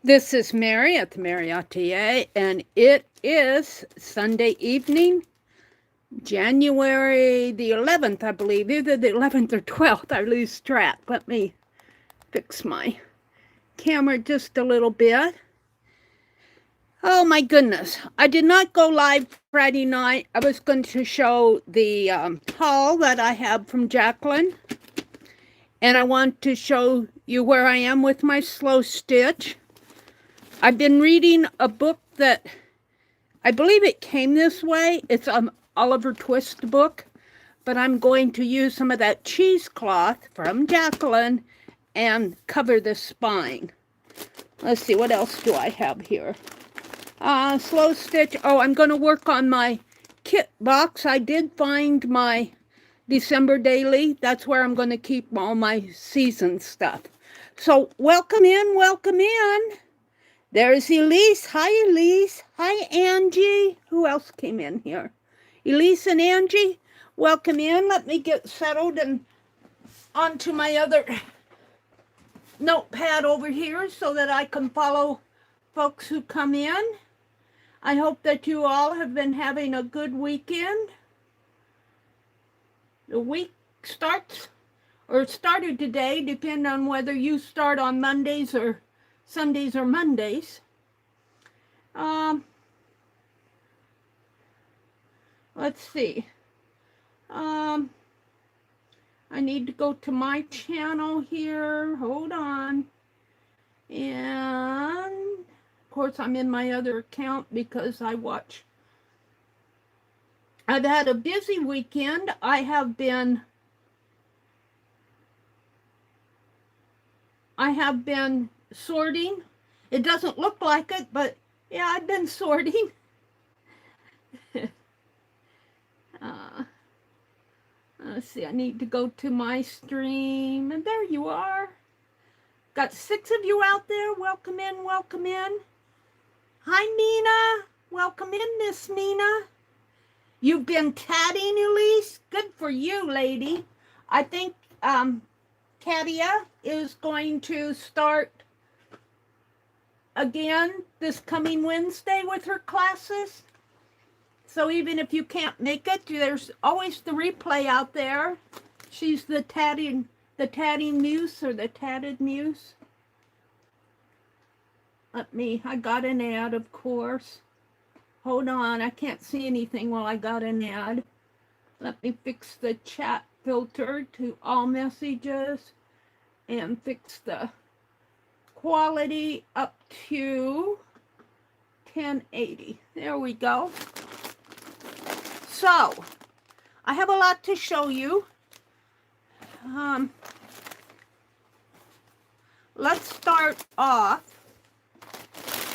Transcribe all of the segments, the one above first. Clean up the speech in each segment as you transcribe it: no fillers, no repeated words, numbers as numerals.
This is Meri at the Meri Atelier, and it is Sunday evening, January the 11th, I believe, either the 11th or 12th. I lose track. Let me fix my camera just a little bit. Oh my goodness. I did not go live Friday night. I was going to show the haul that I have from Jacqueline, and I want to show you where I am with my slow stitch. I've been reading a book that I believe it came this way. It's an Oliver Twist book, but I'm going to use some of that cheesecloth from Jacqueline and cover the spine. Let's see, what else do I have here? Slow stitch. Oh, I'm going to work on my kit box. I did find my December daily. That's where I'm going to keep all my season stuff. So welcome in, welcome in. There's Elise. Hi, Elise. Hi, Angie. Who else came in here? Elise and Angie, welcome in. Let me get settled and onto my other notepad over here so that I can follow folks who come in. I hope that you all have been having a good weekend. The week starts or started today, depending on whether you start on Mondays or Sundays or Mondays. Let's see. I need to go to my channel here. Hold on. And of course I'm in my other account because I've had a busy weekend. I have been sorting. It doesn't look like it, but yeah, I've been sorting. Let's see, I need to go to my stream, and there you are. Got 6 of you out there. Welcome in, welcome in. Hi, Nina. Welcome in, Miss Nina. You've been tatting, Elise? Good for you, lady. I think Katia is going to start again this coming Wednesday with her classes. So even if you can't make it, there's always the replay out there. She's the tatting muse or the tatted muse. I got an ad, of course. Hold on, I can't see anything while I got an ad. Let me fix the chat filter to all messages and fix the quality up to 1080. There we go. So, I have a lot to show you. Let's start off.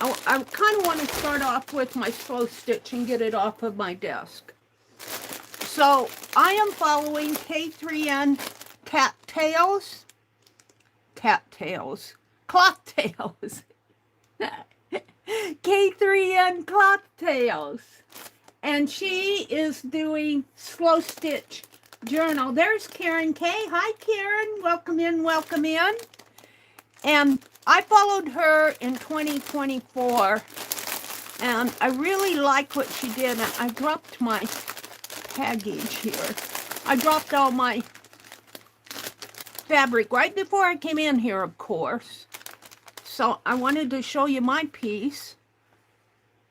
I kind of want to start off with my slow stitch and get it off of my desk. So, I am following K3N Cloth Tails. K3N Cloth Tails. And she is doing slow stitch journal. There's Karen K. Hi, Karen. Welcome in, welcome in. And I followed her in 2024, and I really like what she did. And I dropped my package here. I dropped all my fabric right before I came in here, of course. So I wanted to show you my piece.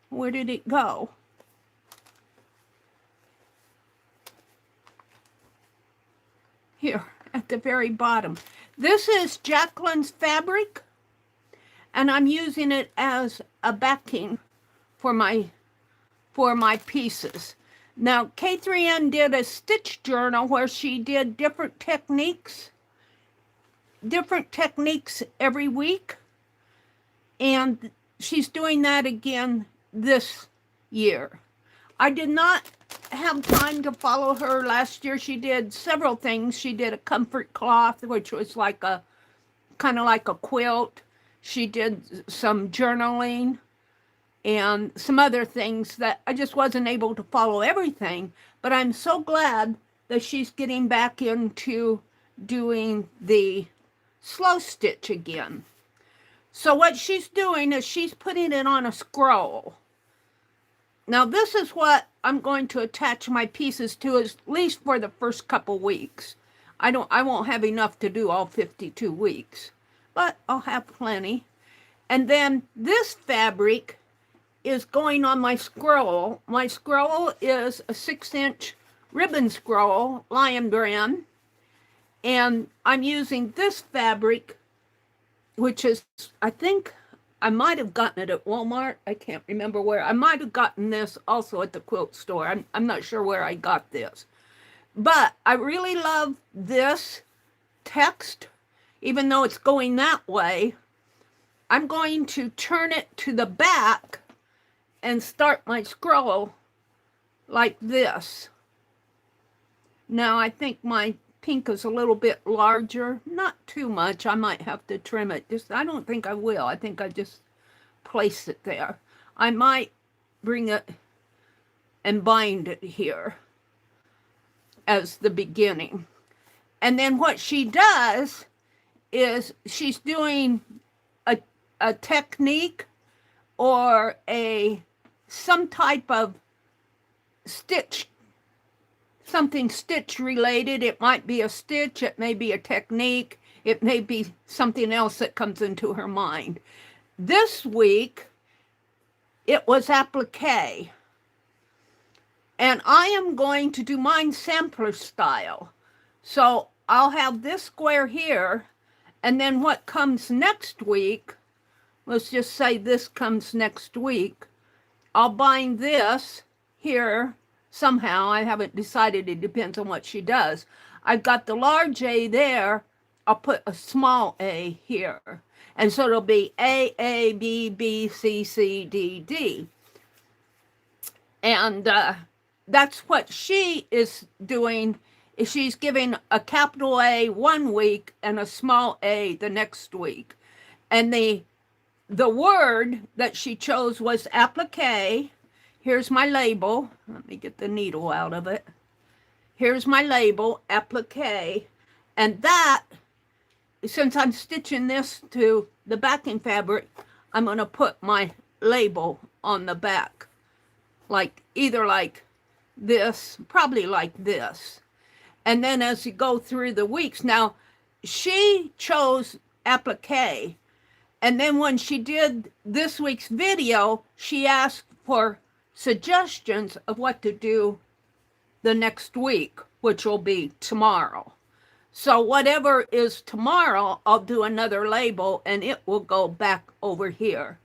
Where did it go? Here at the very bottom. This is Jacqueline's fabric, and I'm using it as a backing for my pieces. Now, K3N did a stitch journal where she did different techniques every week, and she's doing that again this year. I did not have time to follow her last year. She did several things. She did a comfort cloth, which was like kind of like a quilt. She did some journaling and some other things that I just wasn't able to follow everything. But I'm so glad that she's getting back into doing the slow stitch again. So what she's doing is she's putting it on a scroll. Now this is what I'm going to attach my pieces to, at least for the first couple weeks. I won't have enough to do all 52 weeks, but I'll have plenty. And then this fabric is going on my scroll. My scroll is a 6-inch ribbon scroll, lion brand, and I'm using this fabric, which is, I think I might have gotten it at Walmart. I can't remember where. I might have gotten this also at the quilt store. I'm not sure where I got this. But I really love this text, even though it's going that way. I'm going to turn it to the back and start my scroll like this. Now I think my pink is a little bit larger, not too much. I might have to trim it. I don't think I will. I think I just place it there. I might bring it and bind it here as the beginning. And then what she does is she's doing a technique or some type of stitch, something stitch related. It might be a stitch, it may be a technique, it may be something else that comes into her mind. This week, it was applique. And I am going to do mine sampler style. So I'll have this square here, and then what comes next week, let's just say this comes next week, I'll bind this here somehow. I haven't decided. It depends on what she does. I've got the large A there. I'll put a small a here. And so it'll be A, B, B, C, C, D, D. And that's what she is doing. Is she's giving a capital A one week and a small a the next week. And the word that she chose was applique. Here's my label. Let me get the needle out of it. Here's my label, applique. And that, since I'm stitching this to the backing fabric, I'm going to put my label on the back. Either like this, probably like this. And then as you go through the weeks, now she chose applique. And then when she did this week's video, she asked for suggestions of what to do the next week, which will be tomorrow. So whatever is tomorrow, I'll do another label and it will go back over here.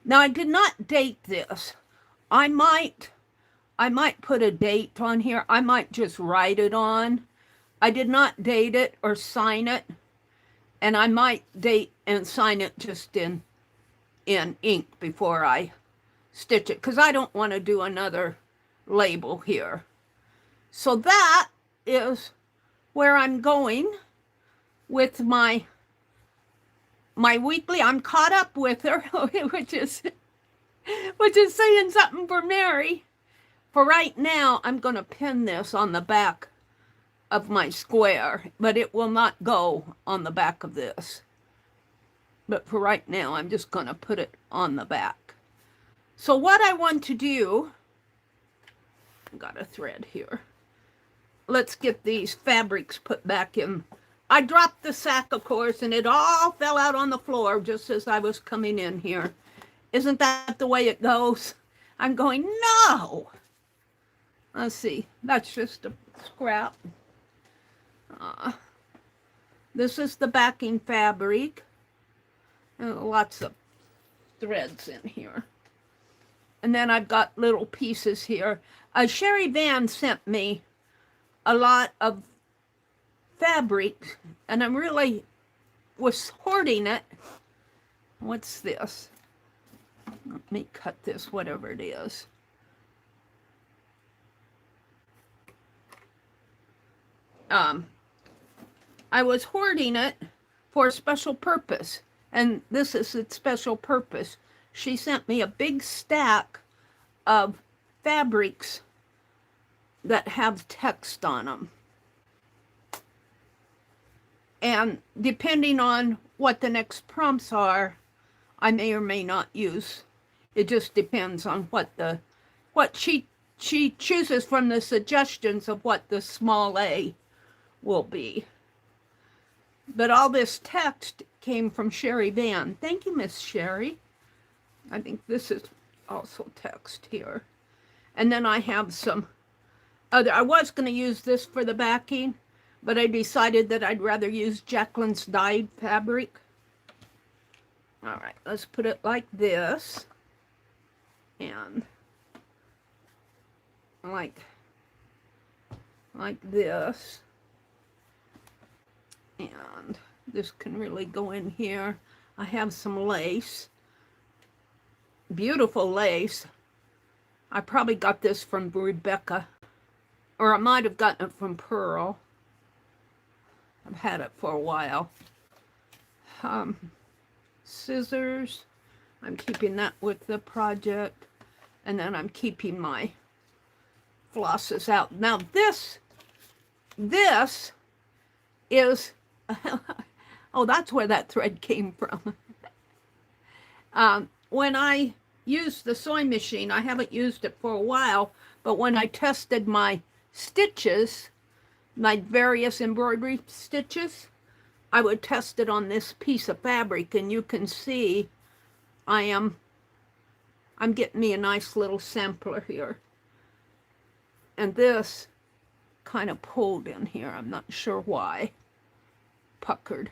Now I did not date this. I might put a date on here. I might just write it on. I did not date it or sign it. And I might date and sign it just in ink before I stitch it, because I don't want to do another label here. So that is where I'm going with my weekly. I'm caught up with her, which is saying something for Meri. For right now, I'm going to pin this on the back of my square, but it will not go on the back of this. But for right now, I'm just going to put it on the back. So what I want to do, I've got a thread here. Let's get these fabrics put back in. I dropped the sack, of course, and it all fell out on the floor just as I was coming in here. Isn't that the way it goes? I'm going, no! Let's see, that's just a scrap. This is the backing fabric. Lots of threads in here. And then I've got little pieces here. Sherry Van sent me a lot of fabric, and I really was hoarding it. What's this? Let me cut this, whatever it is. I was hoarding it for a special purpose, and this is its special purpose. She sent me a big stack of fabrics that have text on them. And depending on what the next prompts are, I may or may not use. It just depends on what she chooses from the suggestions of what the small a will be. But all this text came from Sherry Van. Thank you, Miss Sherry. I think this is also text here. And then I have some other, I was going to use this for the backing, but I decided that I'd rather use Jacqueline's dyed fabric. All right, let's put it like this. And like this. And this can really go in here. I have some lace. Beautiful lace. I probably got this from Rebecca. Or I might have gotten it from Pearl. I've had it for a while. Scissors. I'm keeping that with the project. And then I'm keeping my flosses out. Now this is, oh, that's where that thread came from. When I used the sewing machine, I haven't used it for a while, but when I tested my stitches, my various embroidery stitches, I would test it on this piece of fabric, and you can see I'm getting me a nice little sampler here. And this kind of pulled in here. I'm not sure why. Puckered.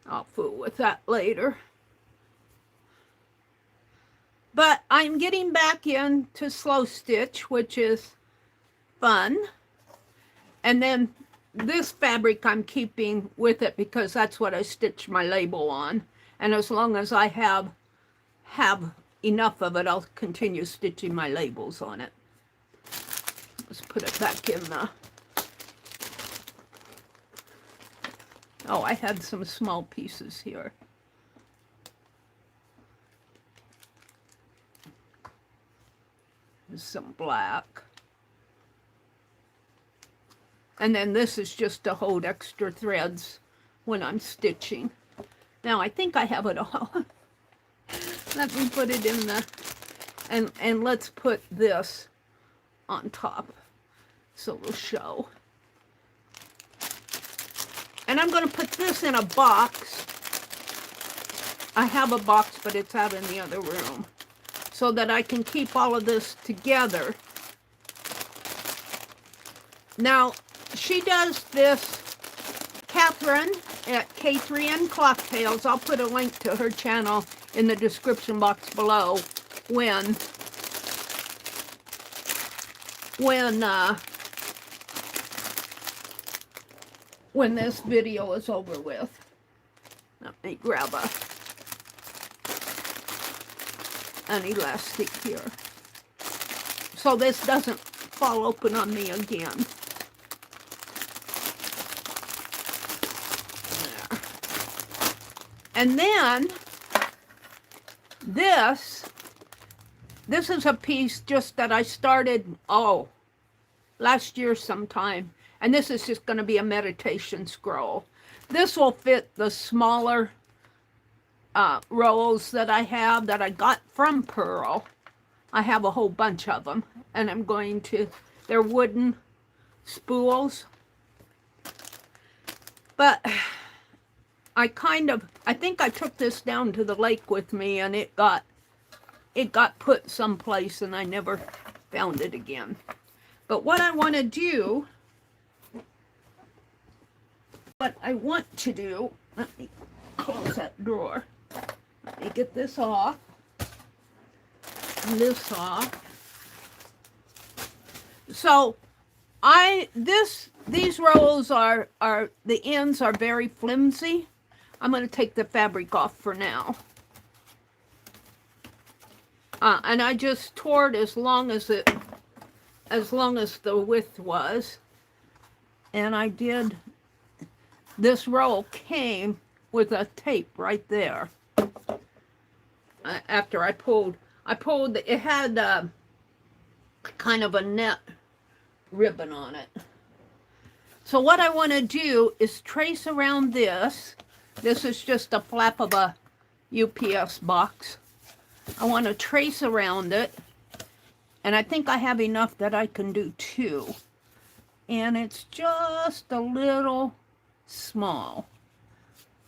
I'll fool with that later. But I'm getting back into slow stitch, which is fun. And then this fabric I'm keeping with it because that's what I stitched my label on. And as long as I have enough of it, I'll continue stitching my labels on it. Let's put it back in the... Oh, I had some small pieces here. There's some black. And then this is just to hold extra threads when I'm stitching. Now, I think I have it all. Let me put it in the... And let's put this on top so it'll show. And I'm going to put this in a box. I have a box, but it's out in the other room, so that I can keep all of this together. Now, she does this, Catherine at K3N Clocktails. I'll put a link to her channel in the description box below when this video is over with. Let me grab an elastic here, so this doesn't fall open on me again. There. And then this is a piece just that I started, last year sometime. And this is just going to be a meditation scroll. This will fit the smaller rolls that I have that I got from Pearl. I have a whole bunch of them. And I'm going to, they're wooden spools. But I think I took this down to the lake with me, and it got put someplace and I never found it again. But what I want to do, let me close that drawer. Let me get this off, and this off. So these rolls are the ends are very flimsy. I'm going to take the fabric off for now. And I just tore it as long as the width was. And I did, this roll came with a tape right there. After I pulled, it had kind of a net ribbon on it. So what I want to do is trace around this. This is just a flap of a UPS box. I want to trace around it. And I think I have enough that I can do 2. And it's just a little small.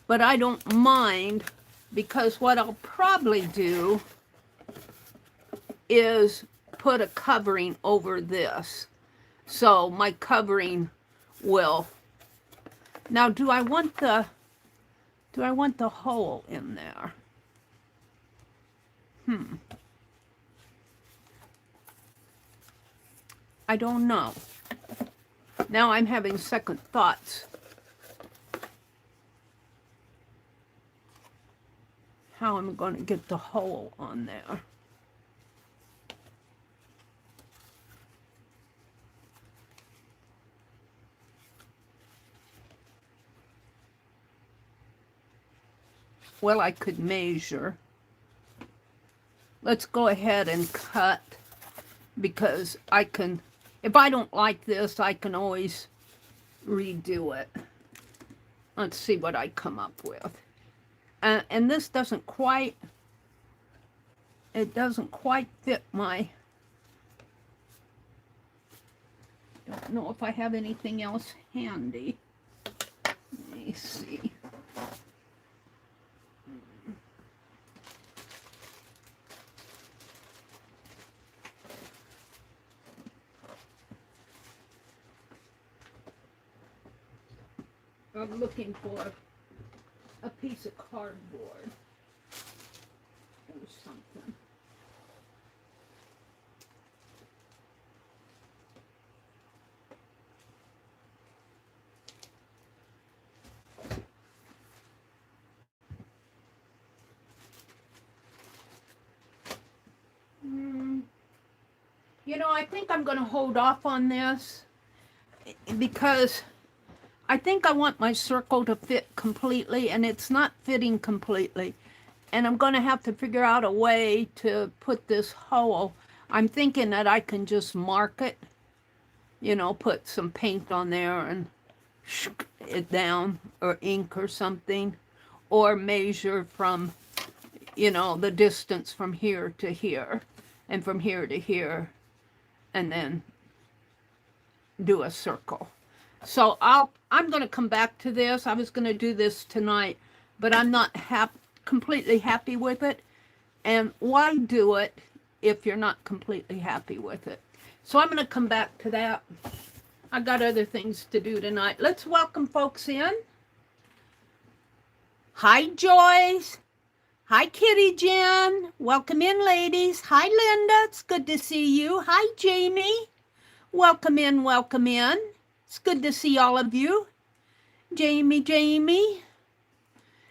But I don't mind, because what I'll probably do is put a covering over this. So my covering will. Now, do I want the hole in there? I don't know. Now I'm having second thoughts. How I'm going to get the hole on there. Well, I could measure. Let's go ahead and cut, because I can, if I don't like this, I can always redo it. Let's see what I come up with. And this doesn't quite, it doesn't quite fit my, don't know if I have anything else handy. Let me see. I'm looking for a piece of cardboard or something. You know, I think I'm going to hold off on this, because I think I want my circle to fit completely, and it's not fitting completely. And I'm going to have to figure out a way to put this hole. I'm thinking that I can just mark it, you know, put some paint on there and it down, or ink or something, or measure from, you know, the distance from here to here and from here to here, and then do a circle. So I'm going to come back to this. I was going to do this tonight, but I'm not completely happy with it. And why do it if you're not completely happy with it? So I'm going to come back to that. I got other things to do tonight. Let's welcome folks in. Hi, Joyce. Hi, Kitty Jen. Welcome in, ladies. Hi, Linda. It's good to see you. Hi, Jamie. Welcome in, welcome in. It's good to see all of you. Jamie,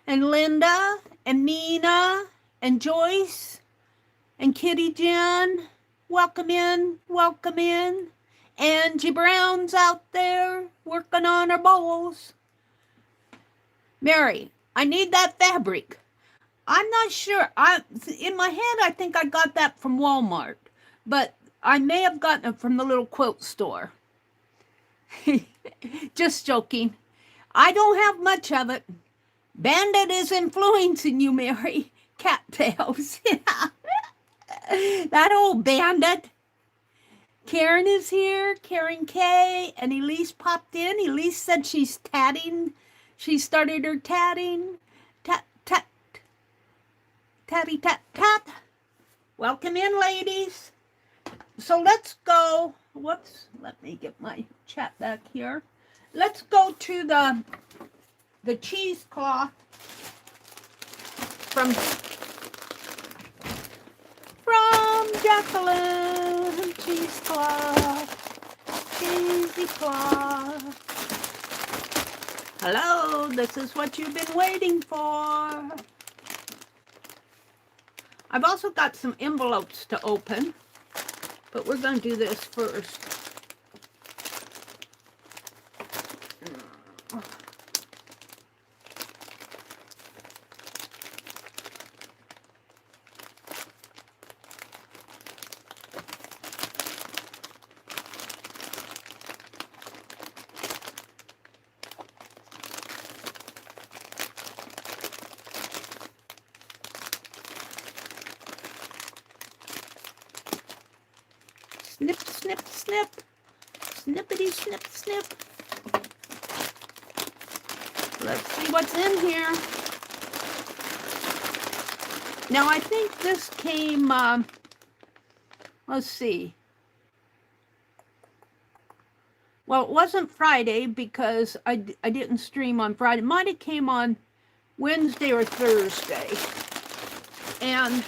and Linda, and Nina, and Joyce, and Kitty Jen. Welcome in, welcome in. Angie Brown's out there working on her bowls. Mary, I need that fabric. I'm not sure. In my head, I think I got that from Walmart, but I may have gotten it from the little quilt store. Just joking. I don't have much of it. Bandit is influencing you, Mary. Cattails. That old bandit. Karen is here. Karen K. And Elise popped in. Elise said she's tatting. She started her tatting. Tat, tat. Tatty, tat, tat. Welcome in, ladies. So let's go. Whoops. Let me get my chat back here. Let's go to the cheesecloth from Jacqueline. Cheesecloth. Cheesecloth. Hello, this is what you've been waiting for. I've also got some envelopes to open, but we're going to do this first. Snip, snip, snip. Snippity, snip, snip. Let's see what's in here. Now, I think this came, let's see. Well, it wasn't Friday because I didn't stream on Friday. Might have came on Wednesday or Thursday. And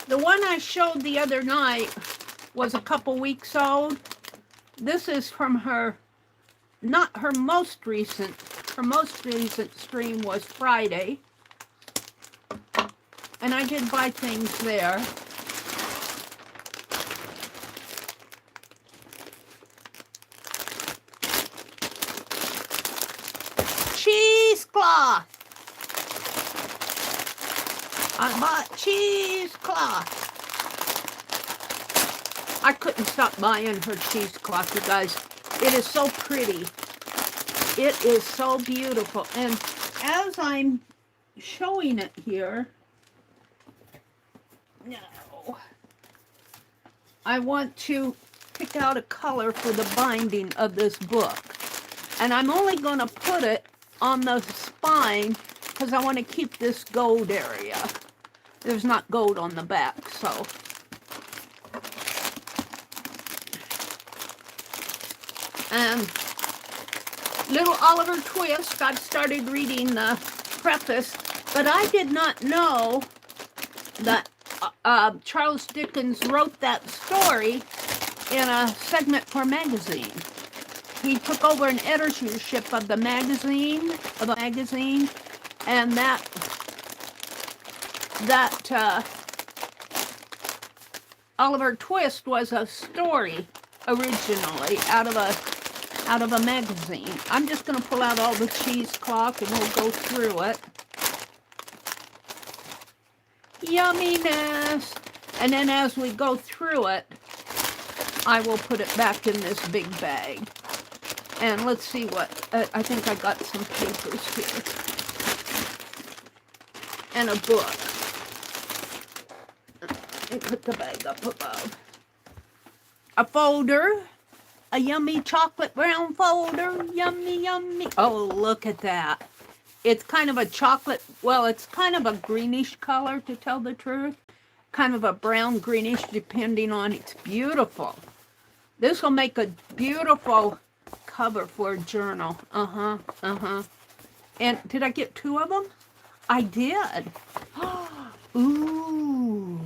the one I showed the other night was a couple weeks old. This is from her, not her most recent stream was Friday. And I did buy things there. Cheesecloth. I bought cheesecloth. I couldn't stop buying her cheesecloth, you guys. It is so pretty. It is so beautiful. And as I'm showing it here, no, I want to pick out a color for the binding of this book. And I'm only going to put it on the spine because I want to keep this gold area. There's not gold on the back, so. And Little Oliver Twist, I've started reading the preface, but I did not know that Charles Dickens wrote that story in a segment for a magazine. He took over an editorship of the magazine, and that Oliver Twist was a story originally out of a magazine. I'm just going to pull out all the cheesecloth and we'll go through it. Yumminess! And then as we go through it, I will put it back in this big bag. And let's see what, I think I got some papers here. And a book. And put the bag up above. A folder. A yummy chocolate brown folder. Yummy, yummy. Oh, look at that. It's kind of a chocolate, well, it's kind of a greenish color, to tell the truth. Kind of a brown greenish, depending on, it's beautiful. This will make a beautiful cover for a journal. And did I get 2 of them? I did. Ooh.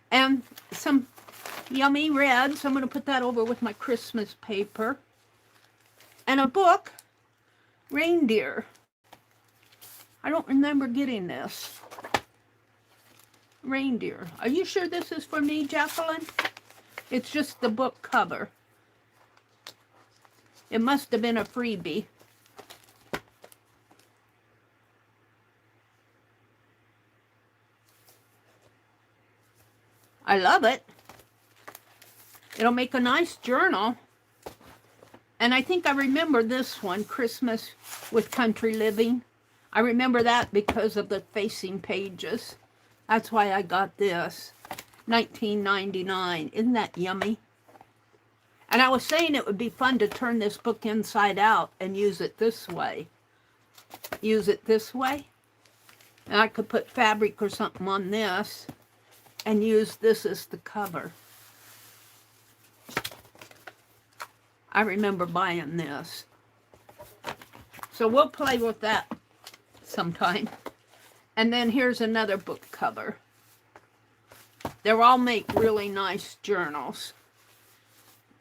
And some yummy reds. I'm going to put that over with my Christmas paper. And a book, Reindeer. I don't remember getting this. Reindeer. Are you sure this is for me, Jacqueline? It's just the book cover. It must have been a freebie. I love it. It'll make a nice journal. And I think I remember this one, Christmas with Country Living. I remember that because of the facing pages. That's why I got this. $19.99. Isn't that yummy? And I was saying it would be fun to turn this book inside out and use it this way. Use it this way. And I could put fabric or something on this and use this as the cover. I remember buying this. So we'll play with that sometime. And then here's another book cover. They all make really nice journals.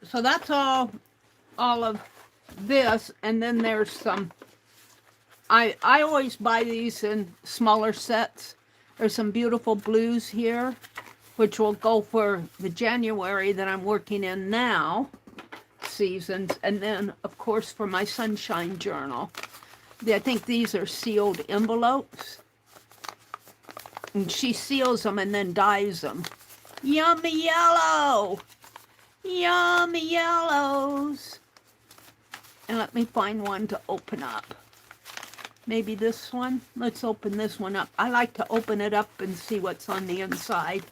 So that's all of this. And then there's some, I always buy these in smaller sets. There's some beautiful blues here, which will go for the January that I'm working in now, seasons. And then, of course, for my Sunshine Journal. I think these are sealed envelopes. And she seals them and then dyes them. Yummy yellow! Yummy yellows! And let me find one to open up. Maybe this one? Let's open this one up. I like to open it up and see what's on the inside.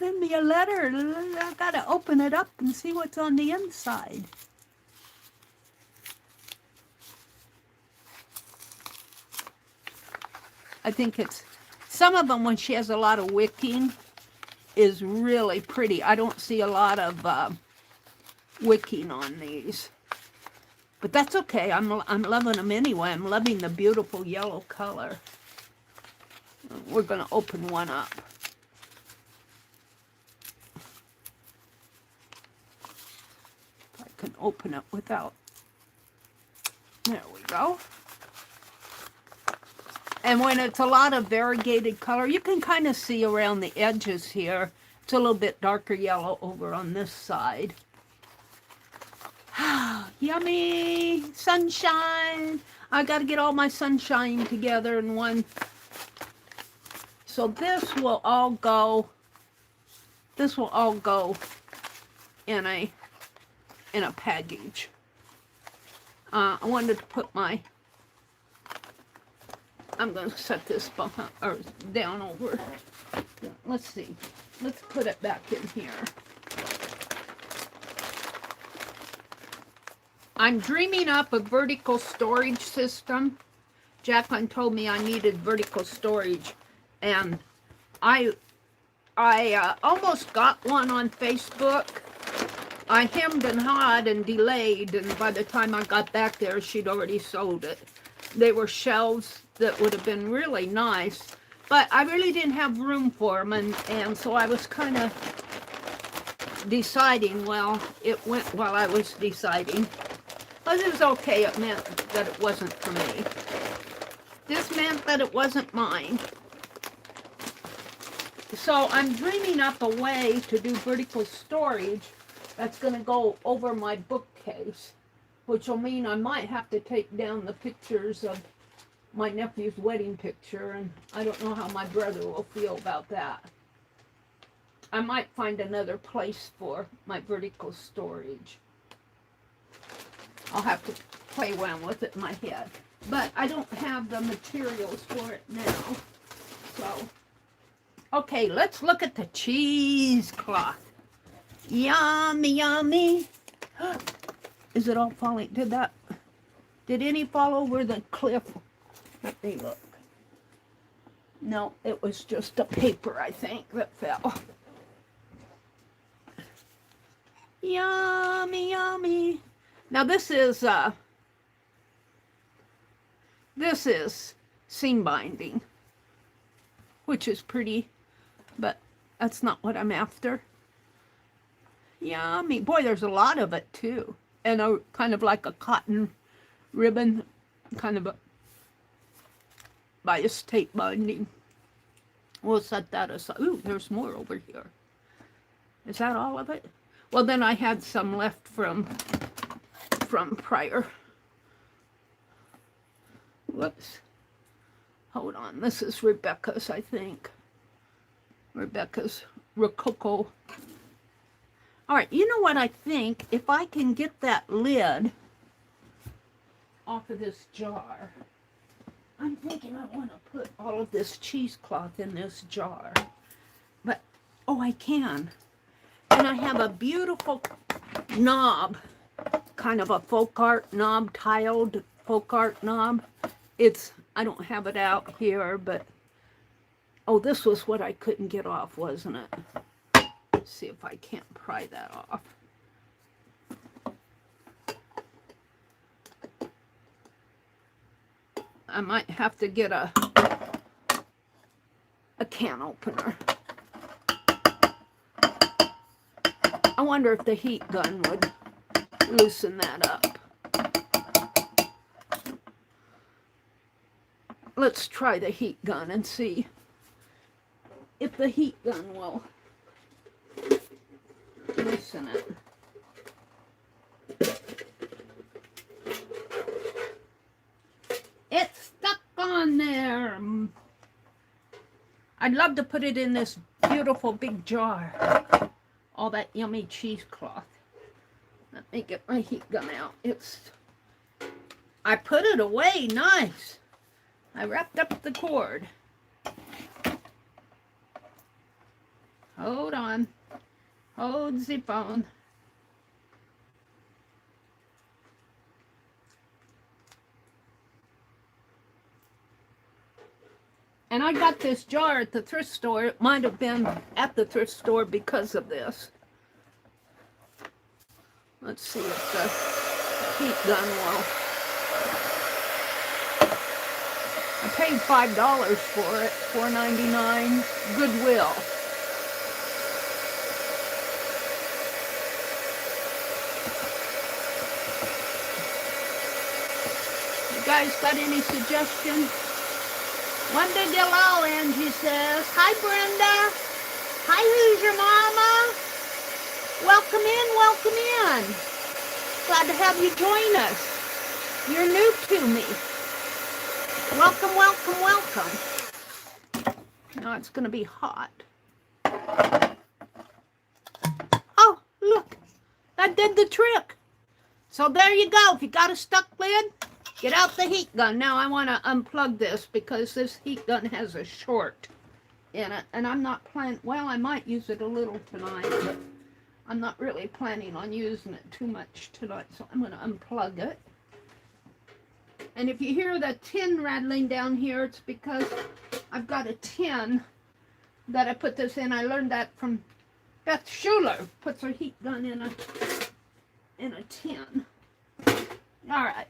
send me a letter. I gotta open it up and see what's on the inside. I think it's, some of them when she has a lot of wicking is really pretty. I don't see a lot of wicking on these. But that's okay. I'm loving them anyway. I'm loving the beautiful yellow color. We're going to open one up. If I can open it without... There we go. And when it's a lot of variegated color, you can kind of see around the edges here. It's a little bit darker yellow over on this side. Yummy! Sunshine! I got to get all my sunshine together in one. So this will all go in a package. I wanted to put my, I'm going to set this behind, or down over. Let's see. Let's put it back in here. I'm dreaming up a vertical storage system. Jacqueline told me I needed vertical storage, and I almost got one on Facebook. I hemmed and hawed and delayed, and by the time I got back there, she'd already sold it. They were shelves that would have been really nice, but I really didn't have room for them, and so I was kind of deciding. Well, it went while I was deciding. But it was okay. It meant that it wasn't for me. This meant that it wasn't mine. So I'm dreaming up a way to do vertical storage that's going to go over my bookcase, which will mean I might have to take down the pictures of my nephew's wedding picture, and I don't know how my brother will feel about that. I might find another place for my vertical storage. I'll have to play around with it in my head. But I don't have the materials for it now. So, okay, let's look at the cheesecloth. Yummy, yummy. Is it all falling? Did any fall over the cliff? Let me look. No, it was just the paper, I think, that fell. Yummy, yummy. Now this is seam binding, which is pretty, but that's not what I'm after. Yummy. Boy, there's a lot of it too. And a kind of like a cotton ribbon, kind of a bias tape binding. We'll set that aside. Ooh, there's more over here. Is that all of it? Well, then I had some left from prior. Whoops. Hold on. This is Rebecca's, I think. Rebecca's Rococo. All right. You know what I think? If I can get that lid off of this jar, I'm thinking I want to put all of this cheesecloth in this jar. But, oh, I can. And I have a beautiful knob, kind of a folk art knob, tiled folk art knob. I don't have it out here, but, oh, this was what I couldn't get off, wasn't it? Let's see if I can't pry that off. I might have to get a can opener. I wonder if the heat gun would loosen that up. Let's try the heat gun and see if the heat gun will loosen it. It's stuck on there. I'd love to put it in this beautiful big jar. All that yummy cheesecloth. Let me get my heat gun out. I put it away nice. I wrapped up the cord. Hold on. Hold the phone. And I got this jar at the thrift store. It might have been at the thrift store because of this. Let's see if the heat gun will. I paid $5 for it, $4.99, Goodwill. You guys got any suggestions? Wonder Dillo, Angie says. Hi, Brenda. Hi, who's your mama? Welcome in, welcome in. Glad to have you join us. You're new to me. Welcome, welcome, welcome. Now it's going to be hot. Oh, look. That did the trick. So there you go. If you got a stuck lid, get out the heat gun. Now I want to unplug this because this heat gun has a short in it. And I'm not planning, well, I might use it a little tonight, but I'm not really planning on using it too much tonight. So I'm going to unplug it. And if you hear the tin rattling down here, it's because I've got a tin that I put this in. I learned that from Beth Schuler. Puts her heat gun in a tin. All right.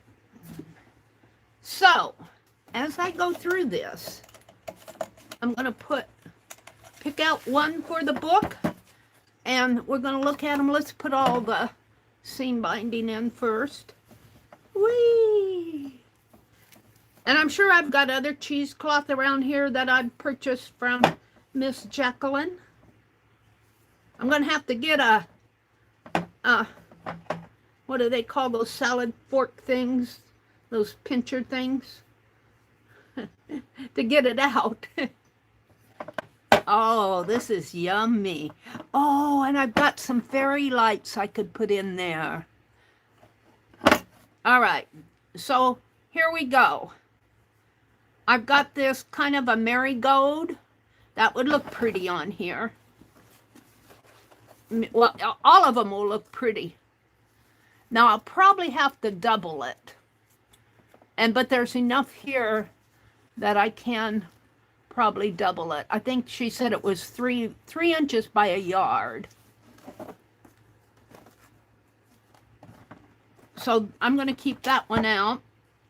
So, as I go through this, I'm going to pick out one for the book, and we're going to look at them. Let's put all the seam binding in first. Whee! And I'm sure I've got other cheesecloth around here that I've purchased from Miss Jacqueline. I'm going to have to get what do they call those salad fork things? Those pincher things? To get it out. Oh, this is yummy. Oh, and I've got some fairy lights I could put in there. All right, so here we go. I've got this kind of a marigold. That would look pretty on here. Well, all of them will look pretty. Now, I'll probably have to double it. But there's enough here that I can probably double it. I think she said it was 3 inches by a yard. So I'm going to keep that one out.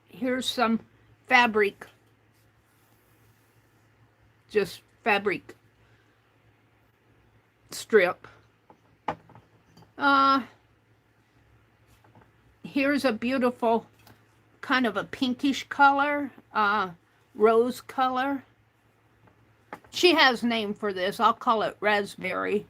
Here's some fabric. Just fabric strip. Here's a beautiful kind of a pinkish color, rose color. She has a name for this. I'll call it raspberry.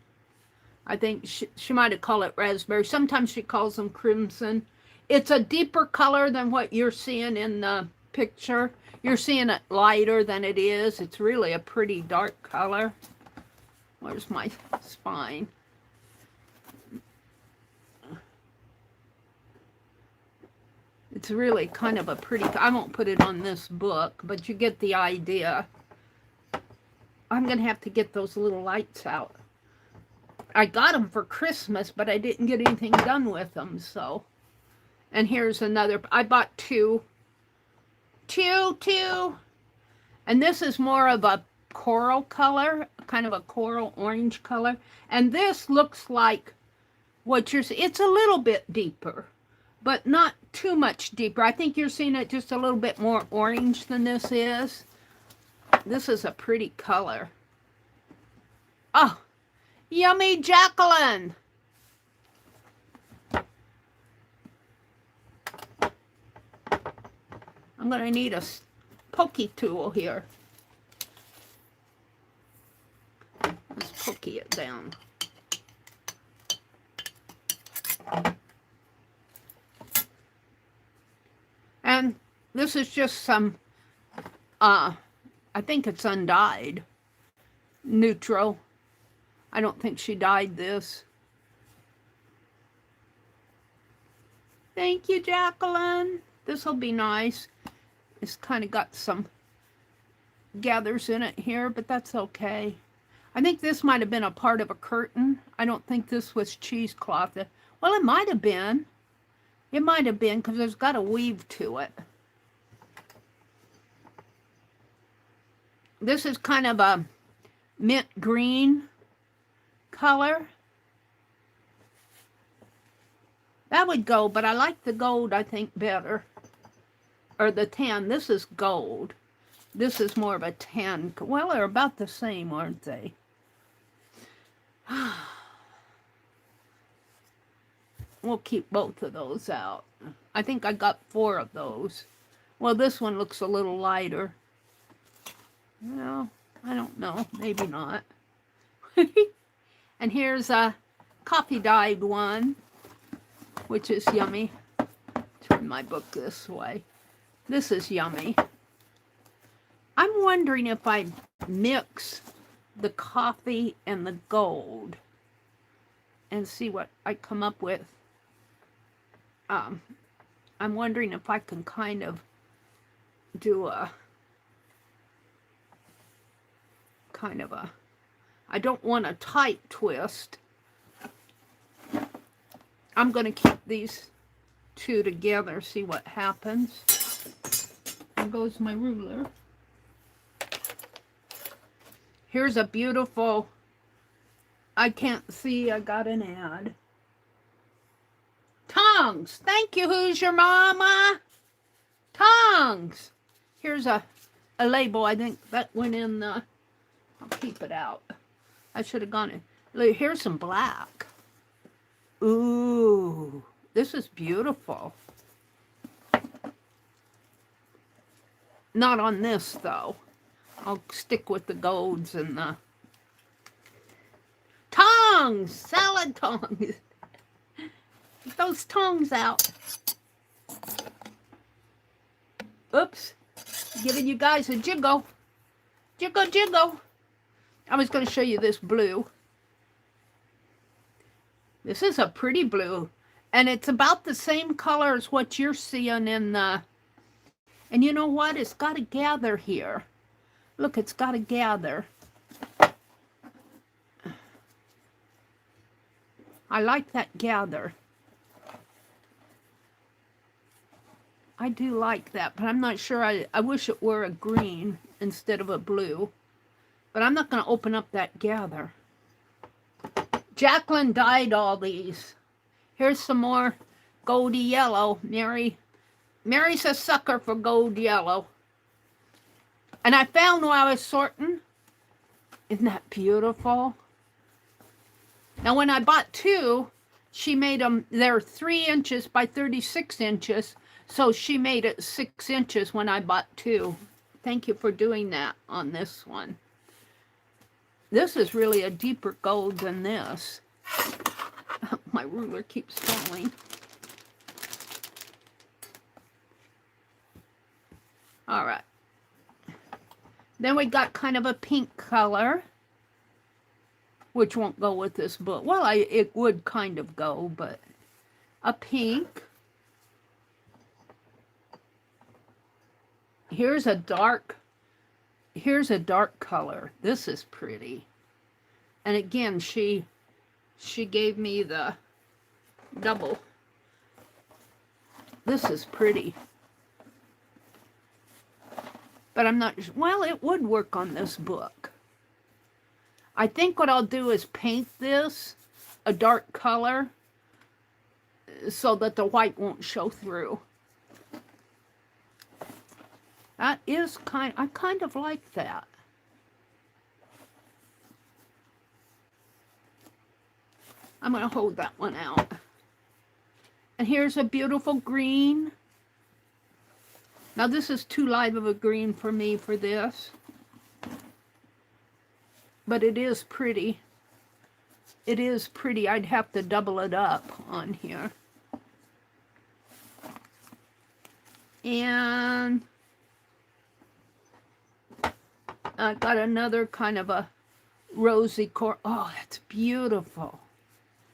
I think she might have called it raspberry. Sometimes she calls them crimson. It's a deeper color than what you're seeing in the picture. You're seeing it lighter than it is. It's really a pretty dark color. Where's my spine? It's really kind of a pretty, I won't put it on this book, but you get the idea. I'm going to have to get those little lights out. I got them for Christmas, but I didn't get anything done with them, so. And here's another, I bought two. And this is more of a coral color, kind of a coral orange color. And this looks like what you're seeing. It's a little bit deeper, but not too much deeper. I think you're seeing it just a little bit more orange than this is. This is a pretty color. Oh, yummy Jacqueline. I'm going to need a pokey tool here. Let's pokey it down. And this is just some, I think it's undyed, neutral. I don't think she dyed this. Thank you, Jacqueline. This will be nice. It's kind of got some gathers in it here, but that's okay. I think this might have been a part of a curtain. I don't think this was cheesecloth. Well, it might have been. It might have been because there's got a weave to it. This is kind of a mint green color. That would go, but I like the gold, I think, better. Or the tan. This is gold. This is more of a tan. Well, they're about the same, aren't they? We'll keep both of those out. I think I got 4 of those. Well, this one looks a little lighter. No, I don't know. Maybe not. And here's a coffee dyed one, which is yummy. Turn my book this way. This is yummy. I'm wondering if I mix the coffee and the gold and see what I come up with. I'm wondering if I can kind of do a I don't want a tight twist. I'm going to keep these 2 together, see what happens. There goes my ruler. Here's a beautiful, I can't see, I got an ad. Tongs! Thank you, who's your mama? Tongs! Here's a label, I think that went in the, I'll keep it out. I should have gone in. Look, here's some black. Ooh, this is beautiful. Not on this, though. I'll stick with the golds and the tongs! Salad tongs! Get those tongs out. Oops. Giving you guys a jiggle. Jiggle, jiggle. I was going to show you this blue. This is a pretty blue. And it's about the same color as what you're seeing in the... And you know what? It's got to gather here. Look, it's got to gather. I like that gather. I do like that, but I'm not sure. I wish it were a green instead of a blue. But I'm not going to open up that gather. Jacqueline dyed all these. Here's some more goldy yellow. Mary's a sucker for gold yellow. And I found while I was sorting. Isn't that beautiful? Now when I bought 2, she made them, they're 3 inches by 36 inches. So she made it 6 inches when I bought 2. Thank you for doing that on this one. This is really a deeper gold than this. My ruler keeps falling. All right. Then we got kind of a pink color, which won't go with this book. Well, it would kind of go, but a pink. Here's a dark color. This is pretty. And again, she gave me the double. This is pretty. But I'm not, well, it would work on this book. I think what I'll do is paint this a dark color so that the white won't show through. That is I kind of like that. I'm going to hold that one out. And here's a beautiful green. Now this is too light of a green for me for this. But it is pretty. It is pretty. I'd have to double it up on here. And I got another kind of a rosy core. Oh, that's beautiful.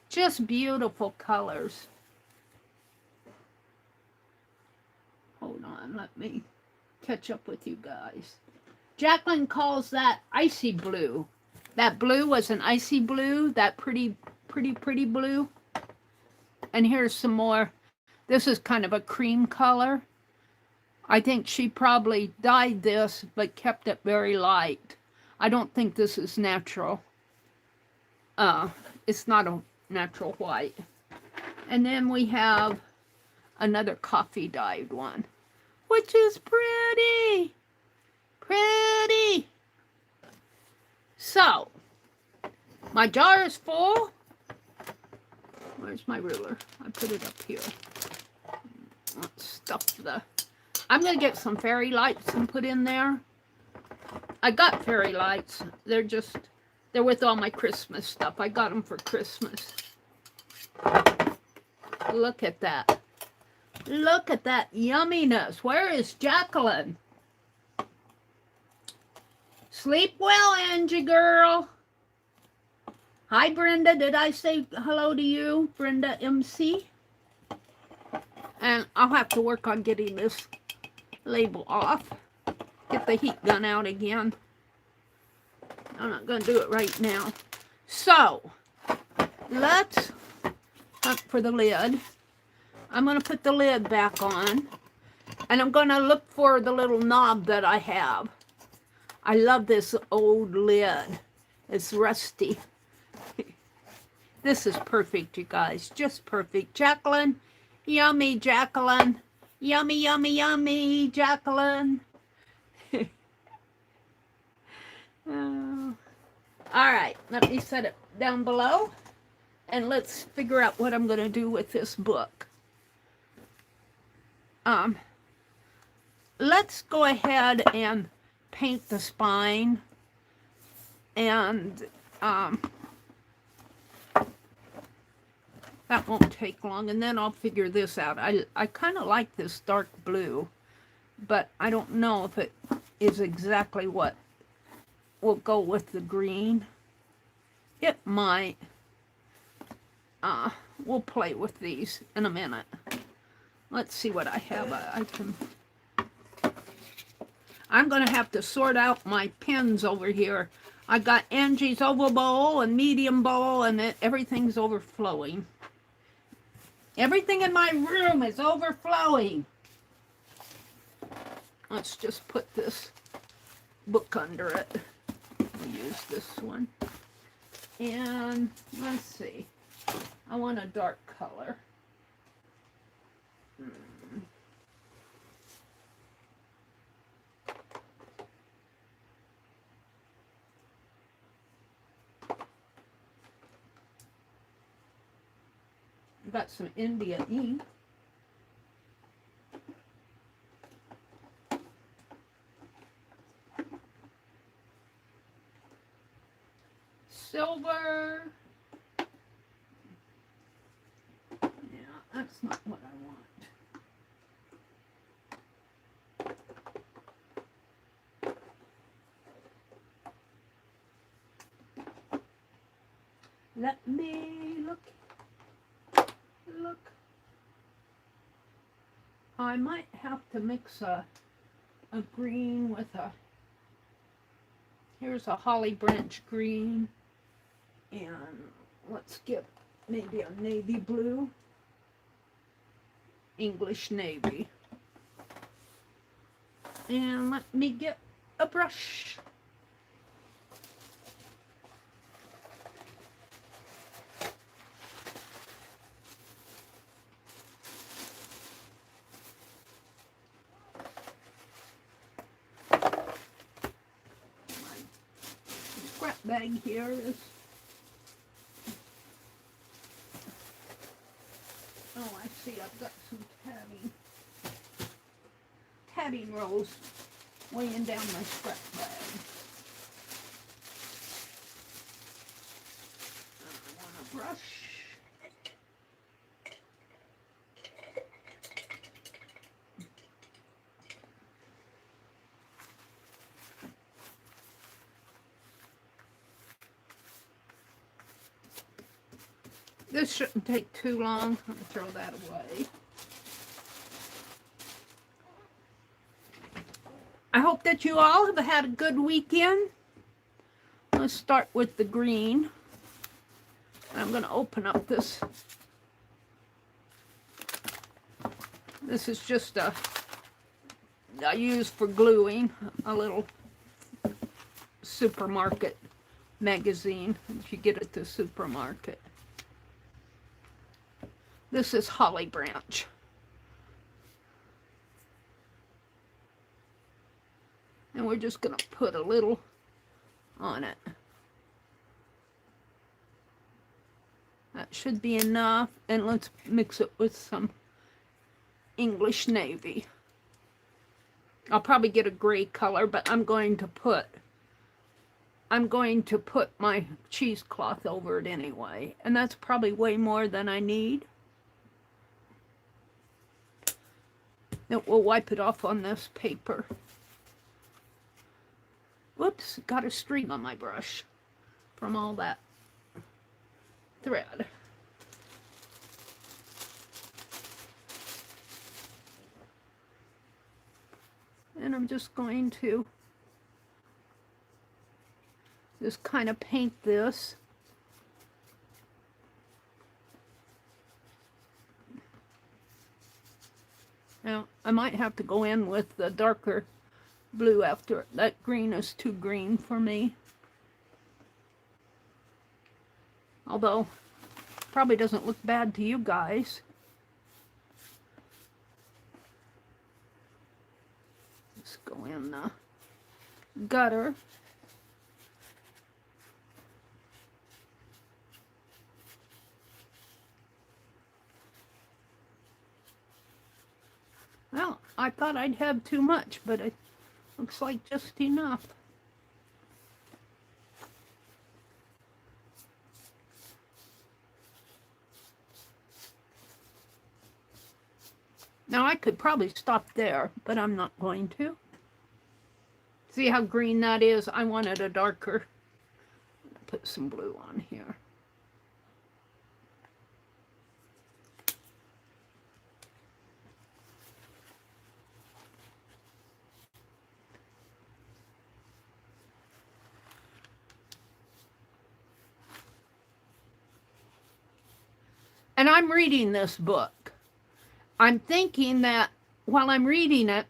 Just beautiful colors. Hold on, let me catch up with you guys. Jacqueline calls that icy blue. That blue was an icy blue, that pretty blue. And here's some more. This is kind of a cream color. I think she probably dyed this, but kept it very light. I don't think this is natural. It's not a natural white. And then we have another coffee dyed one, which is pretty. Pretty. So, my jar is full. Where's my ruler? I put it up here. Let's stuff the... I'm going to get some fairy lights and put in there. I got fairy lights. They're with all my Christmas stuff. I got them for Christmas. Look at that. Look at that yumminess. Where is Jacqueline? Sleep well, Angie girl. Hi, Brenda. Did I say hello to you, Brenda MC? And I'll have to work on getting this label off. Get the heat gun out again. I'm not going to do it right now. So, let's hunt for the lid. I'm going to put the lid back on. And I'm going to look for the little knob that I have. I love this old lid. It's rusty. This is perfect, you guys. Just perfect. Jacqueline. Yummy, Jacqueline. Yummy, yummy, yummy, Jacqueline. All right. Let me set it down below. And let's figure out what I'm going to do with this book. Let's go ahead and paint the spine. And that won't take long, and then I'll figure this out. I kind of like this dark blue, but I don't know if it is exactly what will go with the green. It might. We'll play with these in a minute. Let's see what I have. I'm going to have to sort out my pens over here. I got Angie's oval bowl and medium bowl, and everything's overflowing. Everything in my room is overflowing. Let's just put this book under it. We'll use this one. And let's see. I want a dark color. Got some India ink. Silver. Yeah, that's not what I want. Let me look. I might have to mix a green with here's a holly branch green, and let's get maybe a navy blue, English navy. And let me get a brush. Bag here is, oh, I see, I've got some tatting rolls weighing down my scrap bag. I want a brush. This shouldn't take too long. I'm going to throw that away. I hope that you all have had a good weekend. Let's start with the green. I'm going to open up this. This is just I use for gluing, a little supermarket magazine that you get at the supermarket. This is Holly Branch. And we're just going to put a little on it. That should be enough. And let's mix it with some English Navy. I'll probably get a gray color, but I'm going to put my cheesecloth over it anyway. And that's probably way more than I need. Then we'll wipe it off on this paper. Whoops, got a string on my brush from all that thread. And I'm just going to just kind of paint this. Now, I might have to go in with the darker blue after. That green is too green for me. Although, probably doesn't look bad to you guys. Let's go in the gutter. Well, I thought I'd have too much, but it looks like just enough. Now, I could probably stop there, but I'm not going to. See how green that is? I wanted a darker. Put some blue on here. And I'm reading this book. I'm thinking that while I'm reading it,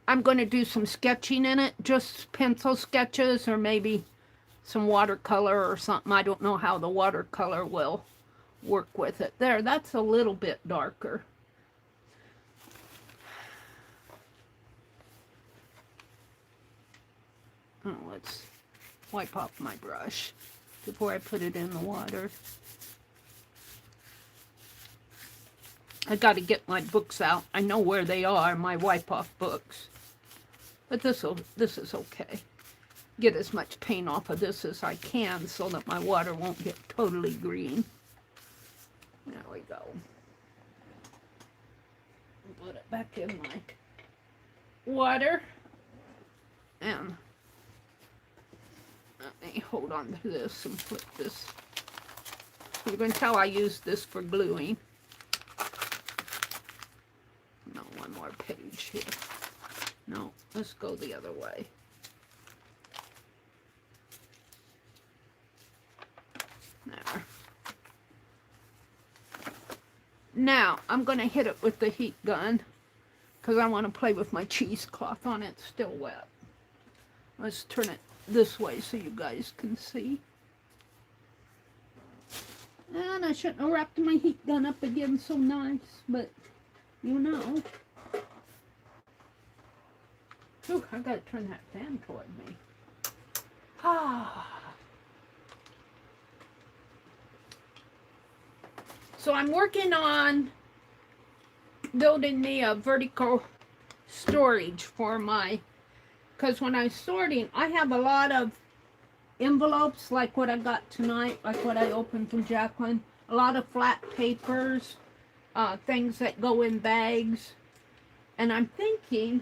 I'm going to do some sketching in it, just pencil sketches or maybe some watercolor or something. I don't know how the watercolor will work with it. There, that's a little bit darker. Oh, let's wipe off my brush before I put it in the water. I got to get my books out. I know where they are, my wipe-off books. But this is okay. Get as much paint off of this as I can so that my water won't get totally green. There we go. Put it back in my water. And let me hold on to this and put this. You can tell I use this for gluing. No, one more page here. No, let's go the other way. There. Now, I'm going to hit it with the heat gun because I want to play with my cheesecloth on it. It's still wet. Let's turn it this way so you guys can see. And I shouldn't have wrapped my heat gun up again so nice, but you know. Ooh, I gotta turn that fan toward me. So I'm working on building me a vertical storage for my, because when I'm sorting, I have a lot of envelopes like what I got tonight, like what I opened from Jacqueline, a lot of flat papers, things that go in bags. And I'm thinking,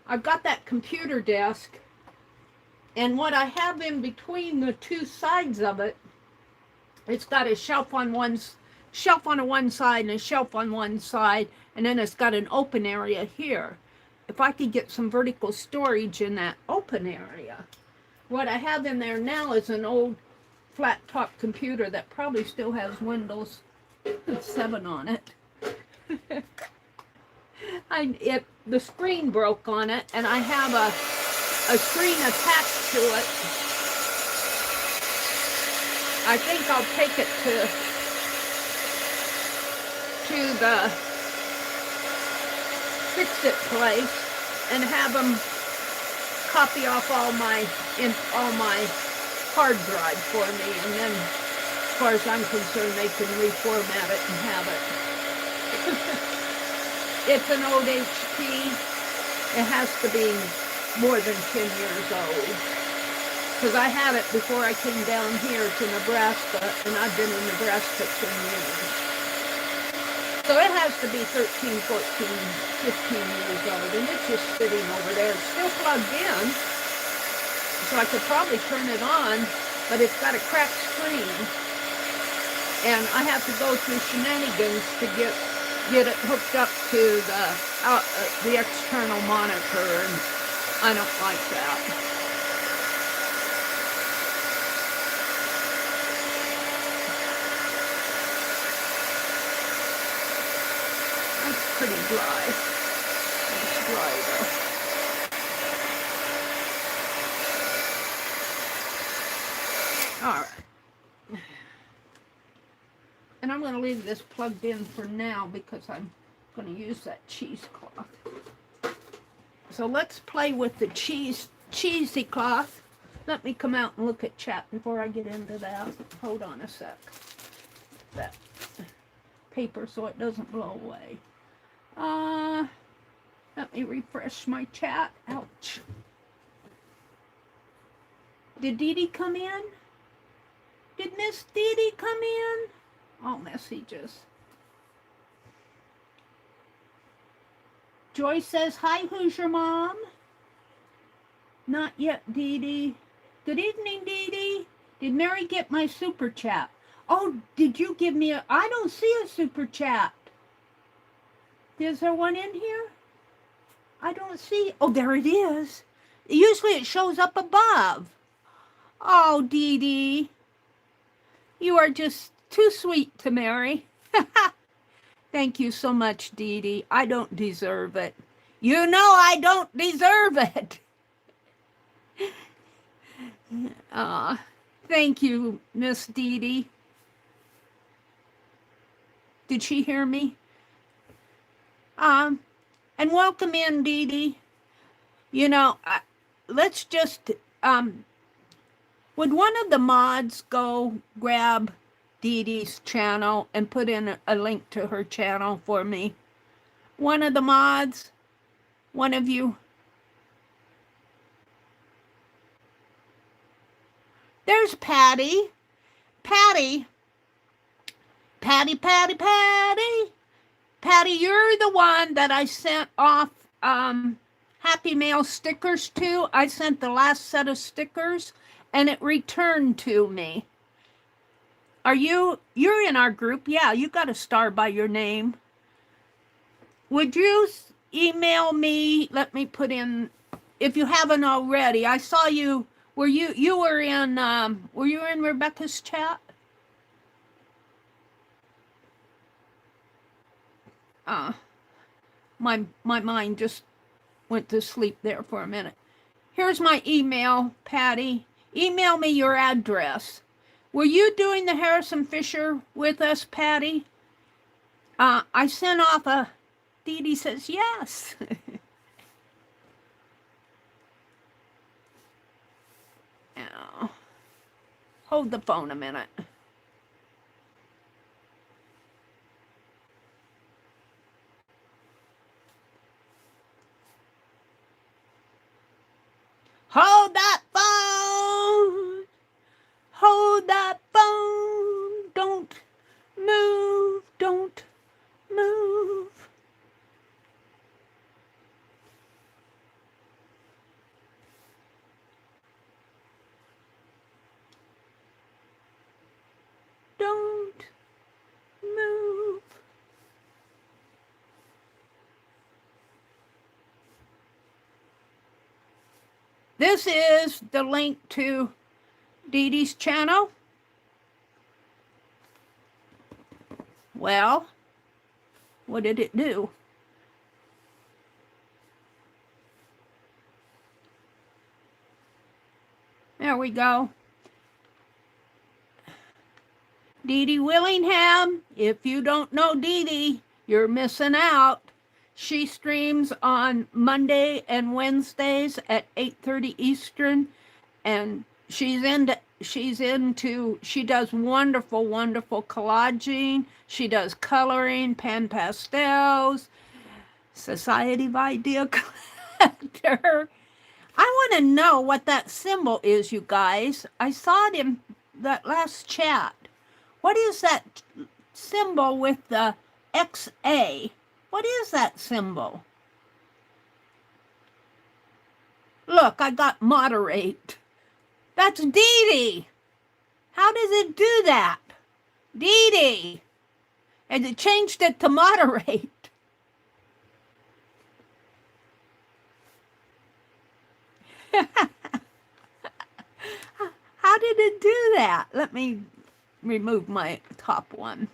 I've got that computer desk, and what I have in between the two sides of it, it's got a shelf on one side and a shelf on one side, and then it's got an open area here. If I could get some vertical storage in that open area, What I have in there now is an old flat top computer that probably still has Windows 7 on it. The screen broke on it, and I have a screen attached to it. I think I'll take it to the fix-it place and have them copy off all my hard drive for me, and then as far as I'm concerned, they can reformat it and have it. It's an old HP. It has to be more than 10 years old, because I had it before I came down here to Nebraska, and I've been in Nebraska 10 years. So it has to be 13, 14, 15 years old, and it's just sitting over there. It's still plugged in, so I could probably turn it on, but it's got a cracked screen, and I have to go through shenanigans to get it hooked up to the external monitor, and I don't like that. Pretty dry. It's dry though. All right. And I'm going to leave this plugged in for now because I'm going to use that cheesecloth. So let's play with the cheesy cloth. Let me come out and look at chat before I get into that. Hold on a sec. That paper so it doesn't blow away. Let me refresh my chat. Ouch. Did Dee Dee come in? Did Miss Dee Dee come in? All messages. Joy says, hi, who's your mom? Not yet, Dee Dee. Good evening, Dee Dee. Did Mary get my super chat? Oh, did you give me I don't see a super chat. Is there one in here? I don't see. Oh, there it is. Usually it shows up above. Oh, Dee Dee. You are just too sweet to Mary. Thank you so much, Dee Dee. I don't deserve it. You know I don't deserve it. Thank you, Miss Dee Dee. Did she hear me? And welcome in, Dee Dee. You know, let's just, would one of the mods go grab Dee Dee's channel and put in a link to her channel for me? One of the mods? One of you? There's Patty. Patty. Patty, Patty, Patty. Patty, you're the one that I sent off Happy Mail stickers to. I sent the last set of stickers, and it returned to me. You're in our group? Yeah, you got a star by your name. Would you email me? Let me put in, if you haven't already. I saw you. Were you in Rebecca's chat? My mind just went to sleep there for a minute. Here's my email, Patty. Email me your address. Were you doing the Harrison Fisher with us, Patty? I sent off a... Dee Dee says yes. Now, hold the phone a minute. Hold that phone. Hold that phone. Don't move. Don't move. Don't move. This is the link to Dee Dee's channel. Well, what did it do? There we go. Dee Dee Willingham. If you don't know Dee Dee, you're missing out. She streams on Monday and Wednesdays at 8:30 Eastern, and she does wonderful, wonderful collaging. She does coloring, pan pastels, Society of Idea Collector. I want to know what that symbol is, you guys. I saw it in that last chat. What is that symbol with the XA? What is that symbol? Look, I got moderate. That's Dee Dee. How does it do that? Dee Dee. And it changed it to moderate. How did it do that? Let me remove my top one.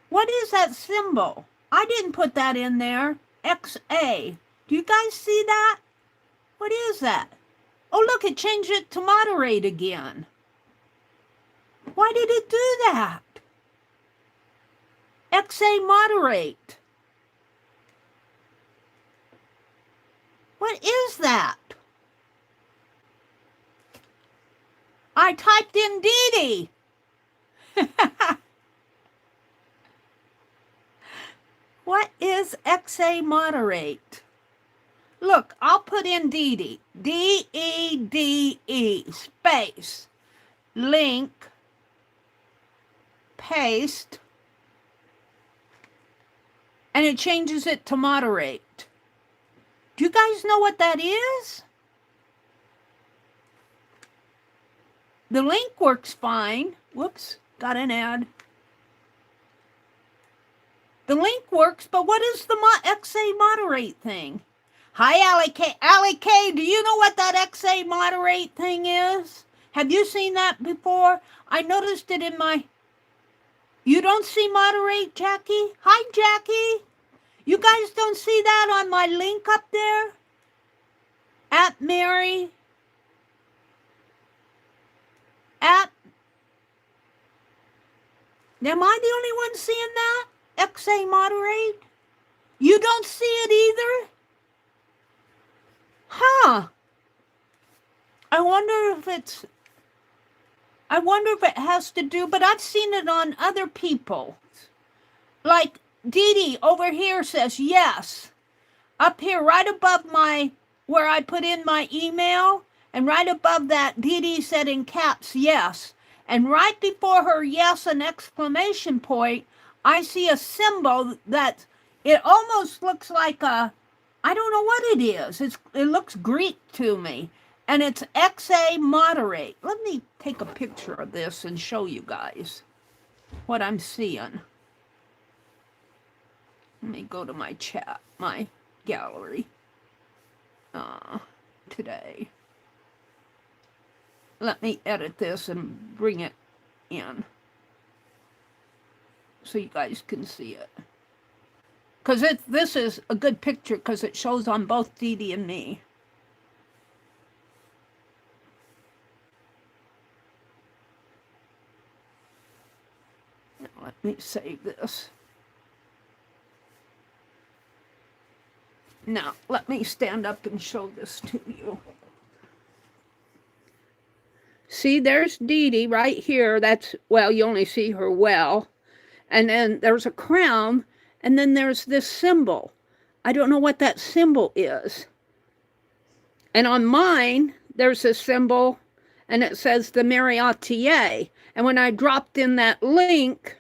What is that symbol? I didn't put that in there. XA. Do you guys see that? What is that? Oh, look, it changed it to moderate again. Why did it do that? XA moderate. What is that? I typed in Dee Dee. What is XA moderate? Look, I'll put in Dee Dee. D-E-D-E space. Link. Paste. And it changes it to moderate. Do you guys know what that is? The link works fine. Whoops, got an ad. The link works, but what is the XA moderate thing? Hi, Allie K. Allie K, do you know what that XA moderate thing is? Have you seen that before? I noticed it in my... You don't see moderate, Jackie? Hi, Jackie. You guys don't see that on my link up there? At Meri. Am I the only one seeing that? XA moderate? You don't see it either? Huh. I wonder if it has to do, but I've seen it on other people. Like Dee Dee over here says yes. Up here, right above where I put in my email, and right above that, Dee Dee said in caps, yes. And right before her yes, an exclamation point, I see a symbol that it almost looks like a, I don't know what it is. It looks Greek to me. And it's XA moderate. Let me take a picture of this and show you guys what I'm seeing. Let me go to my chat, my gallery today. Let me edit this and bring it in so you guys can see it. Because this is a good picture because it shows on both Dee Dee and me. Now let me save this. Now, let me stand up and show this to you. See, there's Dee Dee right here. That's, well, you only see her well. And then there's a crown, and then there's this symbol. I don't know what that symbol is. And on mine, there's a symbol, and it says the Meri Atelier. And when I dropped in that link,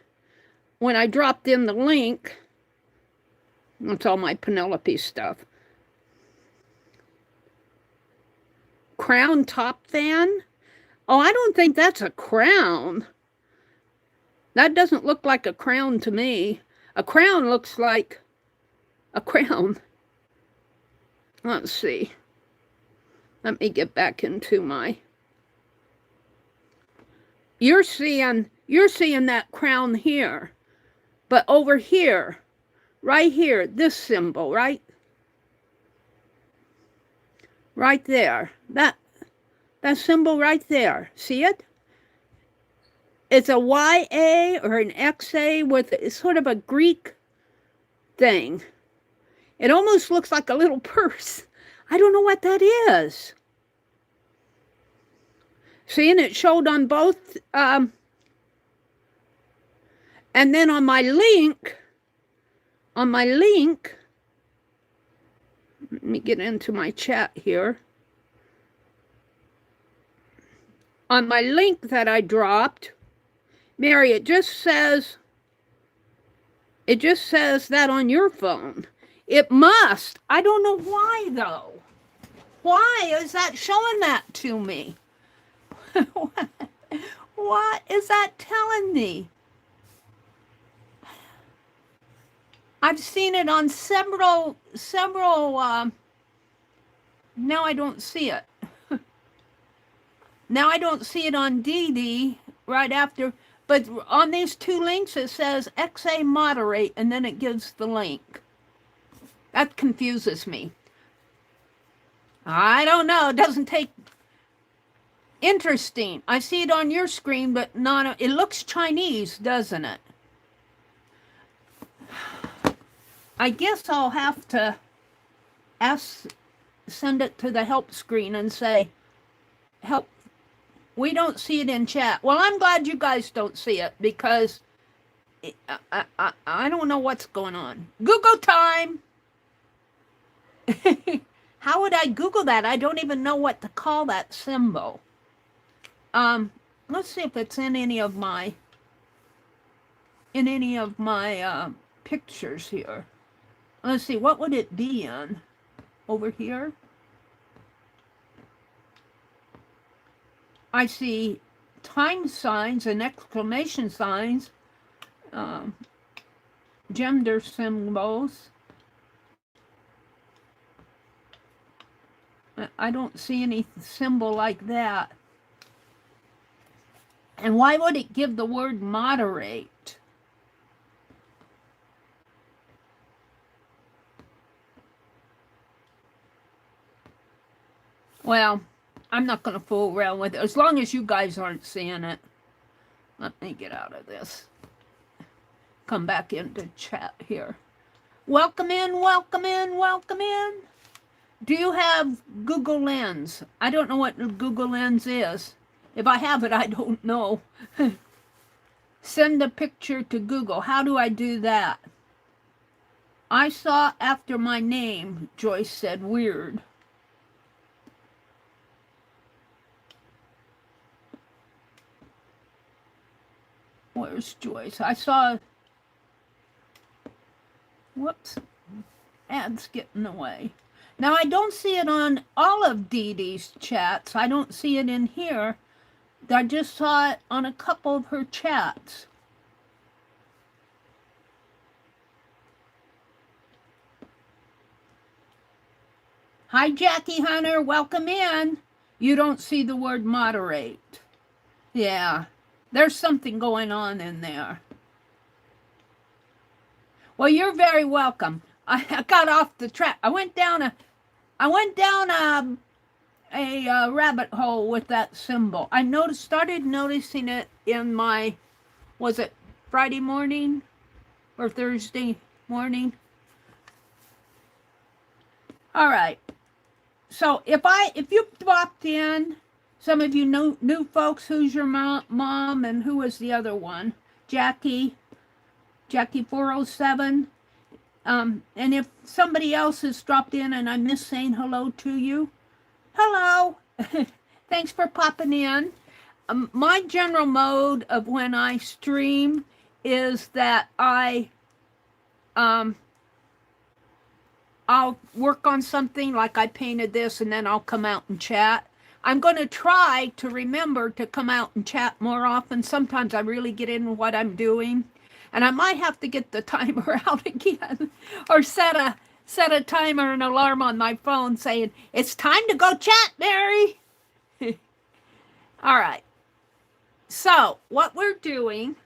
that's all my Penelope stuff. Crown top fan? Oh, I don't think that's a crown. That doesn't look like a crown to me. A crown looks like a crown. Let's see. Let me get back into my... You're seeing that crown here. But over here, right here, this symbol, right? Right there. That symbol right there. See it? It's a YA or an XA with sort of a Greek thing. It almost looks like a little purse. I don't know what that is. See, and it showed on both. And then on my link, let me get into my chat here. On my link that I dropped, Mary, it just says that on your phone. It must. I don't know why, though. Why is that showing that to me? What is that telling me? I've seen it on several, now I don't see it. Now I don't see it on DD right after, but on these two links it says XA moderate and then it gives the link. That confuses me. I don't know, it doesn't take... Interesting. I see it on your screen, but not... It looks Chinese, doesn't it? I guess I'll have to send it to the help screen and say, help, we don't see it in chat. Well, I'm glad you guys don't see it because I don't know what's going on. Google time! How would I Google that? I don't even know what to call that symbol. Let's see if it's in any of my pictures here. Let's see, what would it be in? Over here? I see time signs and exclamation signs, gender symbols. I don't see any symbol like that. And why would it give the word moderate? Well, I'm not going to fool around with it, as long as you guys aren't seeing it. Let me get out of this. Come back into chat here. Welcome in, welcome in, welcome in. Do you have Google Lens? I don't know what Google Lens is. If I have it, I don't know. Send a picture to Google. How do I do that? I saw after my name, Joyce said, weird. Where's Joyce? I saw... Whoops. Ads getting away. Now, I don't see it on all of Dee Dee's chats. I don't see it in here. I just saw it on a couple of her chats. Hi, Jackie Hunter. Welcome in. You don't see the word moderate. Yeah, there's something going on in there. Well, you're very welcome. I got off the track. I went down a rabbit hole with that symbol. I started noticing it in my, was it Friday morning or Thursday morning? All right. So if you dropped in, some of you new folks, who's your mom and who was the other one? Jackie 407. And if somebody else has dropped in and I miss saying hello to you, hello. Thanks for popping in. My general mode of when I stream is that I'll work on something, like I painted this, and then I'll come out and chat. I'm going to try to remember to come out and chat more often. Sometimes I really get in what I'm doing. And I might have to get the timer out again or set a timer and alarm on my phone saying, it's time to go chat, Meri. All right. So what we're doing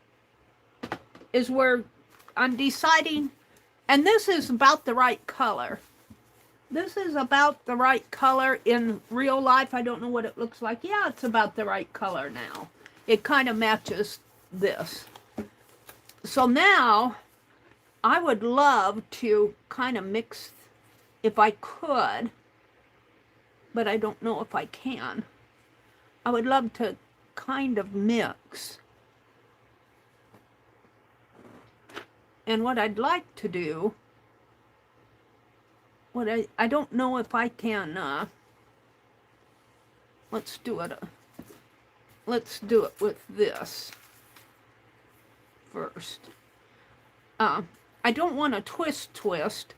is I'm deciding, and this is about the right color. This is about the right color in real life. I don't know what it looks like. Yeah, it's about the right color now. It kind of matches this. So now I would love to kind of mix, if I could, but I don't know if I can. I would love to kind of mix. And what I'd like to do, I don't know if I can, let's do it with this first. I don't want to twist,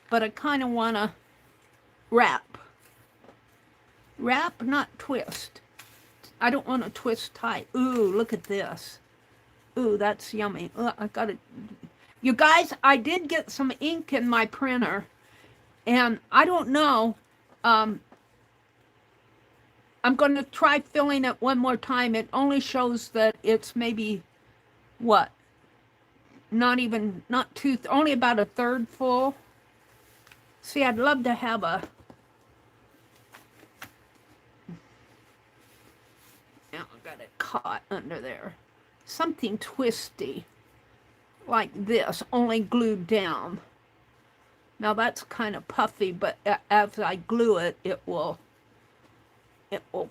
but I kind of want to wrap, not twist. I don't want to twist tight. Ooh, look at this. Ooh, that's yummy. I got it. You guys, I did get some ink in my printer, and I don't know. I'm going to try filling it one more time. It only shows that it's maybe, what? Only about a third full. See, I'd love to have I got it caught under there. Something twisty, like this, only glued down. Now that's kind of puffy, but as I glue it, it will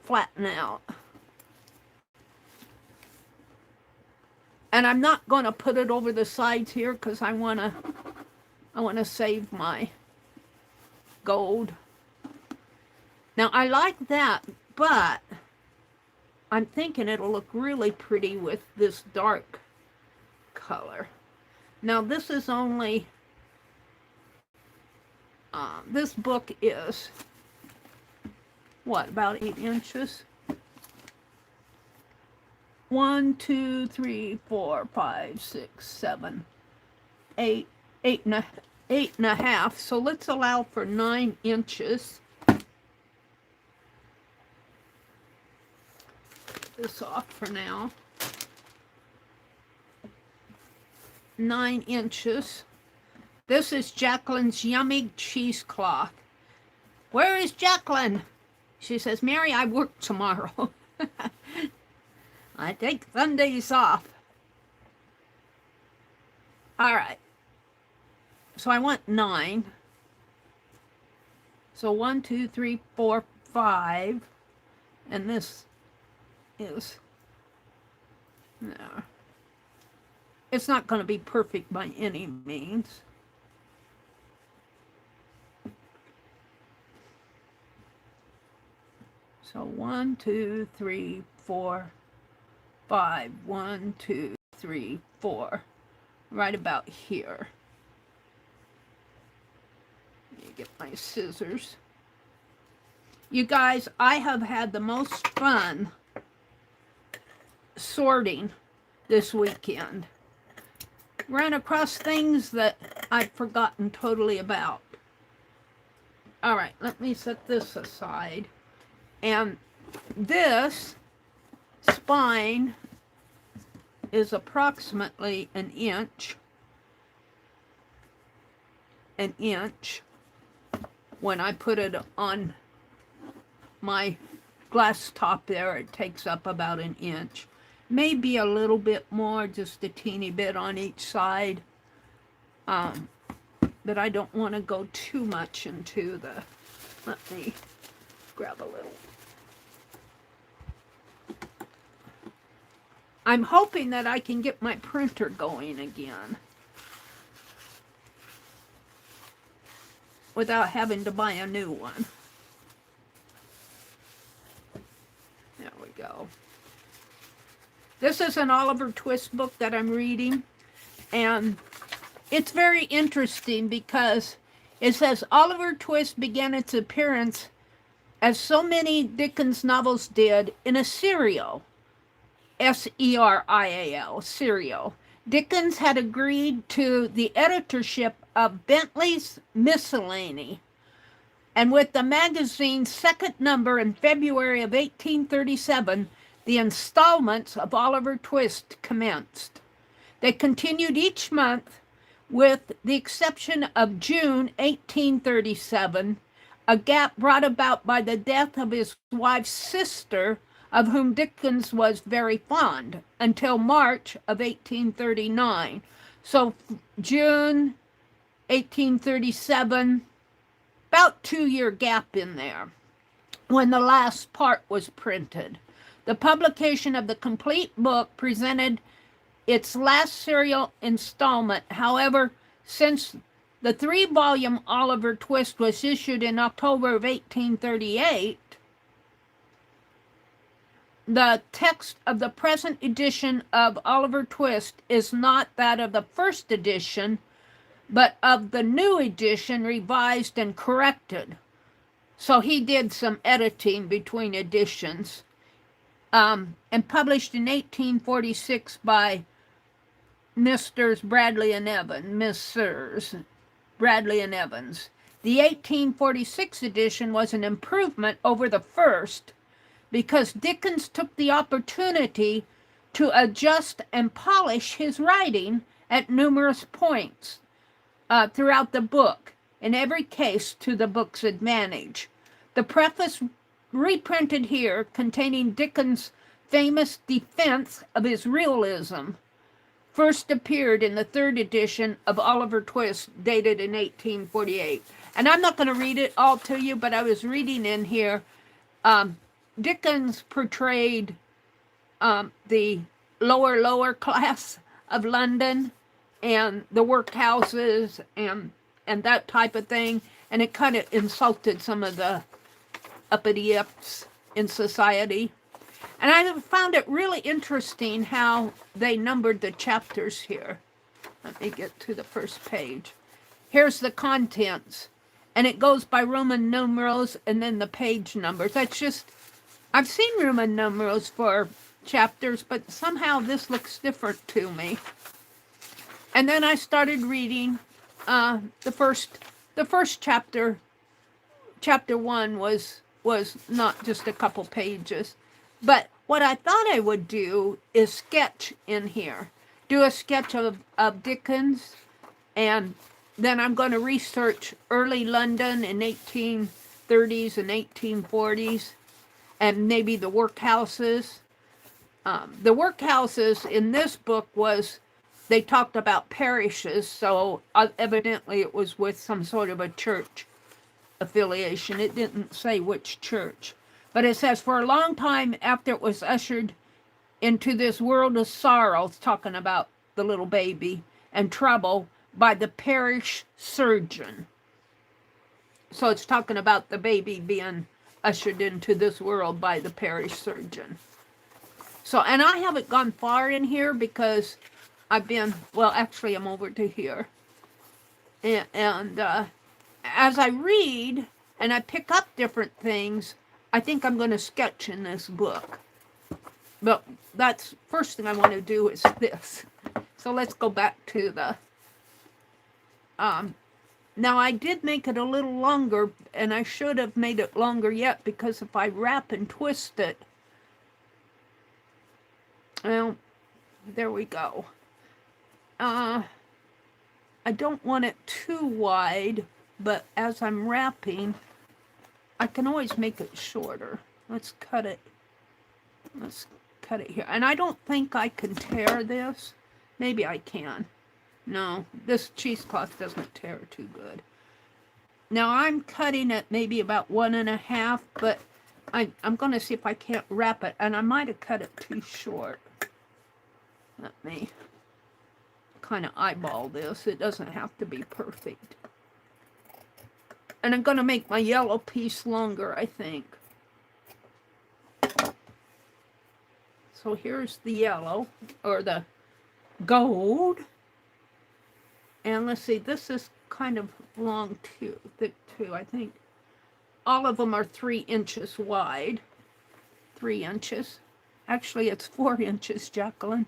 flatten out. And I'm not going to put it over the sides here because I want to save my gold. Now I like that, but I'm thinking it'll look really pretty with this dark color. Now this is only, this book is, what, about 8 inches? 1, 2, 3, 4, 5, 6, 7, 8, 8.5. So let's allow for 9 inches. This off for now. 9 inches. This is Jacqueline's yummy cheesecloth. Where is Jacqueline? She says, Meri, I work tomorrow. I take Sundays off. All right. So I want 9. So 1, 2, 3, 4, 5. And this is, no. It's not going to be perfect by any means. So 1, 2, 3, 4, 5. 1, 2, 3, 4. Right about here. Let me get my scissors. You guys, I have had the most fun sorting this weekend. Ran across things that I'd forgotten totally about. All right, let me set this aside. And this spine is approximately an inch. When I put it on my glass top there, it takes up about an inch. Maybe a little bit more, just a teeny bit on each side. But I don't want to go too much into the, let me grab a little. I'm hoping that I can get my printer going again without having to buy a new one. There we go. This is an Oliver Twist book that I'm reading, and it's very interesting because it says Oliver Twist began its appearance, as so many Dickens novels did, in a serial, S-E-R-I-A-L, serial, Dickens had agreed to the editorship of Bentley's Miscellany, and with the magazine's second number in February of 1837, the installments of Oliver Twist commenced. They continued each month, with the exception of June 1837, a gap brought about by the death of his wife's sister, of whom Dickens was very fond, until March of 1839. So June 1837, about 2-year gap in there, when the last part was printed. The publication of the complete book presented its last serial installment. However, since the 3-volume Oliver Twist was issued in October of 1838, the text of the present edition of Oliver Twist is not that of the first edition, but of the new edition, revised and corrected. So he did some editing between editions, and published in 1846 by Messrs. Bradley and Evans. The 1846 edition was an improvement over the first, because Dickens took the opportunity to adjust and polish his writing at numerous points throughout the book, in every case to the book's advantage. The preface, reprinted here, containing Dickens' famous defense of his realism, first appeared in the 3rd edition of Oliver Twist, dated in 1848. And I'm not going to read it all to you, but I was reading in here. Dickens portrayed the lower class of London and the workhouses and that type of thing, and it kind of insulted some of the uppity-ups in society. And I found it really interesting how they numbered the chapters here. Let me get to the first page. Here's the contents, and it goes by Roman numerals and then the page numbers. That's just, I've seen Roman numerals for chapters, but somehow this looks different to me. And then I started reading the first chapter. Chapter 1 was not just a couple pages. But what I thought I would do is sketch in here. Do a sketch of Dickens, and then I'm going to research early London in 1830s and 1840s, and maybe the workhouses. The workhouses in this book they talked about parishes, so evidently it was with some sort of a church affiliation. It didn't say which church. But it says, for a long time after it was ushered into this world of sorrows, talking about the little baby, and trouble by the parish surgeon. So it's talking about the baby being ushered into this world by the parish surgeon. So, and I haven't gone far in here because I've been, well, actually I'm over to here. And as I read and I pick up different things, I think I'm going to sketch in this book. But that's first thing I want to do is this. So let's go back to the... now I did make it a little longer, and I should have made it longer yet, because if I wrap and twist it... Well, there we go. I don't want it too wide, but as I'm wrapping... I can always make it shorter. Let's cut it. Let's cut it here. And I don't think I can tear this. Maybe I can. No, this cheesecloth doesn't tear too good. Now I'm cutting it maybe about 1.5, but I'm going to see if I can't wrap it. And I might have cut it too short. Let me kind of eyeball this. It doesn't have to be perfect. And I'm going to make my yellow piece longer, I think. So here's the yellow, or the gold. And let's see, this is kind of long too, thick too, I think. All of them are 3 inches wide. 3 inches. Actually, it's 4 inches, Jacqueline.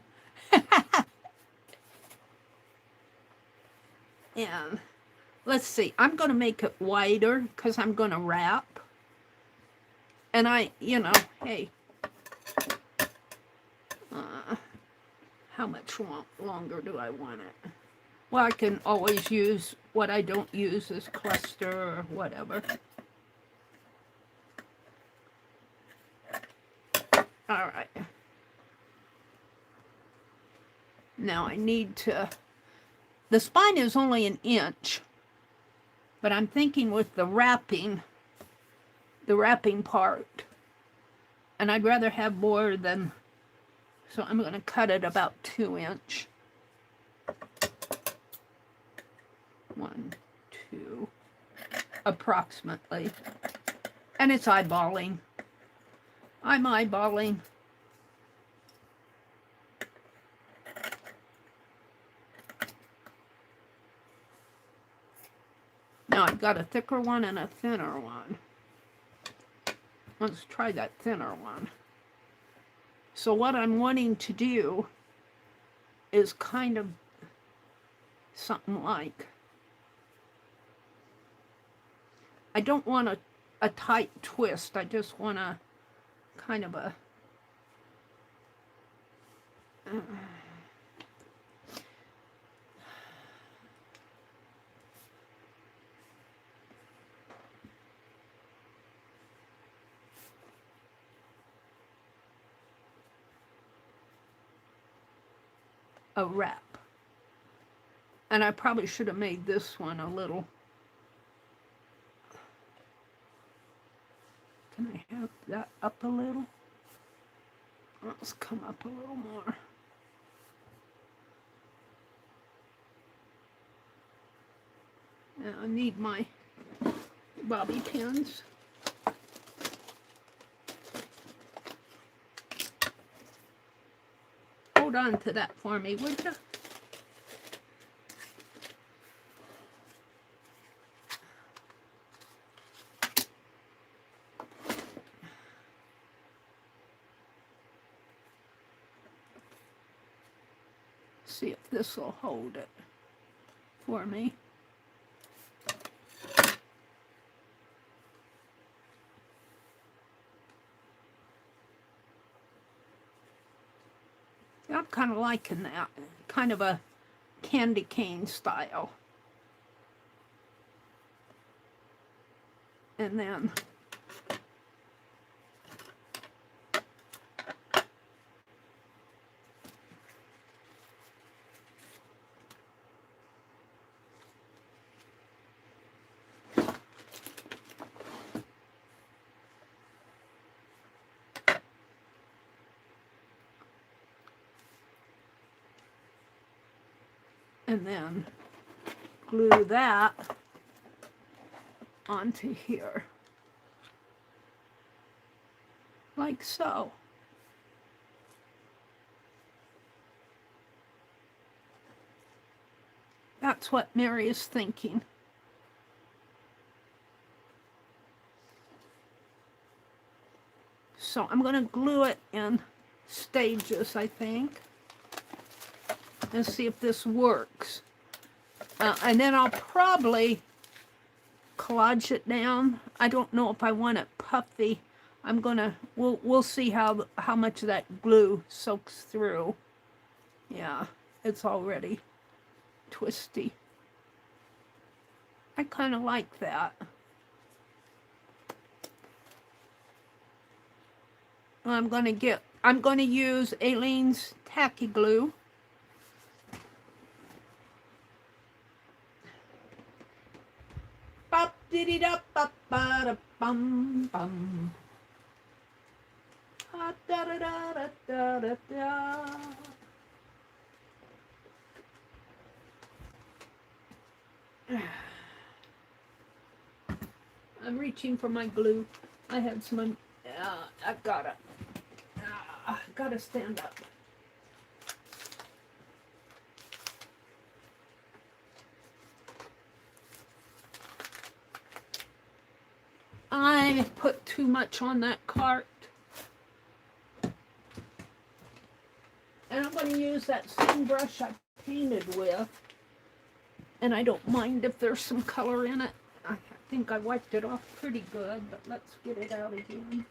And let's see, I'm going to make it wider because I'm going to wrap. And you know, hey, how much longer do I want it? Well, I can always use what I don't use as cluster or whatever. All right. Now I need to, the spine is only an inch, but I'm thinking with the wrapping part, and I'd rather have more than, so I'm going to cut it about 2 inch. 1, 2, approximately. And it's eyeballing. I'm eyeballing. Now I've got a thicker one and a thinner one. Let's try that thinner one. So what I'm wanting to do is kind of something like, I don't want a tight twist. I just want a kind of a wrap. And I probably should have made this one a little. Can I have that up a little? Let's come up a little more. Now I need my bobby pins. Hold on to that for me, would you? See if this will hold it for me. I'm kind of liking that, kind of a candy cane style. And then glue that onto here, like so. That's what Meri is thinking. So I'm going to glue it in stages, I think, and see if this works. And then I'll probably collage it down. I don't know if I want it puffy. I'm gonna, we'll see how much of that glue soaks through. Yeah, it's already twisty. I kind of like that. I'm gonna use Aleene's tacky glue. Bop diddy da bop ba da bum bum. Da da da da da da da. I'm reaching for my glue. I had some. I've gotta stand up. I put too much on that cart. And I'm going to use that same brush I painted with And I don't mind if there's some color in it. I think I wiped it off pretty good, but let's get it out again.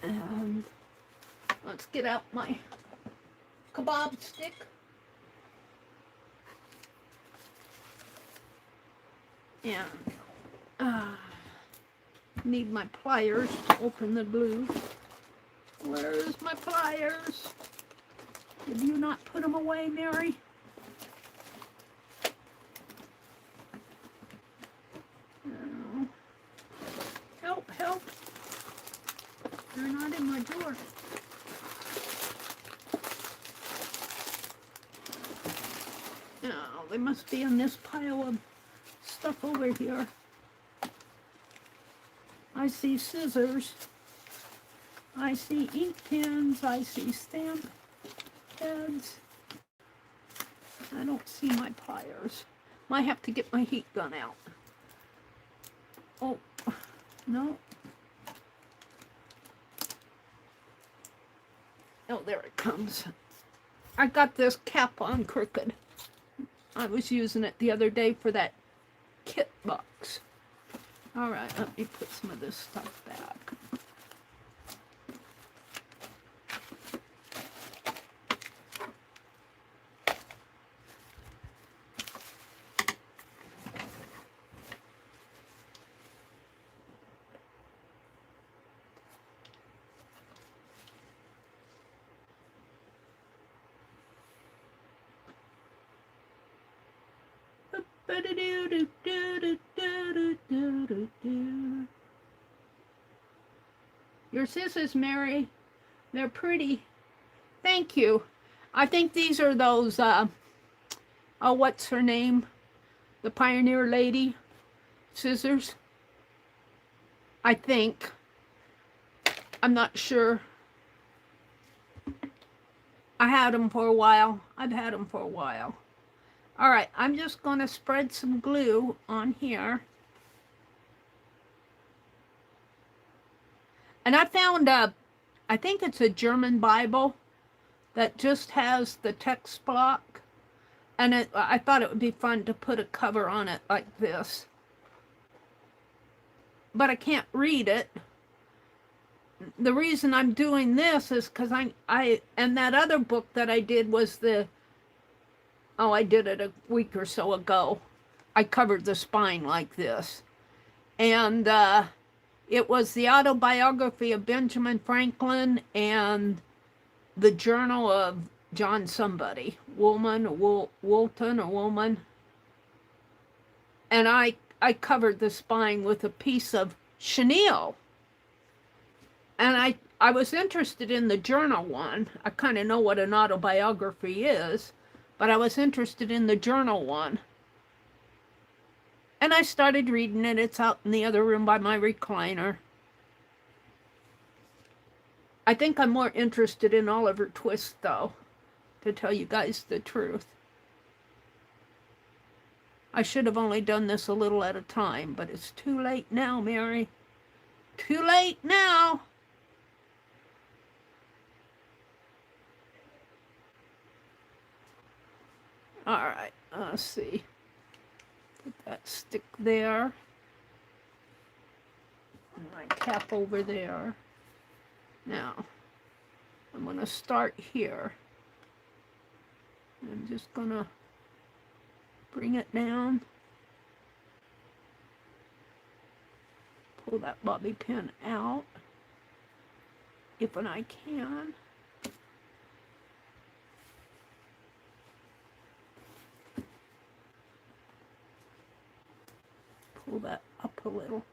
And let's get out my kebab stick. And need my pliers to open the glue. Where's my pliers? Did you not put them away, Mary? No. Help, help. They're not in my drawer. No, they must be in this pile of stuff over here. I see scissors. I see ink pens. I see stamp heads. I don't see my pliers. Might have to get my heat gun out. Oh, no. Oh, there it comes. I got this cap on crooked. I was using it the other day for that kit box. All right, let me put some of this stuff back. Your scissors, Mary, they're pretty. Thank you. I think these are those, oh, what's her name? The Pioneer Lady scissors. I think. I'm not sure. I had them for a while. I've had them for a while. All right, I'm just going to spread some glue on here. And I found I think it's a German Bible that just has the text block. And I thought it would be fun to put a cover on it like this. But I can't read it. The reason I'm doing this is because and that other book that I did was I did it a week or so ago. I covered the spine like this. And it was the autobiography of Benjamin Franklin and the journal of John somebody, Woolton or Woolman. And I covered the spine with a piece of chenille. And I was interested in the journal one. I kind of know what an autobiography is, but I was interested in the journal one. And I started reading it. It's out in the other room by my recliner. I think I'm more interested in Oliver Twist, though, to tell you guys the truth. I should have only done this a little at a time, but it's too late now, Mary. Too late now. All right, let's see. Put that stick there. And my cap over there. Now, I'm going to start here. I'm just going to bring it down. Pull that bobby pin out, if and I can. Pull that up a little.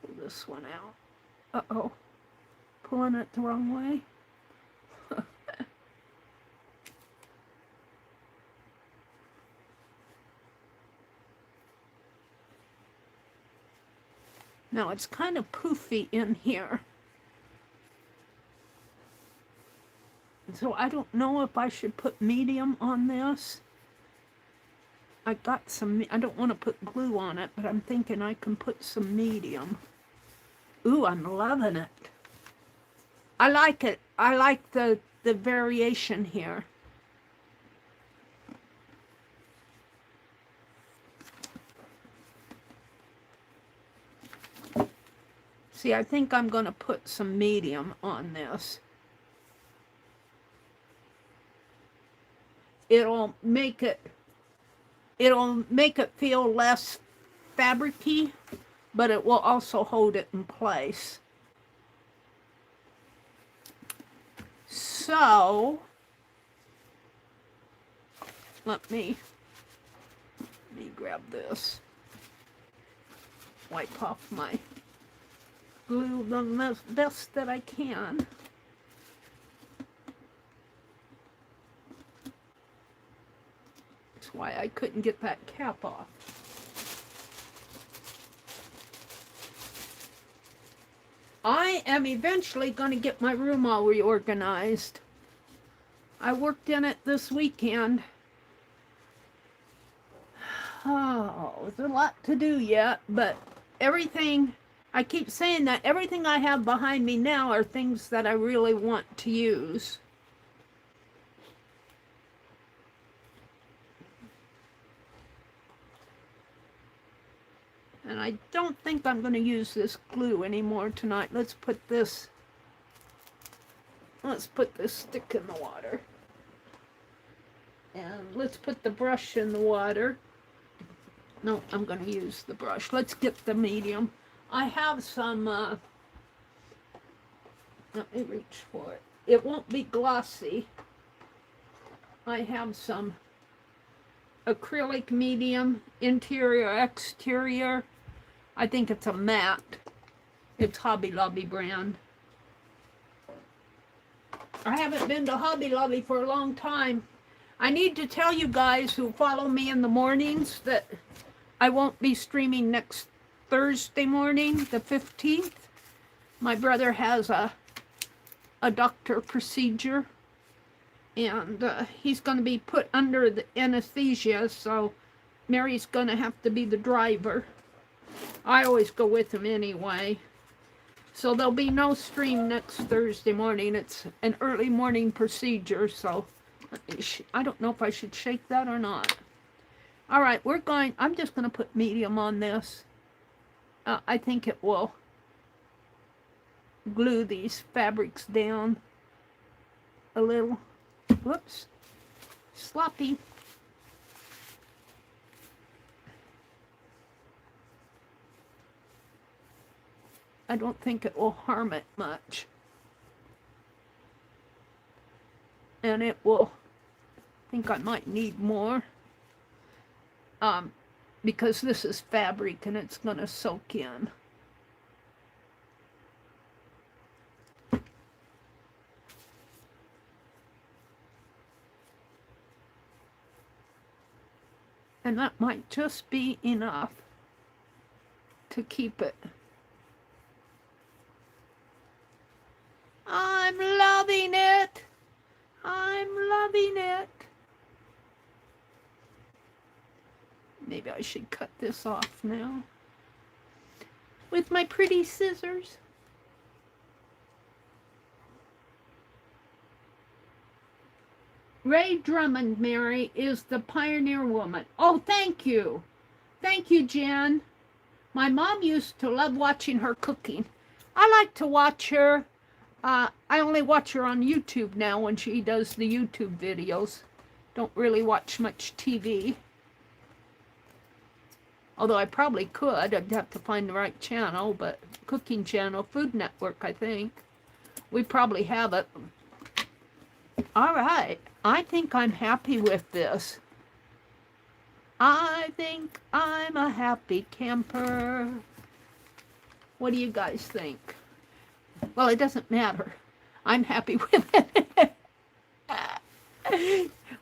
Pull this one out. Uh-oh. Pulling it the wrong way. Now it's kind of poofy in here. So I don't know if I should put medium on this. I got some, I don't want to put glue on it, but I'm thinking I can put some medium. Ooh, I'm loving it. I like it. I like the variation here. See, I think I'm going to put some medium on this. It'll make it feel less fabricy, but it will also hold it in place. So, let me grab this. Wipe off my glue the best that I can. That's why I couldn't get that cap off. I am eventually going to get my room all reorganized. I worked in it this weekend. Oh, there's a lot to do yet, but everything, I keep saying that everything I have behind me now are things that I really want to use. And I don't think I'm going to use this glue anymore tonight. Let's put this stick in the water. And let's put the brush in the water. No, I'm going to use the brush. Let's get the medium. I have some, let me reach for it. It won't be glossy. I have some acrylic medium, interior, exterior. I think it's a matte. It's Hobby Lobby brand. I haven't been to Hobby Lobby for a long time. I need to tell you guys who follow me in the mornings that I won't be streaming next Thursday morning, the 15th. My brother has a doctor procedure, and he's going to be put under the anesthesia, so Mary's going to have to be the driver. I always go with him anyway. So there'll be no stream next Thursday morning. It's an early morning procedure, so I don't know if I should shake that or not. All right, I'm just going to put medium on this. I think it will glue these fabrics down a little. Whoops, sloppy. I don't think it will harm it much. And it will, I think I might need more. Because this is fabric and it's going to soak in. And that might just be enough to keep it. I'm loving it. I'm loving it. Maybe I should cut this off now with my pretty scissors. Ray Drummond, Mary, is the pioneer woman. Oh, thank you. Thank you, Jen. My mom used to love watching her cooking. I like to watch her. I only watch her on YouTube now when she does the YouTube videos. Don't really watch much TV. Although I probably could. I'd have to find the right channel, but cooking channel, Food Network, I think. We probably have it. All right. I think I'm happy with this. I think I'm a happy camper. What do you guys think? Well, it doesn't matter. I'm happy with it.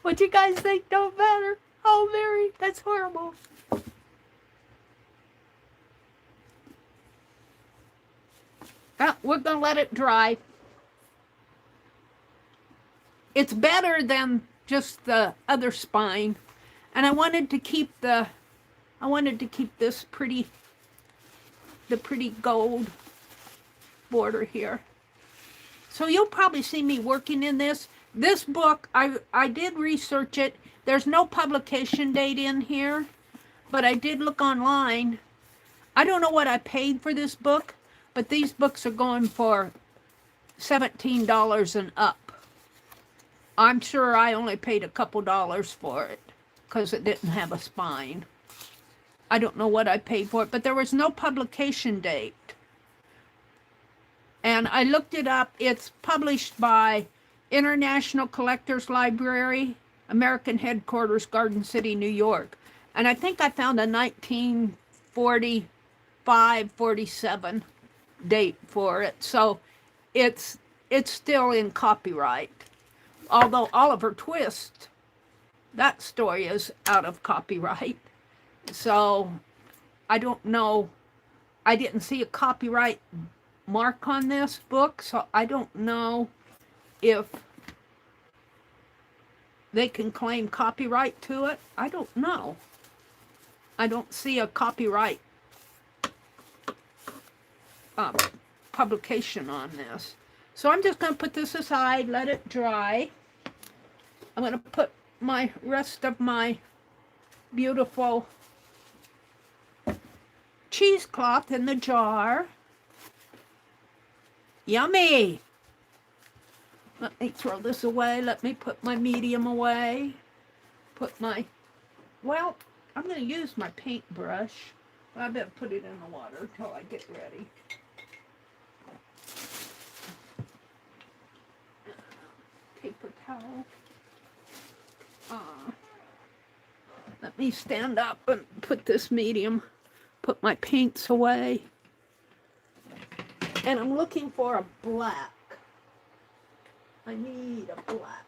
What you guys think don't matter. Oh, Mary, that's horrible. We're going to let it dry. It's better than just the other spine. And I wanted to keep this the pretty gold border here. So you'll probably see me working in this. This book, I did research it. There's no publication date in here, but I did look online. I don't know what I paid for this book, but these books are going for $17 and up. I'm sure I only paid a couple dollars for it because it didn't have a spine. I don't know what I paid for it, but there was no publication date. And I looked it up. It's published by International Collectors Library, American Headquarters, Garden City, New York. And I think I found a 1945, 47 date for it. So it's still in copyright. Although Oliver Twist, that story is out of copyright. So I don't know. I didn't see a copyright mark on this book, so I don't know if they can claim copyright to it. I don't know. I don't see a copyright publication on this. So I'm just going to put this aside, let it dry. I'm going to put my rest of my beautiful cheesecloth in the jar. Yummy! Let me throw this away. Let me put my medium away. Put my, well, I'm going to use my paintbrush. I better put it in the water until I get ready. Paper towel. Let me stand up and put this medium, put my paints away. And I'm looking for a black. I need a black.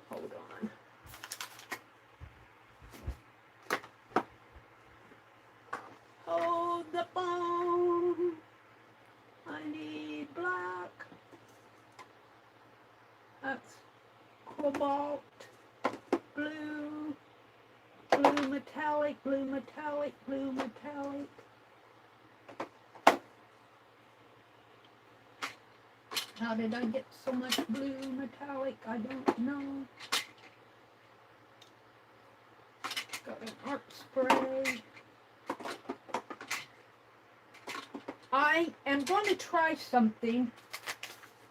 Hold on. Hold the phone. I need black. That's cobalt, blue, blue metallic, blue metallic, blue metallic. How did I get so much blue metallic? I don't know. Got an art spray. I am going to try something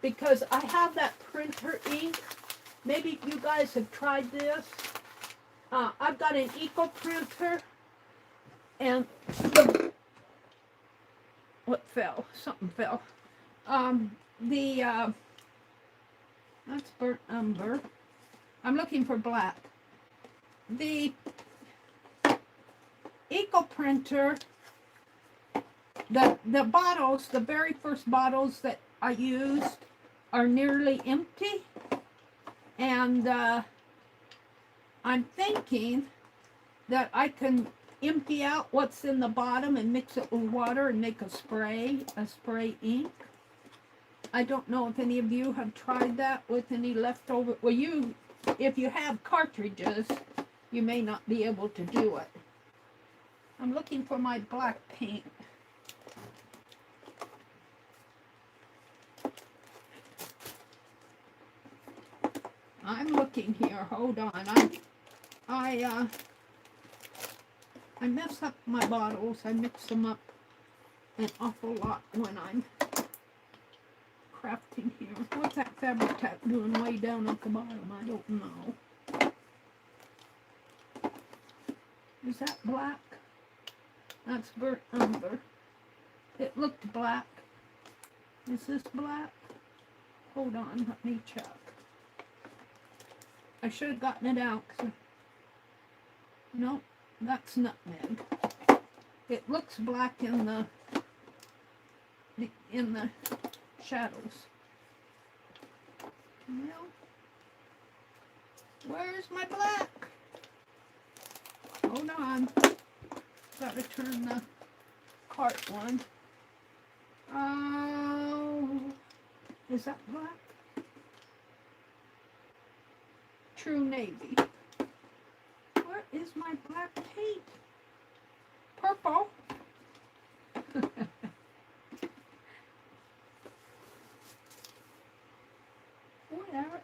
because I have that printer ink. Maybe you guys have tried this. I've got an eco printer, and what fell? Something fell. That's burnt umber. I'm looking for black. The eco printer, the bottles, the very first bottles that I used are nearly empty, and I'm thinking that I can empty out what's in the bottom and mix it with water and make a spray ink. I don't know if any of you have tried that with any leftover. Well, if you have cartridges, you may not be able to do it. I'm looking for my black paint. I'm looking here. Hold on. I mess up my bottles. I mix them up an awful lot when I'm crafting here. What's that fabric tack doing way down at the bottom? I don't know. Is that black? That's burnt umber. It looked black. Is this black? Hold on, let me check. I should have gotten it out. No, that's nutmeg. It looks black in the shadows. No. Where's my black? Hold on. Gotta turn the cart one. Oh, is that black? True navy. is my black tape? Purple.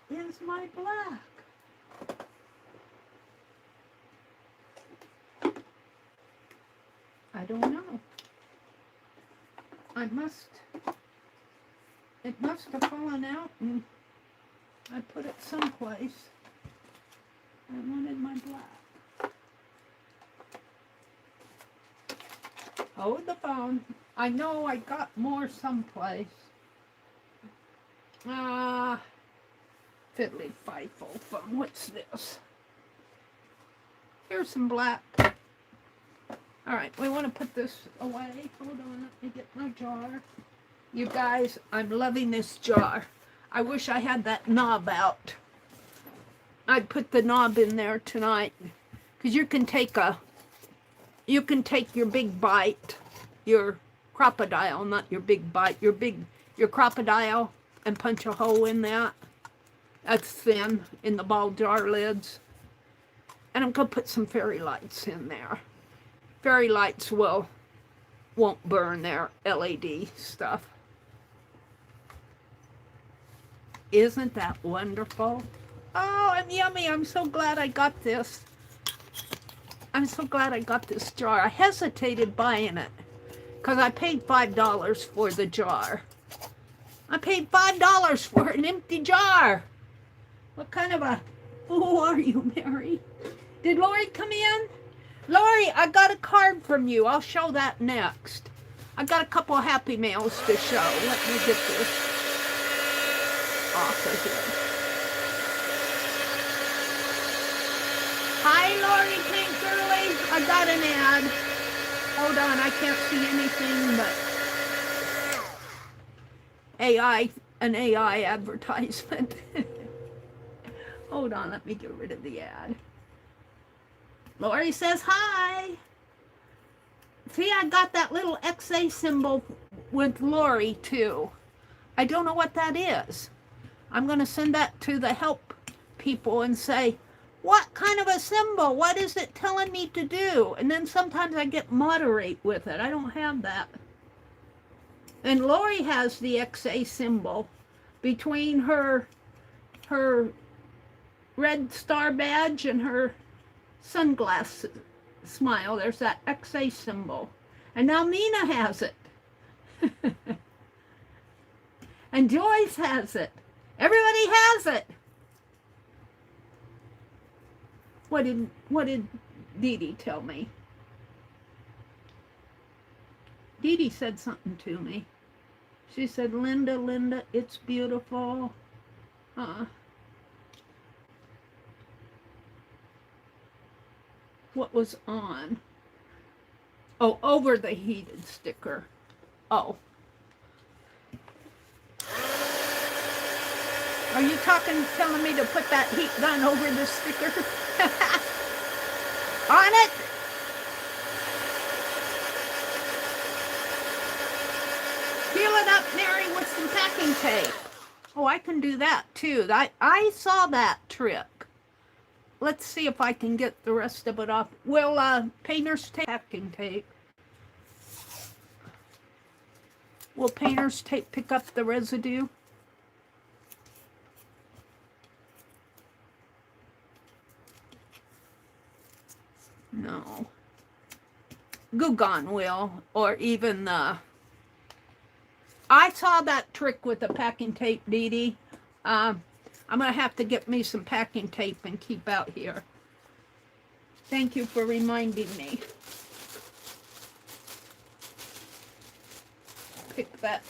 Where is my black? I don't know. It must have fallen out and I put it someplace. I wanted my black. Hold the phone. I know I got more someplace. Fiddly fife old phone. What's this? Here's some black. Alright, we want to put this away. Hold on, let me get my jar. You guys, I'm loving this jar. I wish I had that knob out. I'd put the knob in there tonight. Because you can take your big bite, your crocodile, not your big bite, your crocodile, and punch a hole in that. That's thin in the ball jar lids. And I'm going to put some fairy lights in there. Fairy lights won't burn their LED stuff. Isn't that wonderful? Oh, and yummy. I'm so glad I got this. I'm so glad I got this jar. I hesitated buying it because I paid $5 for the jar. I paid $5 for an empty jar. What kind of a fool are you, Mary? Did Lori come in? Lori, I got a card from you. I'll show that next. I got a couple of Happy Mails to show. Let me get this off of here. Hi, Lori Pink Girly. I got an ad. Hold on, I can't see anything but an AI advertisement. Hold on, let me get rid of the ad. Lori says hi. See, I got that little XA symbol with Lori too. I don't know what that is. I'm going to send that to the help people and say, what kind of a symbol? What is it telling me to do? And then sometimes I get moderate with it. I don't have that. And Lori has the XA symbol between her red star badge and her sunglass smile. There's that XA symbol. And now Mina has it. And Joyce has it. Everybody has it. What did Dee Dee tell me? Dee Dee said something to me. She said, Linda, it's beautiful. What was on? Oh, over the heated sticker. Oh. Are you telling me to put that heat gun over the sticker? On it? Peel it up, Mary, with some packing tape. Oh, I can do that too. I saw that trick. Let's see if I can get the rest of it off. Will painter's tape, packing tape? Will painter's tape pick up the residue? No. Goo Gone will, or even I saw that trick with the packing tape, Dee Dee. I'm going to have to get me some packing tape and keep out here. Thank you for reminding me. Pick that,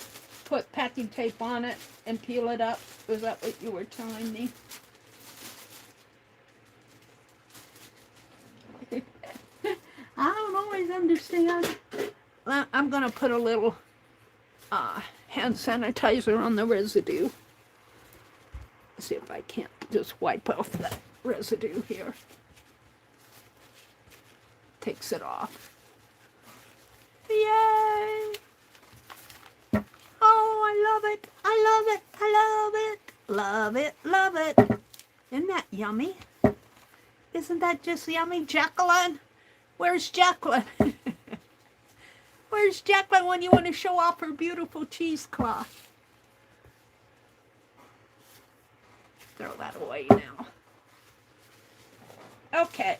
put packing tape on it and peel it up. Was that what you were telling me? I don't always understand. I'm going to put a little hand sanitizer on the residue. See if I can't just wipe off that residue here. Takes it off. Yay! Oh, I love it. I love it. I love it. Love it. Love it. Isn't that yummy? Isn't that just yummy? Jacqueline? Where's Jacqueline? Where's Jacqueline when you want to show off her beautiful cheesecloth? Throw that away now. Okay.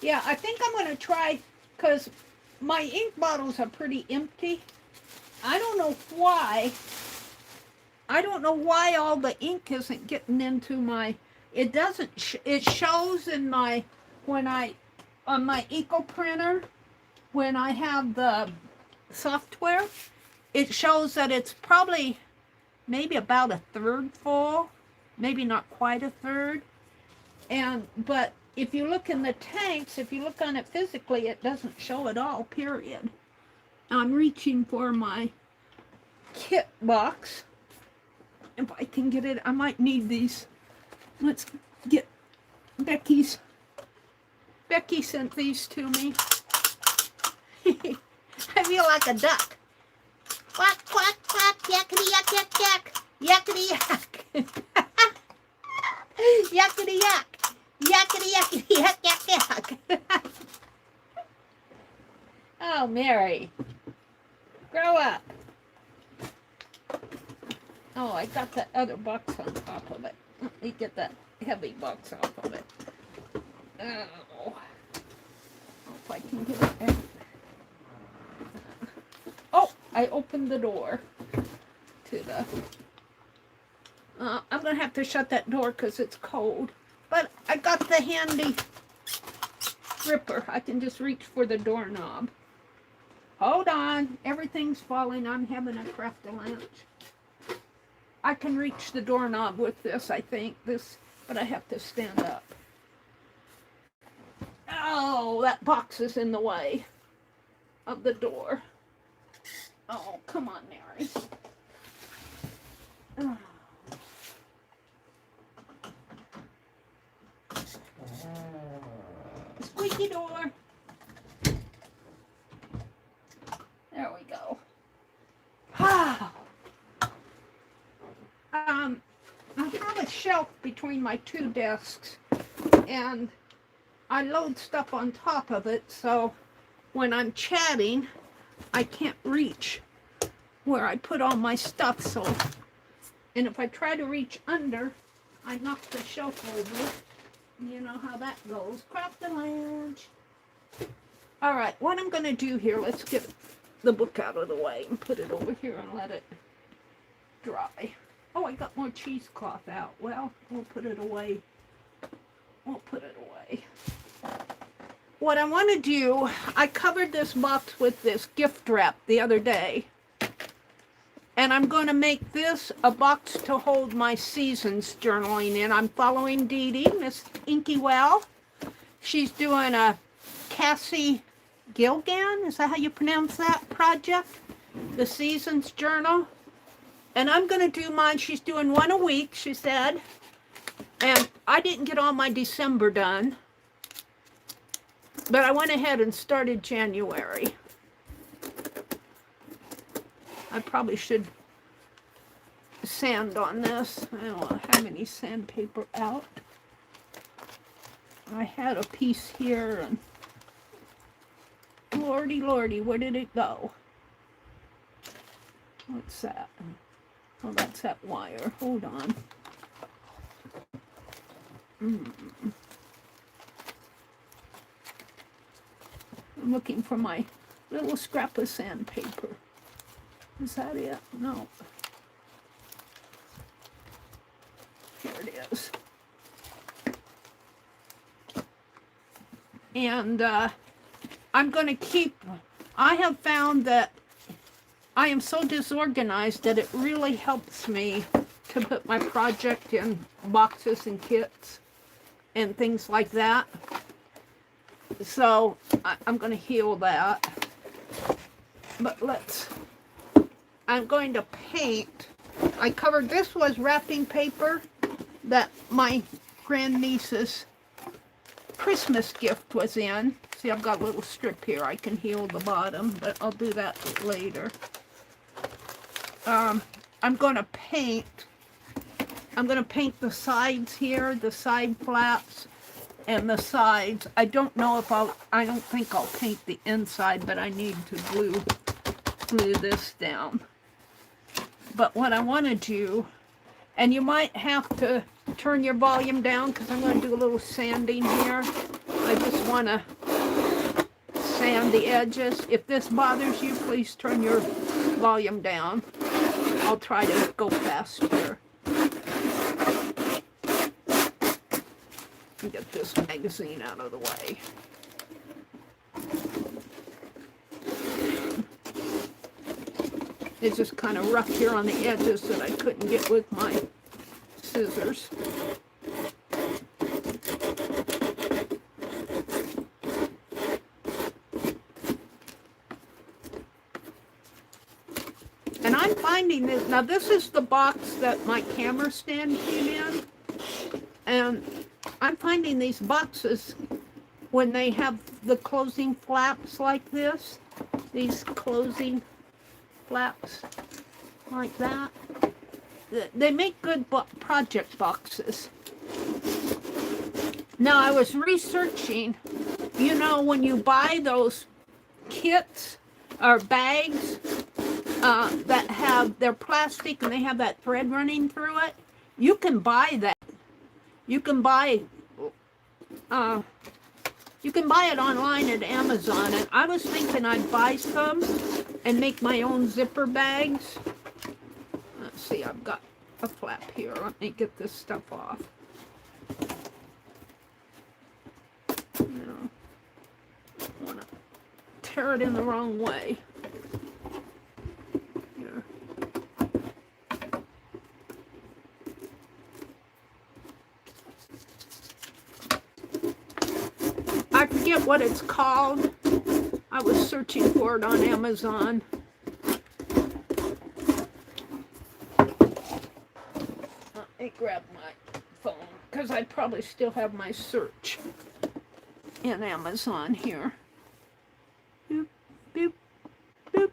Yeah, I think I'm going to try, because my ink bottles are pretty empty. I don't know why. I don't know why all the ink isn't getting into my, it doesn't, it shows in my, on my Eco printer, when I have the software, it shows that it's probably maybe about a third full, maybe not quite a third. But if you look in the tanks, if you look on it physically, it doesn't show at all, period. I'm reaching for my kit box. If I can get it, I might need these. Let's get Becky's. Becky sent these to me. I feel like a duck. Quack, quack, quack, yakety yak, yak, yak, yakety yak. Yakety yak, yakety yakety yak, yak, yak. Oh, Mary, grow up. Oh, I got that other box on top of it. Let me get that heavy box off of it. Oh, hope I can get it there. Oh, I opened the door to the... I'm going to have to shut that door because it's cold. But I got the handy gripper. I can just reach for the doorknob. Hold on. Everything's falling. I'm having a crafty lunch. I can reach the doorknob with this, I think. But I have to stand up. Oh, that box is in the way of the door. Oh, come on, Mary. Oh. Squeaky door. There we go. Ah. I have a shelf between my two desks, and I load stuff on top of it, so when I'm chatting, I can't reach where I put all my stuff, and if I try to reach under, I knock the shelf over. You know how that goes. Craft the lounge. All right, what I'm going to do here, let's get the book out of the way and put it over here and let it dry. Oh, I got more cheesecloth out. Well, we'll put it away. We'll put it away. What I want to do, I covered this box with this gift wrap the other day. And I'm going to make this a box to hold my seasons journaling in. I'm following Dee Dee, Miss Inky Well. She's doing a Cassie Gilgan, is that how you pronounce that project? The Seasons Journal. And I'm going to do mine. She's doing one a week, she said. And I didn't get all my December done. But I went ahead and started January. I probably should sand on this. I don't have any sandpaper out. I had a piece here, and lordy, lordy, where did it go? What's that? Oh, that's that wire. Hold on. I'm looking for my little scrap of sandpaper. Is that it? No. Here it is. And I'm going to keep, I have found that I am so disorganized that it really helps me to put my project in boxes and kits and things like that. So I'm going to heal that. But I'm going to paint. I covered, this was wrapping paper that my grandniece's Christmas gift was in. See, I've got a little strip here. I can heal the bottom, but I'll do that later. I'm going to paint I'm going to paint the sides here, the side flaps and the sides. I don't know if I don't think I'll paint the inside, but I need to glue this down. But what I want to do, and you might have to turn your volume down because I'm going to do a little sanding here. I just want to sand the edges. If this bothers you, please turn your volume down. I'll try to go faster. Get this magazine out of the way. It's just kind of rough here on the edges that I couldn't get with my scissors. And I'm finding this, now this is the box that my camera stand came in, and I'm finding these boxes, when they have the closing flaps like this, these closing flaps like that, they make good project boxes. Now I was researching, you know, when you buy those kits or bags that have, they're plastic and they have that thread running through it, you can buy that. You can buy it online at Amazon, and I was thinking I'd buy some and make my own zipper bags. Let's see, I've got a flap here. Let me get this stuff off. No, I want to tear it in the wrong way. Here. I forget what it's called. I was searching for it on Amazon. Let me grab my phone, because I probably still have my search in Amazon here. Boop, boop, boop.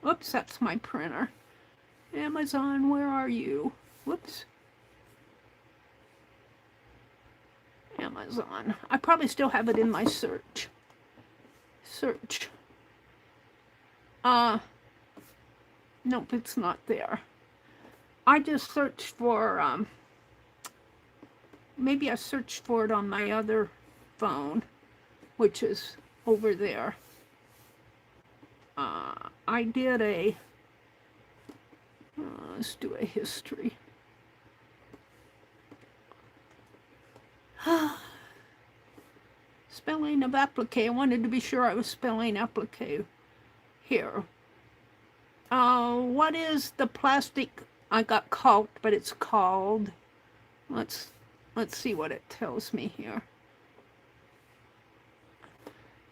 Oops, that's my printer. Amazon, where are you? Whoops. Amazon. I probably still have it in my search. Search. Nope, it's not there. I just searched for, maybe I searched for it on my other phone, which is over there. I did a, let's do a history. Spelling of applique. I wanted to be sure I was spelling applique here. What is the plastic? I got caulked, but it's called. Let's see what it tells me here.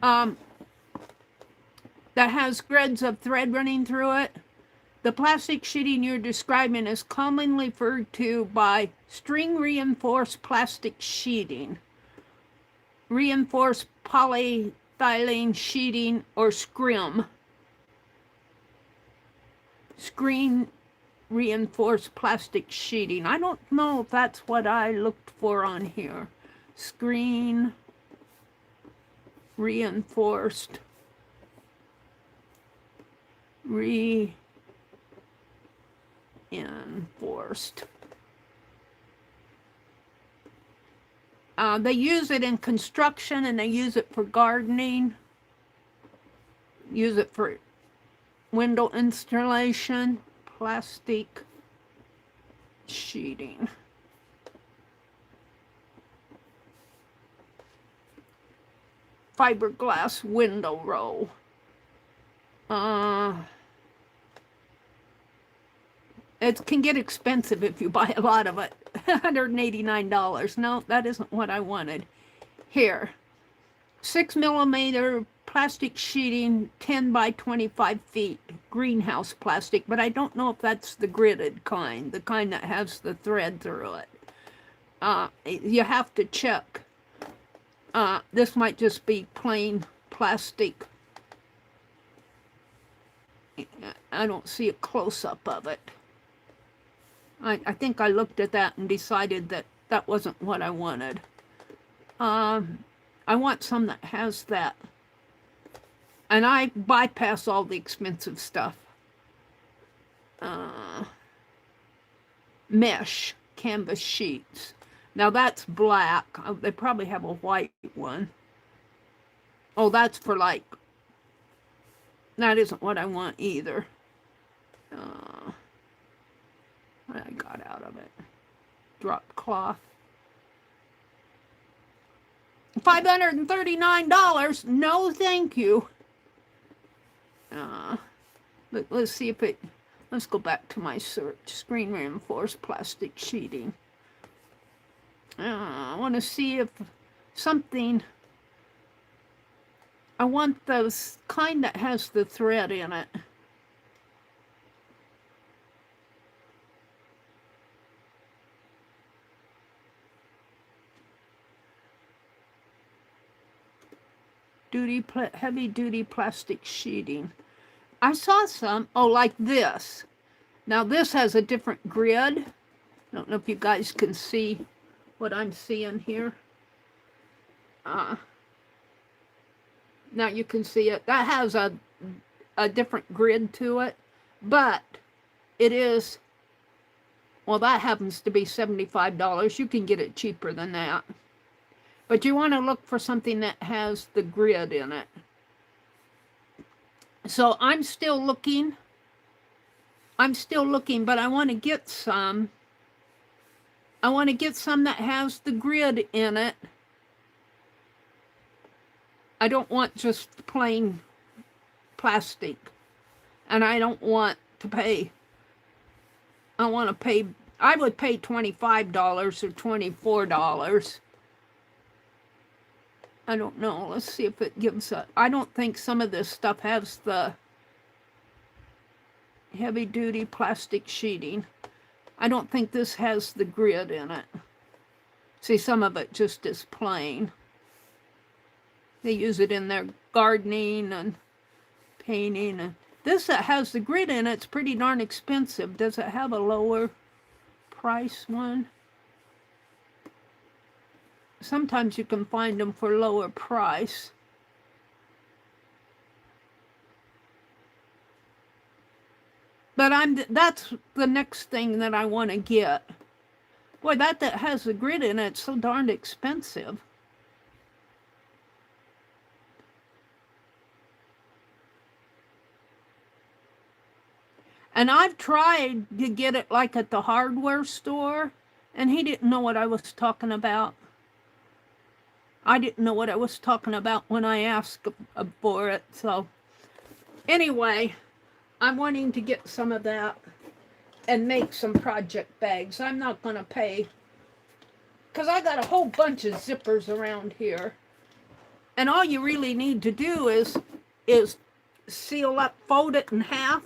That has threads of thread running through it. The plastic sheeting you're describing is commonly referred to by string reinforced plastic sheeting, reinforced polyethylene sheeting, or scrim. Screen reinforced plastic sheeting. I don't know if that's what I looked for on here. Screen reinforced reinforced. They use it in construction, and they use it for gardening, use it for window installation. Plastic sheeting. Fiberglass window roll. It can get expensive if you buy a lot of it. $189. No, that isn't what I wanted. Here, 6mm plastic sheeting, 10 by 25 feet, greenhouse plastic, but I don't know if that's the gridded kind, the kind that has the thread through it. You have to check. This might just be plain plastic. I don't see a close-up of it. I think I looked at that and decided that that wasn't what I wanted. I want some that has that. And I bypass all the expensive stuff. Mesh canvas sheets. Now that's black. They probably have a white one. Oh, that's for like, that isn't what I want either. What I got out of it. Drop cloth. $539. No, thank you. But let's see if it, let's go back to my search. Screen reinforced plastic sheeting. I want to see if something, I want those kind that has the thread in it. Heavy duty plastic sheeting. I saw some, oh, like this. Now this has a different grid. I don't know if you guys can see what I'm seeing here. Now you can see it. That has a different grid to it, but it is, well, that happens to be $75. You can get it cheaper than that. But you want to look for something that has the grid in it. So I'm still looking, but I want to get some. I want to get some that has the grid in it. I don't want just plain plastic. And I don't want to pay. I want to pay, I would pay $25 or $24. I don't know. Let's see if it gives a, I don't think some of this stuff has the heavy duty plastic sheeting. I don't think this has the grid in it. See, some of it just is plain. They use it in their gardening and painting. And this that has the grid in it's pretty darn expensive. Does it have a lower price one? Sometimes you can find them for lower price. But that's the next thing that I want to get. Boy, that has the grid in it, it's so darned expensive. And I've tried to get it like at the hardware store, and he didn't know what I was talking about. I didn't know what I was talking about when I asked for it. So anyway, I'm wanting to get some of that and make some project bags. I'm not going to pay, because I got a whole bunch of zippers around here. And all you really need to do is seal up, fold it in half,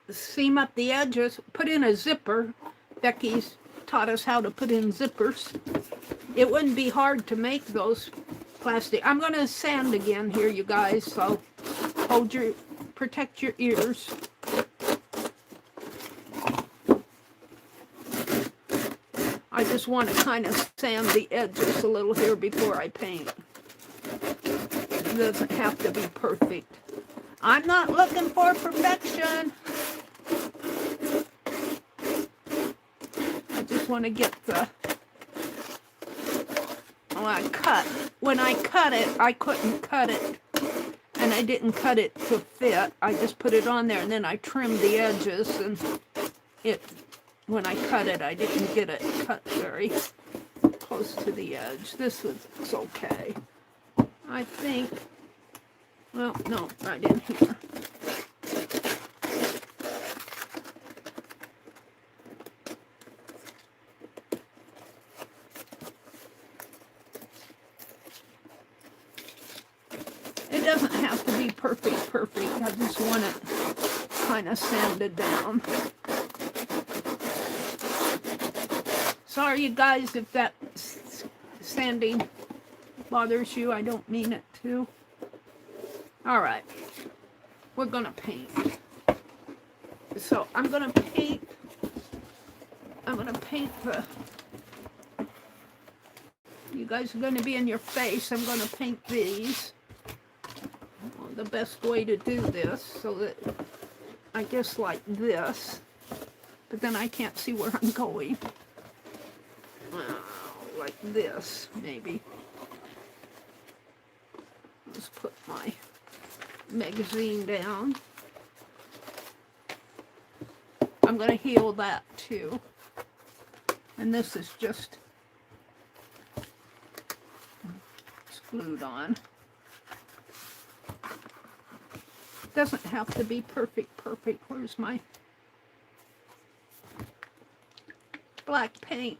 seam up the edges, put in a zipper. Becky's taught us how to put in zippers. It wouldn't be hard to make those plastic. I'm going to sand again here, you guys, so protect your ears. I just want to kind of sand the edges a little here before I paint. It doesn't have to be perfect. I'm not looking for perfection. I just want to get the, when I cut it, I couldn't cut it, and I didn't cut it to fit. I just put it on there, and then I trimmed the edges, and when I cut it, I didn't get it cut very close to the edge. This was okay. I think, well, no, right in here. It doesn't have to be perfect. I just want it kind of sanded down. Sorry, you guys, if that sanding bothers you. I don't mean it to. All right, we're gonna paint. So I'm gonna paint I'm going to paint the... You guys are going to be in your face. I'm going to paint these. Well, the best way to do this, so that I guess like this. But then I can't see where I'm going. Like this, maybe. Let's put my magazine down. I'm going to heal that too. And this is just glued on. Doesn't have to be perfect. Where's my black paint?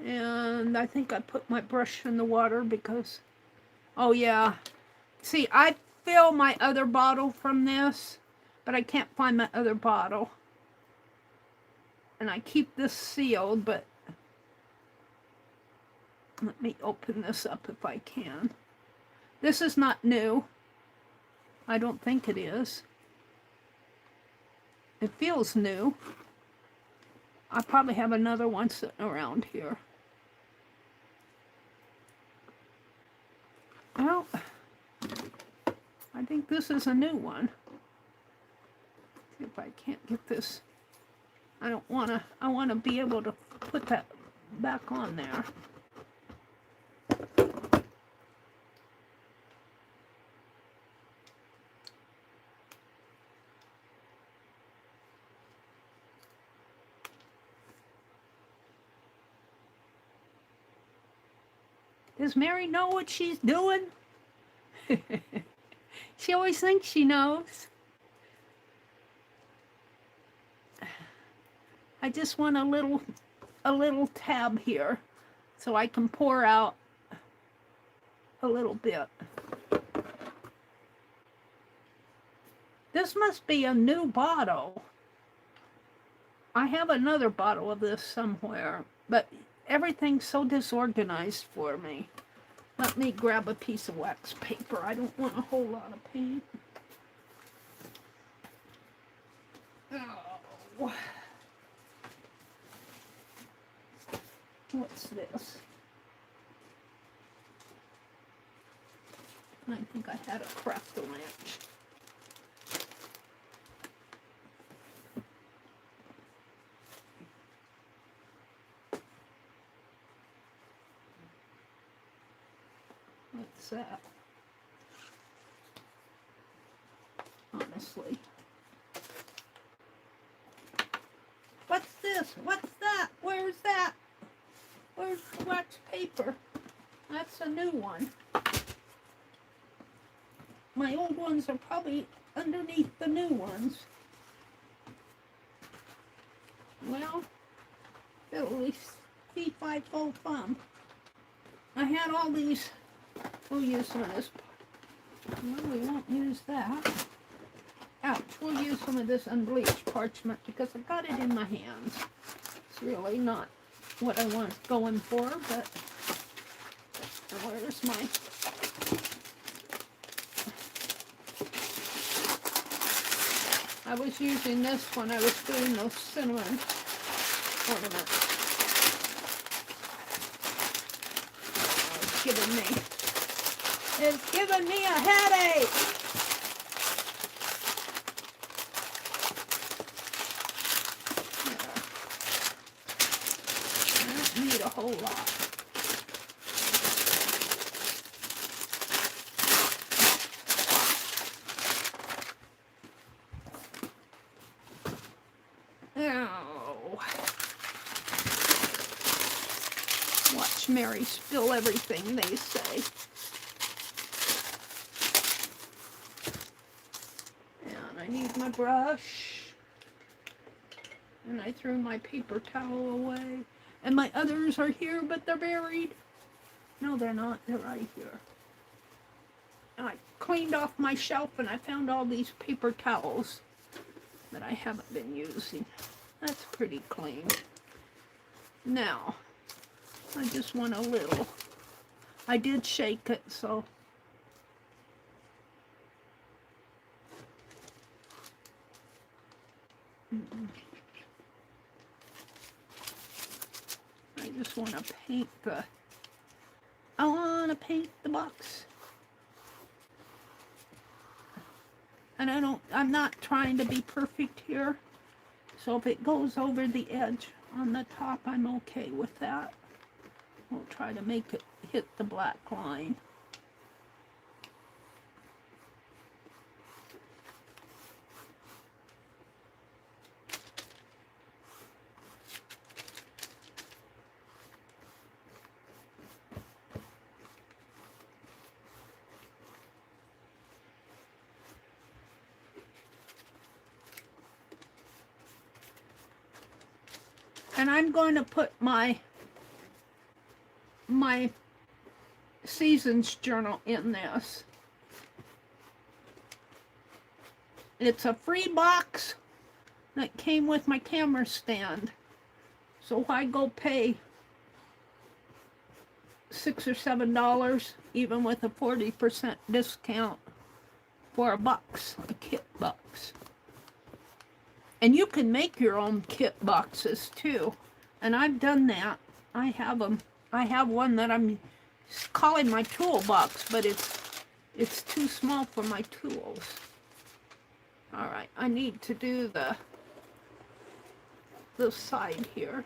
And I think I put my brush in the water because, oh yeah. See, I fill my other bottle from this, but I can't find my other bottle. And I keep this sealed, but let me open this up if I can. This is not new. I don't think it is. It feels new. I probably have another one sitting around here. Well, I think this is a new one. See if I can't get this. I want to be able to put that back on there. Does Meri know what she's doing? She always thinks she knows. I just want a little tab here so I can pour out a little bit. This must be a new bottle. I have another bottle of this somewhere, but everything's so disorganized for me. Let me grab a piece of wax paper. I don't want a whole lot of paint. Oh. What's this? I think I had a craft-a-wrench. What's that? Honestly. What's this? What's that? Where's that? Where's the wax paper? That's a new one. My old ones are probably underneath the new ones. Well, at least C5 full thumb. I had all these. We'll use some of this. No, we won't use that. Ouch. We'll use some of this unbleached parchment because I got it in my hands. It's really not what I was going for, but where's my... I was using this when I was doing those cinnamon ornaments. It's giving me a headache. I don't need a whole lot. Watch Meri spill everything, they say. And I need my brush. And I threw my paper towel away. And my others are here, but they're buried. No, they're not. They're right here. And I cleaned off my shelf and I found all these paper towels that I haven't been using. That's pretty clean. Now, I just want a little. I did shake it, so. just want to paint the, box. And I'm not trying to be perfect here. So if it goes over the edge on the top, I'm okay with that. We'll try to make it hit the black line. And I'm going to put my seasons journal in this. It's a free box that came with my camera stand. So why go pay $6 or $7 even with a 40% discount for a box, a kit box. And you can make your own kit boxes too. And I've done that. I have them. I have one that I'm calling my toolbox, but it's too small for my tools. All right, I need to do the side here.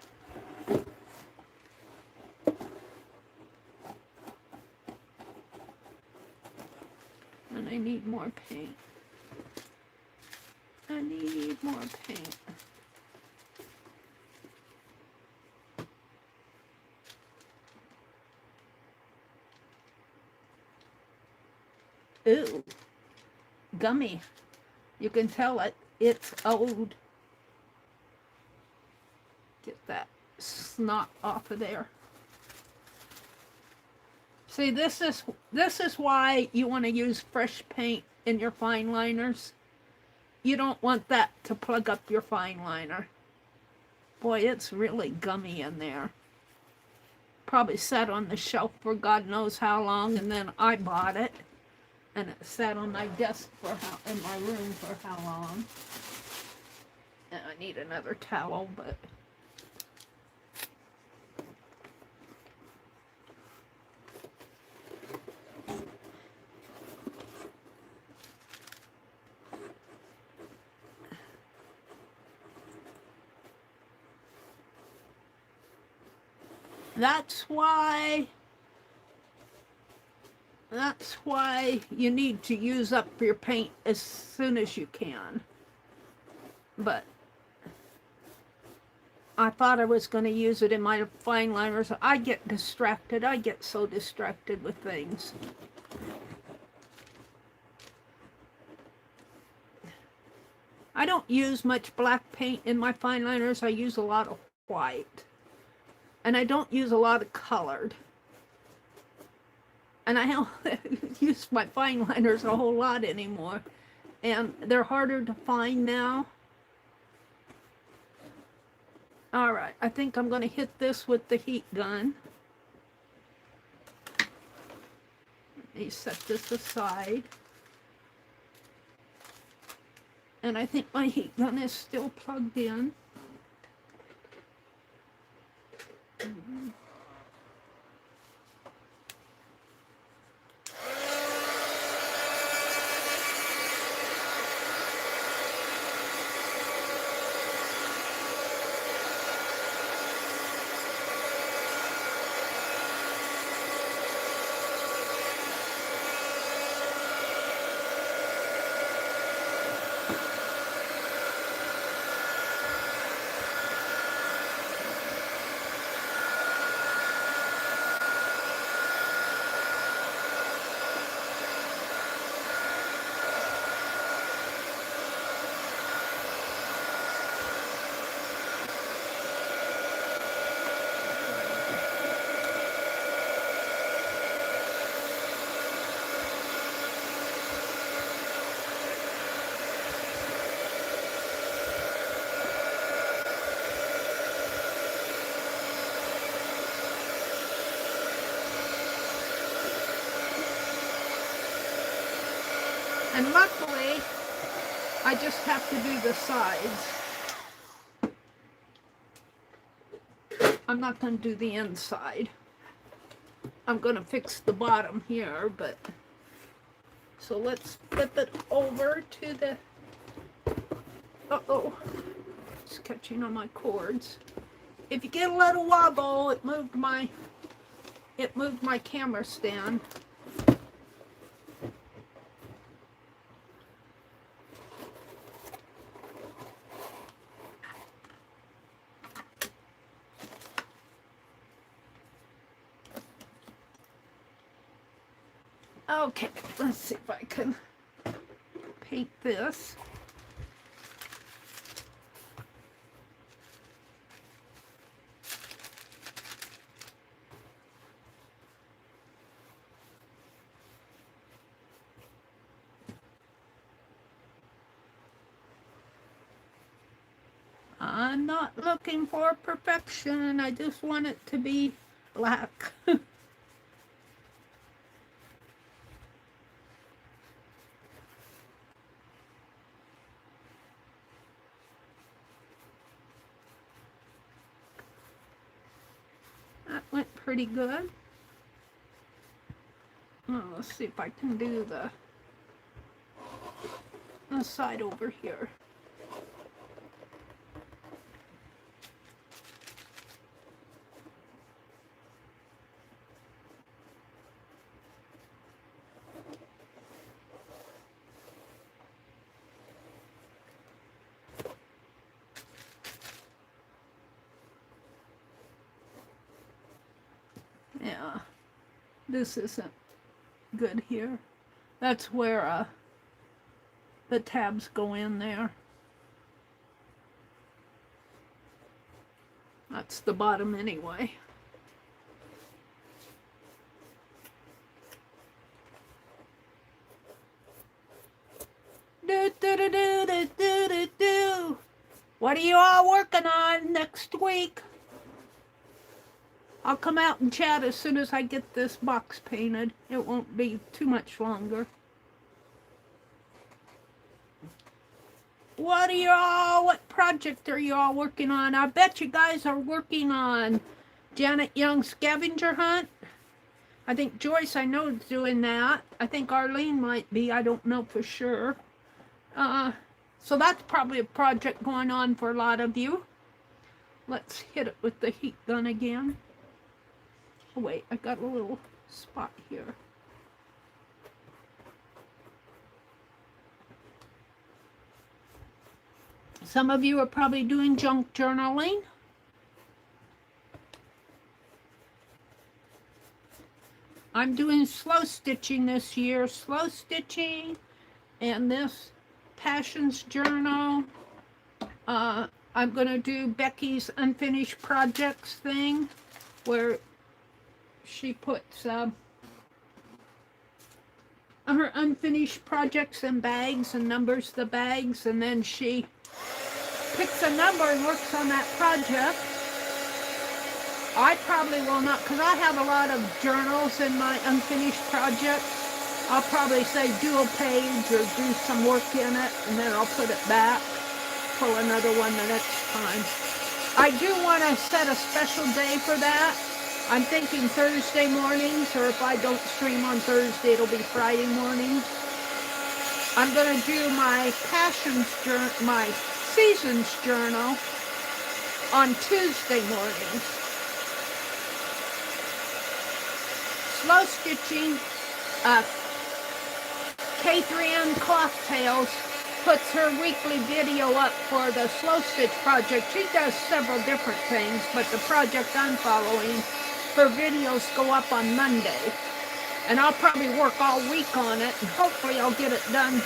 And I need more paint. I need more paint. Ooh, gummy. You can tell it's old. Get that snot off of there. See, this is why you want to use fresh paint in your fine liners. You don't want that to plug up your fine liner. Boy, it's really gummy in there. Probably sat on the shelf for God knows how long, and then I bought it. And it sat on my desk in my room for how long. And I need another towel, but... That's why you need to use up your paint as soon as you can. But I thought I was going to use it in my fine liners. I get distracted. I get so distracted with things. I don't use much black paint in my fine liners. I use a lot of white. And I don't use a lot of colored. And I don't use my fine liners a whole lot anymore. And they're harder to find now. Alright, I think I'm going to hit this with the heat gun. Let me set this aside. And I think my heat gun is still plugged in. And luckily, I just have to do the sides. I'm not going to do the inside. I'm going to fix the bottom here, but so let's flip it over to the, uh-oh, it's catching on my cords. If you get a little wobble, it moved my camera stand. Okay, let's see if I can paint this. I'm not looking for perfection. I just want it to be black. That went pretty good. Oh, let's see if I can do the side over here. Yeah, this isn't good here. That's where the tabs go in there. That's the bottom anyway. Do, do, do, do, do, do, do, do. What are you all working on next week? I'll come out and chat as soon as I get this box painted. It won't be too much longer. What project are you all working on? I bet you guys are working on Janet Young's scavenger hunt. I think Joyce, I know, is doing that. I think Arlene might be. I don't know for sure. So that's probably a project going on for a lot of you. Let's hit it with the heat gun again. Oh wait, I got a little spot here. Some of you are probably doing junk journaling. I'm doing slow stitching this year. Slow stitching and this Passions Journal. I'm going to do Becky's Unfinished Projects thing where she puts her unfinished projects in bags and numbers the bags, and then she picks a number and works on that project. I probably will not, because I have a lot of journals in my unfinished projects. I'll probably say do a page or do some work in it, and then I'll put it back, pull another one the next time. I do want to set a special day for that. I'm thinking Thursday mornings, or if I don't stream on Thursday, it'll be Friday mornings. I'm going to do my my Seasons Journal on Tuesday mornings. Slow stitching, K3N Cloth Tales puts her weekly video up for the Slow Stitch project. She does several different things, but the project I'm following, her videos go up on Monday. And I'll probably work all week on it, and hopefully I'll get it done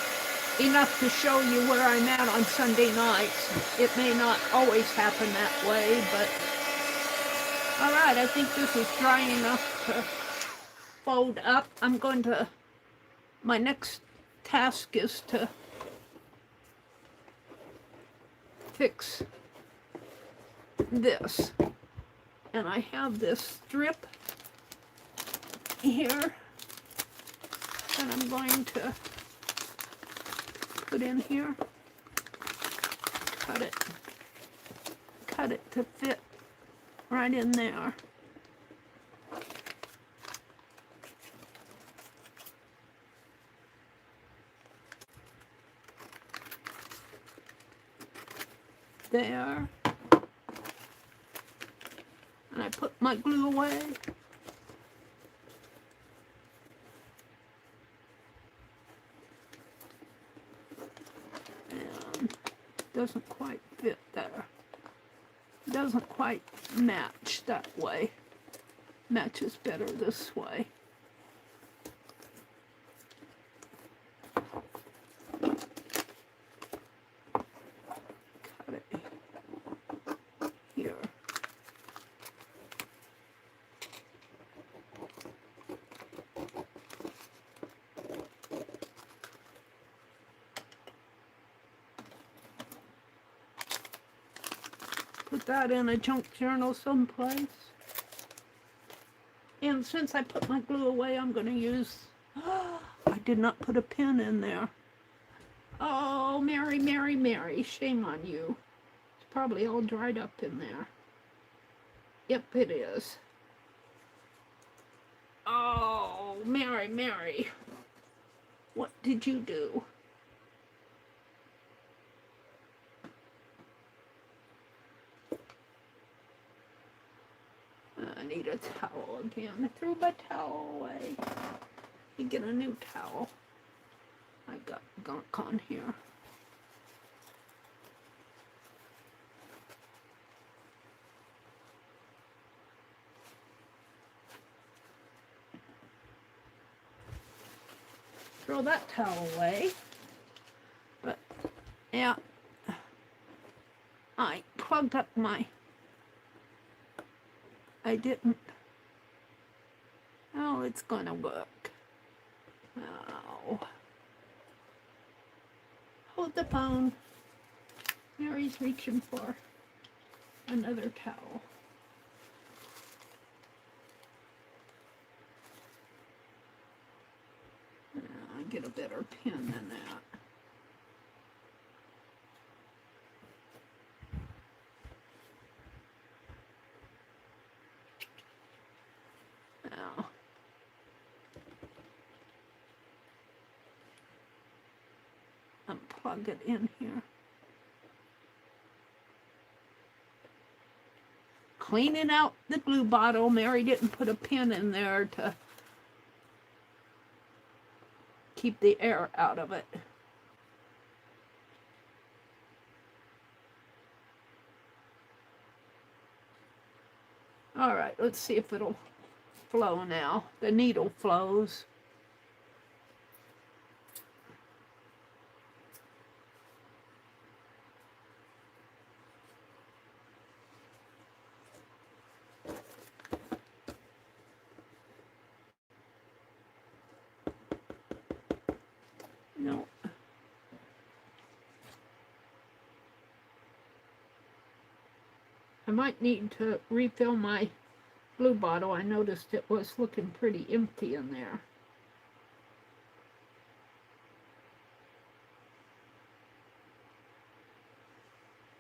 enough to show you where I'm at on Sunday nights. It may not always happen that way, but alright, I think this is dry enough to fold up. I'm going to, my next task is to fix this. And I have this strip here that I'm going to put in here. Cut it to fit right in there. There. And I put my glue away. And doesn't quite fit there. Doesn't quite match that way. Matches better this way. Cut it here. Put that in a junk journal someplace. And since I put my glue away, I'm going to use... I did not put a pin in there. Oh, Meri, Meri, Meri, shame on you. It's probably all dried up in there. Yep, it is. Oh, Meri, Meri. What did you do? I need a towel again. I threw my towel away. Let me get a new towel. I got gunk on here. Throw that towel away. But, yeah. I plugged up my... I didn't. Oh, it's gonna work. Oh. Hold the phone. Meri's reaching for another towel. I'll get a better pin than that. Now, unplug it in here. Cleaning out the glue bottle. Meri didn't put a pin in there to keep the air out of it. All right, let's see if it'll flow now. The needle flows. No. I might need to refill my glue bottle. I noticed it was looking pretty empty in there.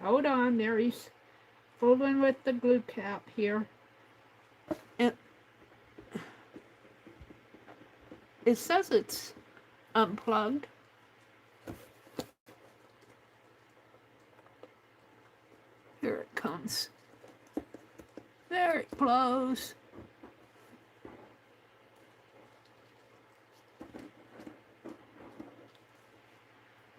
Hold on, Meri's fooling with the glue cap here. And it says it's unplugged. Here it comes. There it blows.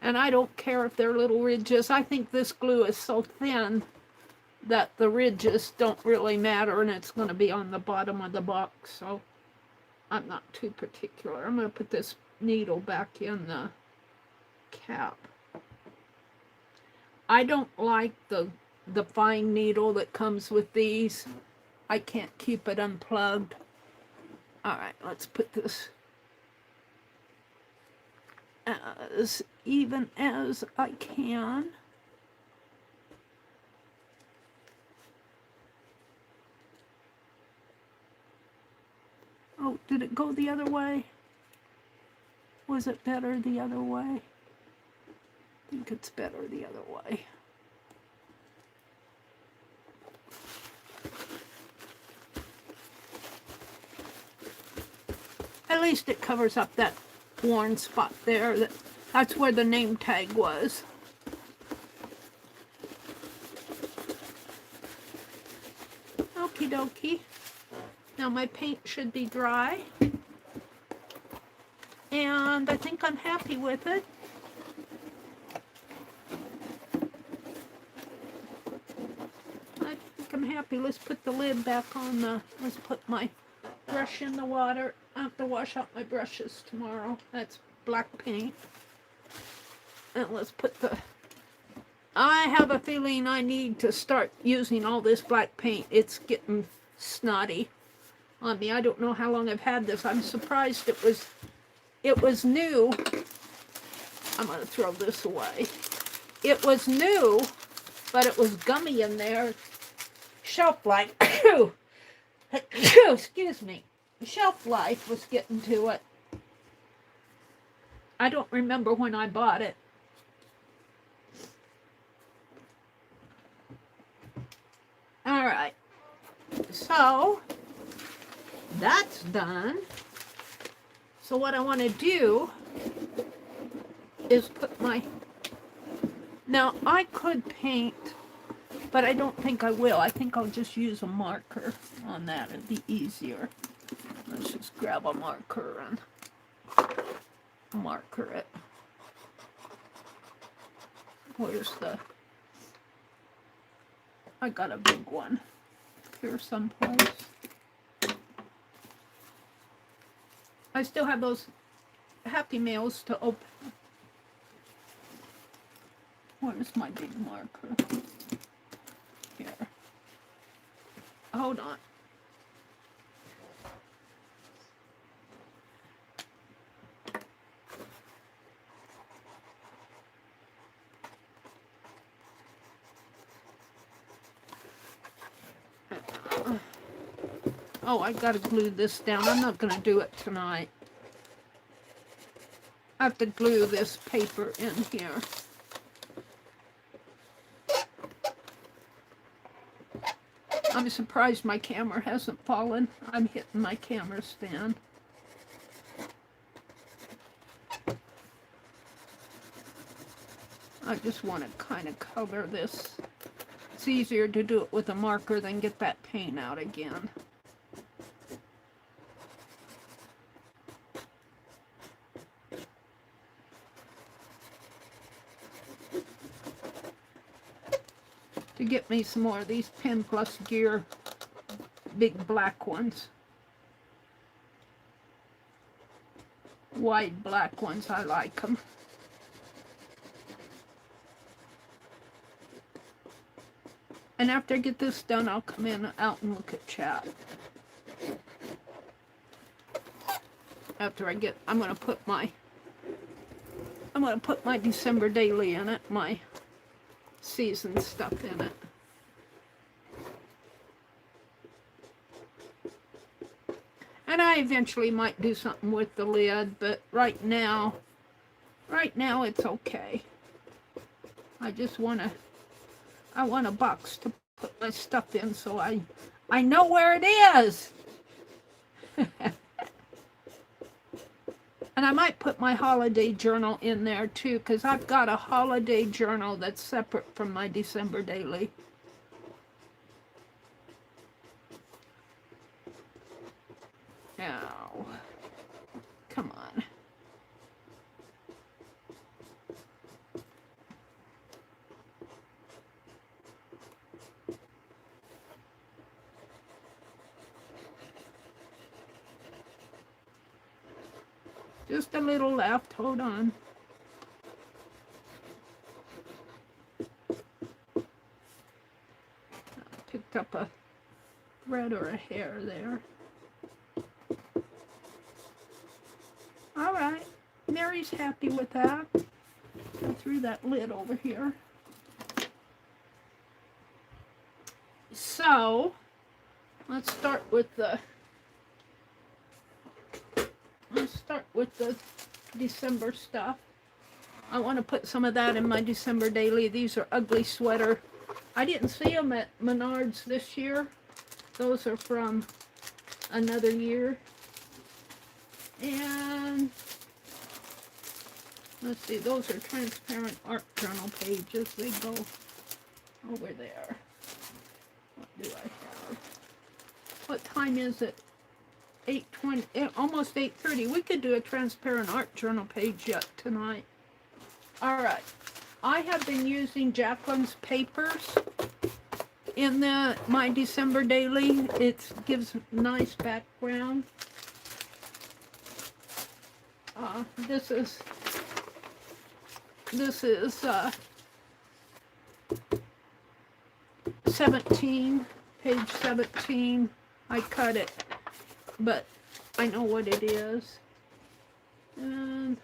And I don't care if they're little ridges. I think this glue is so thin that the ridges don't really matter, and it's going to be on the bottom of the box, so I'm not too particular. I'm going to put this needle back in the cap. I don't like the fine needle that comes with these. I can't keep it unplugged. All right, let's put this as even as I can. Oh, did it go the other way? Was it better the other way? I think it's better the other way. least it covers up that worn spot there. That's where the name tag was. Okie dokie. Now my paint should be dry. And I think I'm happy with it. I think I'm happy. Let's put the lid back on let's put my brush in the water. I have to wash out my brushes tomorrow. That's black paint. And let's put I have a feeling I need to start using all this black paint. It's getting snotty on me. I don't know how long I've had this. I'm surprised it was new. I'm going to throw this away. It was new, but it was gummy in there. Shelf life. Excuse me. Shelf life was getting to it. I don't remember when I bought it. All right. So that's done. So what I want to do is put my... Now, I could paint, but I don't think I will. I think I'll just use a marker on that. It'd be easier. Let's just grab a marker and marker it. Where's the... I got a big one here someplace. I still have those Happy Meals to open. Where's my big marker? Here. Hold on. Oh, I gotta glue this down. I'm not gonna do it tonight. I have to glue this paper in here. I'm surprised my camera hasn't fallen. I'm hitting my camera stand. I just want to kind of cover this. It's easier to do it with a marker than get that paint out again. To get me some more of these Pen Plus Gear big black ones. Wide black ones, I like them. And after I get this done, I'll come out and look at chat. After I get, I'm gonna put my December daily in it, my season stuff in it. And I eventually might do something with the lid, but right now it's okay. I want a box to put my stuff in so I know where it is. And I might put my holiday journal in there too, because I've got a holiday journal that's separate from my December daily. Now, come on. Just a little left, hold on. I picked up a thread or a hair there. All right, Mary's happy with that. I threw that lid over here. So, let's start with the December stuff. I want to put some of that in my December daily. These are ugly sweater. I didn't see them at Menards this year. Those are from another year. And let's see, those are transparent art journal pages. They go over there. What do I have? What time is it? 8:20, almost 8:30. We could do a transparent art journal page yet tonight. All right. I have been using Jacqueline's papers in my December daily. It gives nice background. This is 17, page 17. I cut it, but I know what it is. And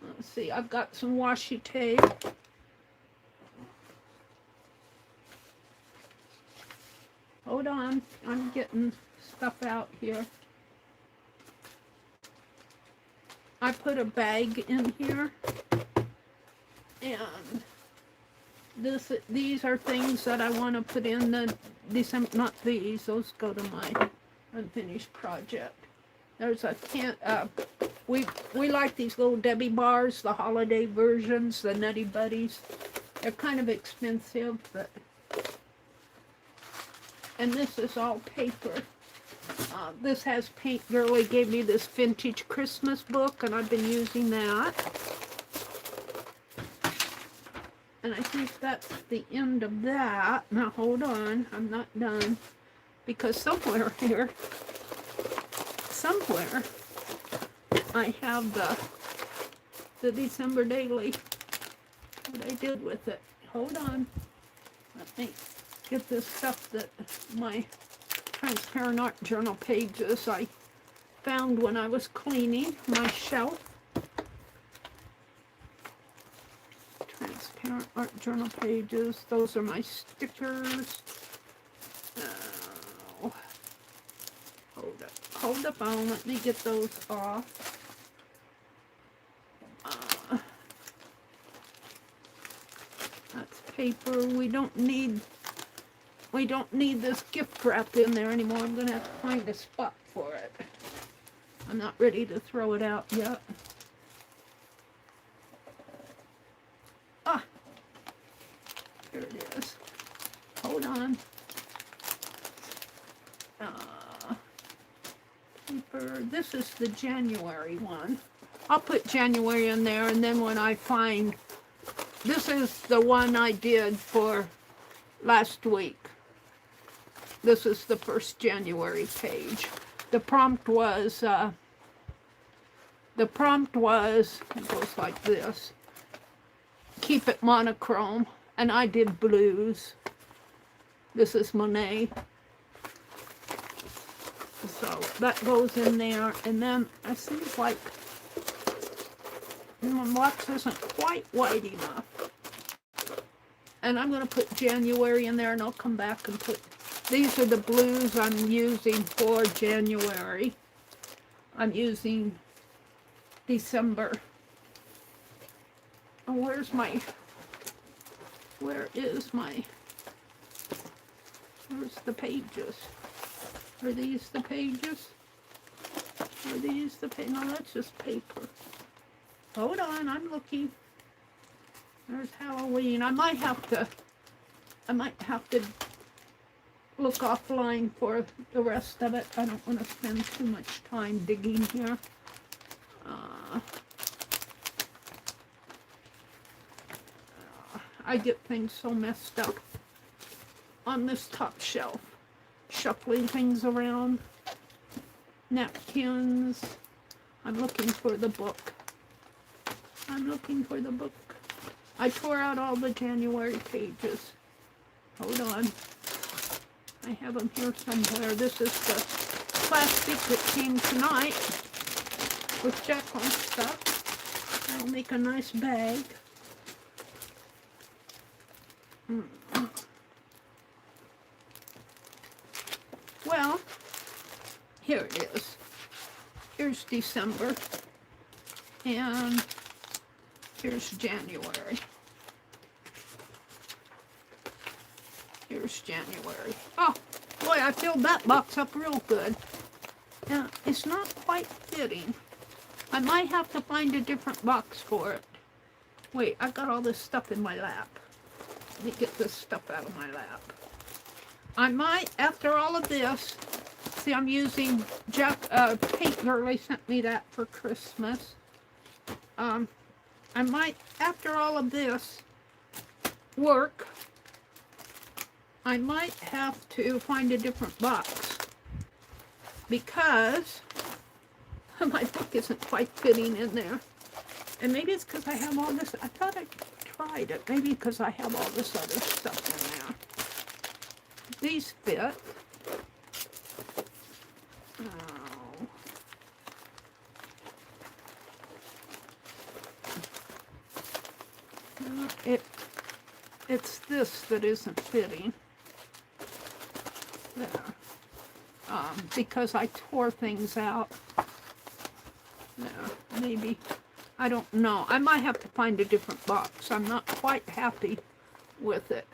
let's see, I've got some washi tape. Hold on, I'm getting stuff out here. I put a bag in here, and these are things that I want to put in the December, not these, those go to my unfinished project. There's a can, we like these little Debbie bars, the holiday versions, the Nutty Buddies. They're kind of expensive, but, and this is all paper. This has Paint Girly gave me this vintage Christmas book, and I've been using that. And I think that's the end of that. Now hold on, I'm not done, because somewhere here, somewhere, I have the December daily, what I did with it. Hold on, let me get this stuff that my transparent art journal pages I found when I was cleaning my shelf. Transparent art journal pages, those are my stickers. Hold the phone, let me get those off. That's paper. We don't need this gift wrap in there anymore. I'm gonna have to find a spot for it. I'm not ready to throw it out yet. Ah, here it is. Hold on. Paper. This is the January one. I'll put January in there, and then when I find, this is the one I did for last week. This is the first January page. The prompt was, it goes like this: keep it monochrome, and I did blues. This is Monet. So that goes in there, and then it seems like my box isn't quite wide enough. And I'm going to put January in there, and I'll come back and put, these are the blues I'm using for January. I'm using December. Oh, where's the pages? Are these the pages? Are these the pages? No, that's just paper. Hold on, I'm looking. There's Halloween. I might have to look offline for the rest of it. I don't want to spend too much time digging here. I get things so messed up on this top shelf. Shuffling things around. Napkins. I'm looking for the book. I'm looking for the book. I tore out all the January pages. Hold on. I have them here somewhere. This is the plastic that came tonight with Jacqueline's stuff. I'll make a nice bag. Well, here it is. Here's December, and here's January. Here's January. Oh, boy, I filled that box up real good. Now, it's not quite fitting. I might have to find a different box for it. Wait, I got all this stuff in my lap. Let me get this stuff out of my lap. I might, after all of this, see, I'm using Paint Girly sent me that for Christmas. I might, after all of this work, I might have to find a different box because my book isn't quite fitting in there. And maybe it's because I have all this. I thought I tried it. Maybe because I have all this other stuff in there. These fit. Oh. It's this that isn't fitting. There. Because I tore things out. Yeah, maybe. I don't know. I might have to find a different box. I'm not quite happy with it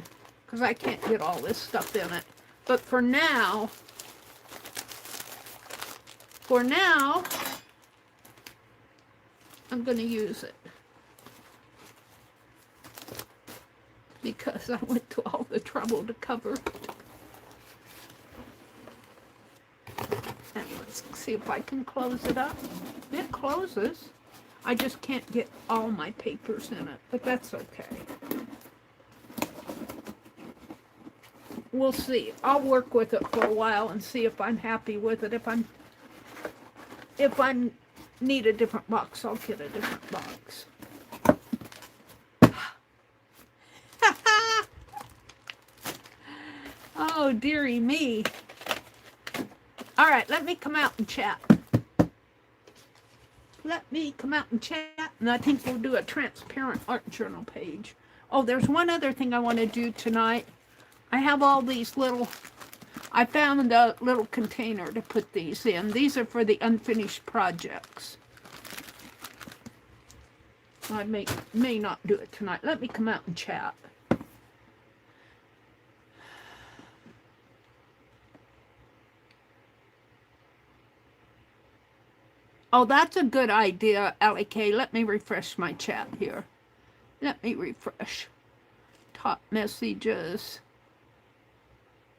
because I can't get all this stuff in it. But for now, I'm going to use it because I went to all the trouble to cover it. And let's see if I can close it up. It closes. I just can't get all my papers in it, but that's okay. We'll see. I'll work with it for a while and see if I'm happy with it. If I need a different box, I'll get a different box. Oh, dearie me. All right, let me come out and chat. Let me come out and chat, and I think we'll do a transparent art journal page. Oh, there's one other thing I want to do tonight. I have all these little, I found a little container to put these in. These are for the unfinished projects. I may not do it tonight. Let me come out and chat. Oh, that's a good idea, Allie K. Let me refresh my chat here. Let me refresh. Top messages.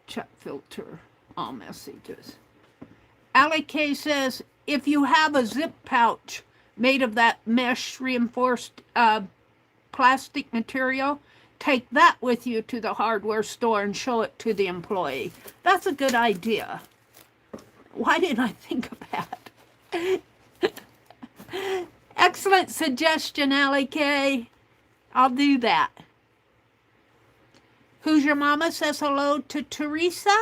Chat filter. All messages. Allie K says, if you have a zip pouch made of that mesh reinforced plastic material, take that with you to the hardware store and show it to the employee. That's a good idea. Why didn't I think of that? Excellent suggestion, Allie K. I'll do that. Who's Your Mama says hello to Teresa.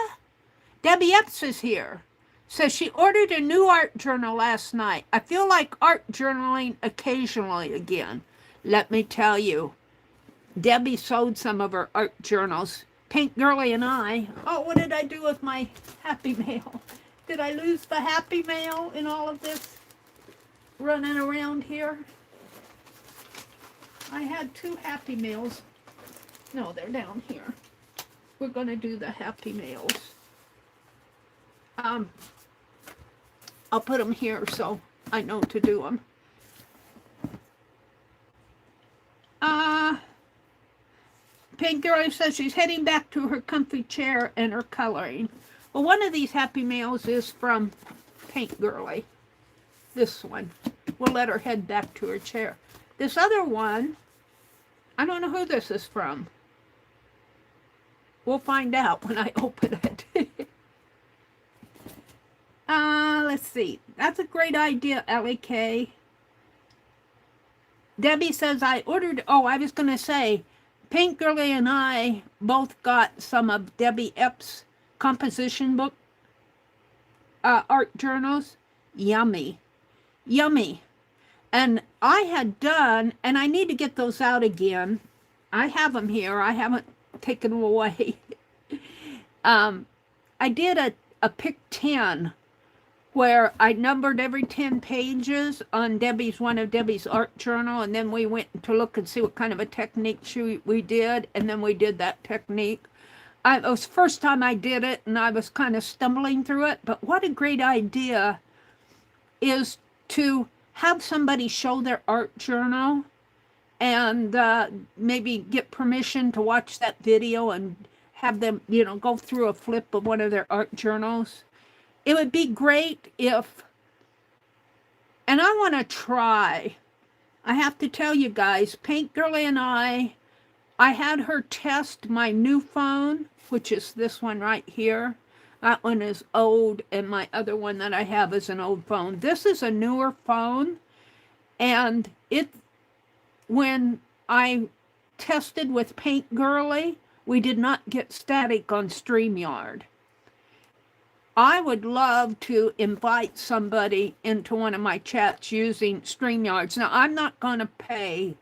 Debbie Epps is here. Says she ordered a new art journal last night. I feel like art journaling occasionally again. Let me tell you, Debbie sold some of her art journals. Pink Girly and I. Oh, what did I do with my Happy Mail? Did I lose the Happy Mail in all of this running around here? I had 2 Happy Mails. No, they're down here. We're going to do the Happy Mails. I'll put them here so I know to do them. Pink Girl says she's heading back to her comfy chair and her coloring. Well, one of these Happy Mails is from Pink Girly. This one. We'll let her head back to her chair. This other one, I don't know who this is from. We'll find out when I open it. Let's see. That's a great idea, Ellie K. Debbie says I ordered, I was going to say, Pink Girly and I both got some of Debbie Epps' composition book art journals. Yummy. Yummy. And I had done, and I need to get those out again. I have them here. I haven't taken them away. I did a pick 10 where I numbered every 10 pages on one of Debbie's art journal, and then we went to look and see what kind of a technique we did, and then we did that technique. it was the first time I did it, and I was kind of stumbling through it. But what a great idea is to have somebody show their art journal and maybe get permission to watch that video and have them, go through a flip of one of their art journals. It would be great if, and I want to try. I have to tell you guys, Paint Girly and I had her test my new phone, which is this one right here. That one is old, and my other one that I have is an old phone. This is a newer phone, and when I tested with Paint Girly, we did not get static on StreamYard. I would love to invite somebody into one of my chats using StreamYards. Now, I'm not going to pay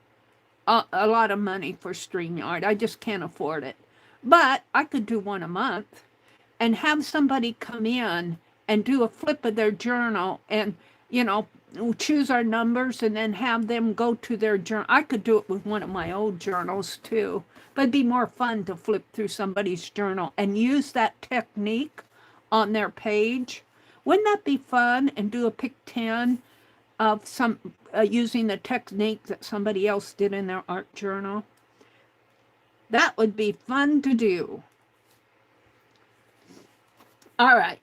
a lot of money for StreamYard. I just can't afford it. But I could do one a month and have somebody come in and do a flip of their journal and, choose our numbers and then have them go to their journal. I could do it with one of my old journals too, but it'd be more fun to flip through somebody's journal and use that technique on their page. Wouldn't that be fun? And do a pick 10 of some using the technique that somebody else did in their art journal. That would be fun to do. All right.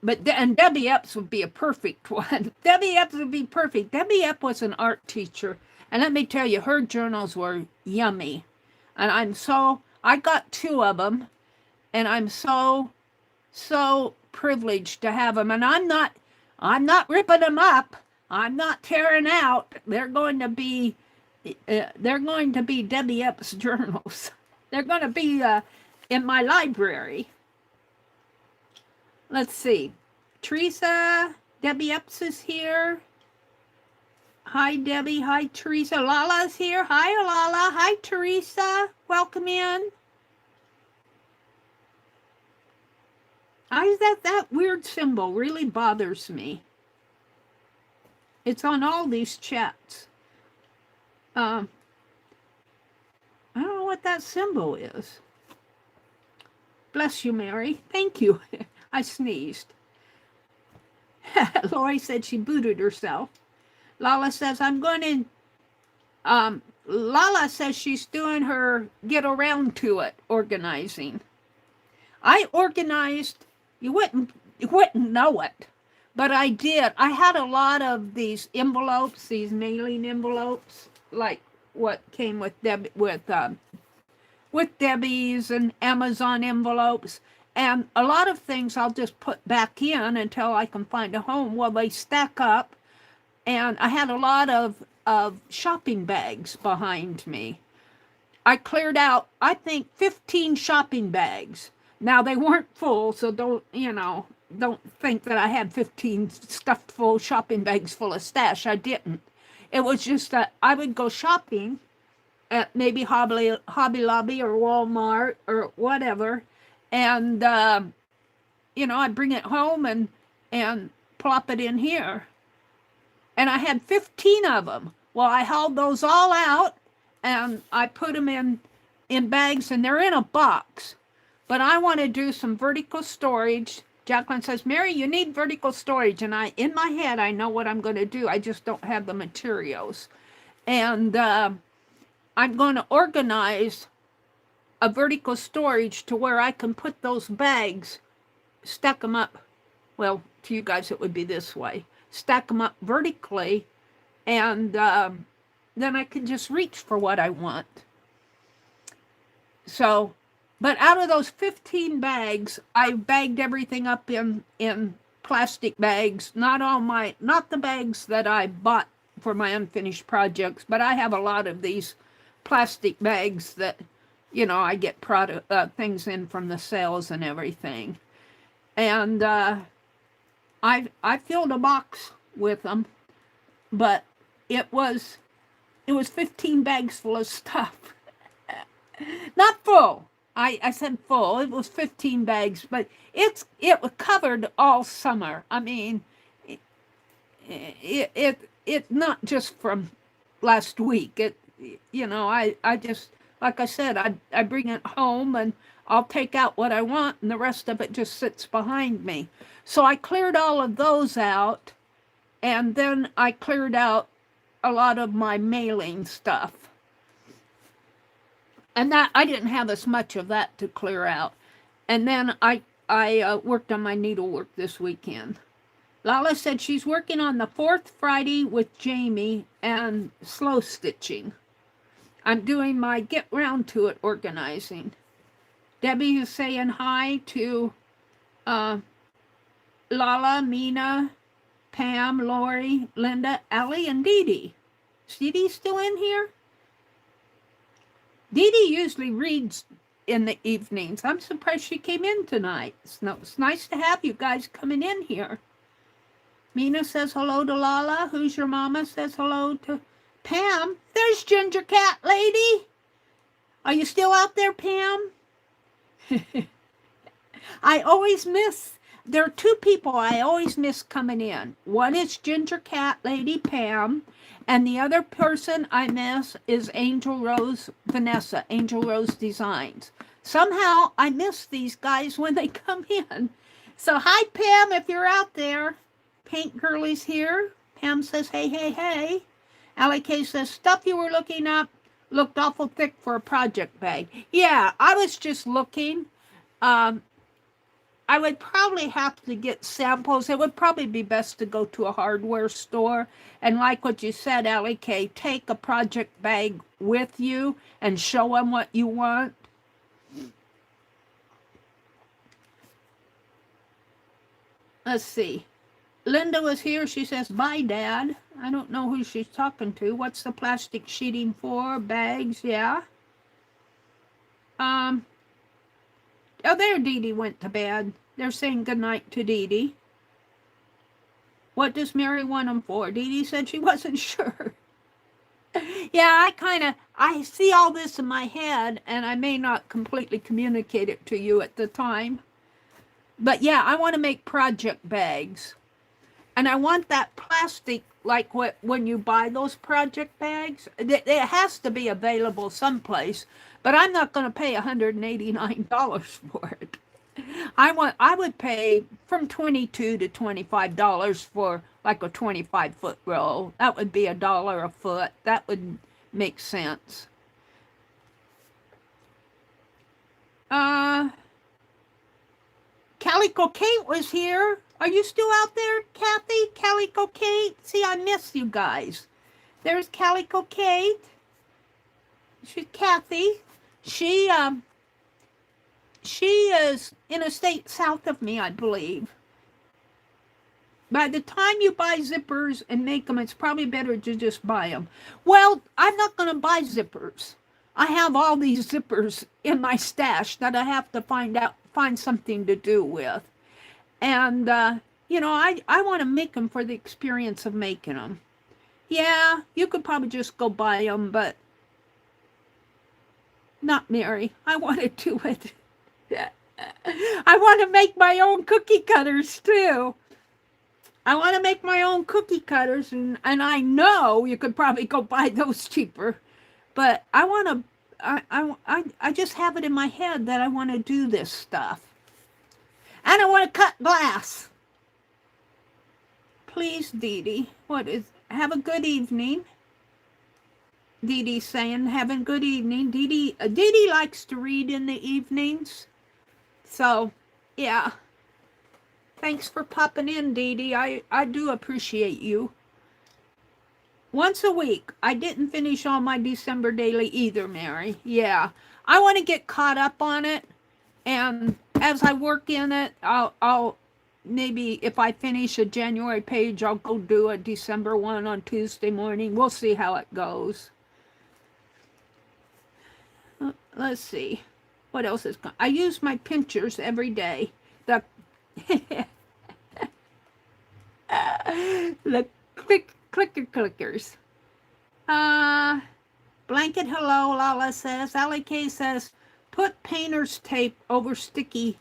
And Debbie Epps would be a perfect one. Debbie Epps would be perfect. Debbie Epps was an art teacher. And let me tell you, her journals were yummy. And I got 2 of them. And I'm so privileged to have them. And I'm not ripping them up. I'm not tearing out. They're going to be Debbie Epps journals. They're going to be in my library. Let's see. Teresa, Debbie Epps is here. Hi, Debbie. Hi, Teresa. Lala's here. Hi, Lala. Hi, Teresa. Welcome in. That weird symbol really bothers me. It's on all these chats. I don't know what that symbol is. Bless you, Mary. Thank you. I sneezed. Lori said she booted herself. Lala says, Lala says she's doing her get around to it organizing. I organized, you wouldn't know it, but I did. I had a lot of these envelopes, these mailing envelopes, like what came with Debbie's and Amazon envelopes. And a lot of things I'll just put back in until I can find a home. Well, they stack up. And I had a lot of shopping bags behind me. I cleared out, I think, 15 shopping bags. Now, they weren't full, so don't think that I had 15 stuffed full shopping bags full of stash. I didn't. It was just that I would go shopping at maybe Hobby Lobby or Walmart or whatever. And, I'd bring it home and plop it in here. And I had 15 of them. Well, I hauled those all out and I put them in bags, and they're in a box. But I want to do some vertical storage. Jacqueline says, Mary, you need vertical storage. And in my head, I know what I'm going to do. I just don't have the materials. And I'm going to organize a vertical storage to where I can put those bags, stack them up. Well, to you guys, it would be this way. Stack them up vertically, and then I can just reach for what I want. So, but out of those 15 bags, I bagged everything up in plastic bags. Not the bags that I bought for my unfinished projects, but I have a lot of these plastic bags that, I get things in from the sales and everything. And I filled a box with them, but it was 15 bags full of stuff. Not full. I said full. It was 15 bags, but it was covered all summer. I mean, it not just from last week. I like I said, I bring it home and I'll take out what I want and the rest of it just sits behind me. So I cleared all of those out, and then I cleared out a lot of my mailing stuff. And that I didn't have as much of that to clear out. And then I worked on my needlework this weekend. Lala said she's working on the 4th Friday with Jamie and slow stitching. I'm doing my get round to it organizing. Debbie is saying hi to Lala, Mina, Pam, Lori, Linda, Allie, and Dee Dee. Is Dee Dee still in here? Dee Dee usually reads in the evenings. I'm surprised she came in tonight. It's nice to have you guys coming in here. Mina says hello to Lala. Who's your mama? Says hello to Pam. There's Ginger Cat Lady. Are you still out there, Pam? I always miss, there are two people I always miss coming in. One is Ginger Cat Lady Pam, and the other person I miss is Angel Rose Vanessa, Angel Rose Designs. Somehow I miss these guys when they come in. So hi, Pam, if you're out there. Paint Girlie's here. Pam says, hey, hey, hey. Allie K says, stuff you were looking up looked awful thick for a project bag. Yeah, I was just looking. I would probably have to get samples. It would probably be best to go to a hardware store. And like what you said, Allie K, take a project bag with you and show them what you want. Let's see. Linda was here. She says, bye, Dad. I don't know who she's talking to. What's the plastic sheeting for? Bags, yeah. Oh, there Dee Dee went to bed. They're saying goodnight to Dee Dee. What does Mary want them for? Dee Dee said she wasn't sure. Yeah, I see all this in my head, and I may not completely communicate it to you at the time. But yeah, I want to make project bags. And I want that plastic, like when you buy those project bags, it has to be available someplace. But I'm not going to pay $189 for it. I would pay from $22 to $25 for like a 25-foot roll. That would be $1 a foot. That would make sense. Calico Kate was here. Are you still out there, Kathy? Calico Kate? See, I miss you guys. There's Calico Kate. She's Kathy. She is in a state south of me, I believe. By the time you buy zippers and make them, it's probably better to just buy them. Well, I'm not going to buy zippers. I have all these zippers in my stash that I have to find something to do with. And, you know, I want to make them for the experience of making them. Yeah, you could probably just go buy them, but not Mary. I want to do it. I want to make my own cookie cutters, too. I want to make my own cookie cutters, and I know you could probably go buy those cheaper. But I want to, I just have it in my head that I want to do this stuff. And I want to cut glass. Please, Dee Dee. Have a good evening. Dee Dee saying, have a good evening. Dee Dee likes to read in the evenings. So, yeah. Thanks for popping in, Dee Dee. I do appreciate you. Once a week. I didn't finish all my December daily either, Mary. Yeah. I want to get caught up on it. And as I work in it, I'll maybe if I finish a January page, I'll go do a December one on Tuesday morning. We'll see how it goes. Let's see. What else is going on? I use my pinchers every day. The clickers. Blanket hello, Lala says. Allie K says, put painter's tape over sticky.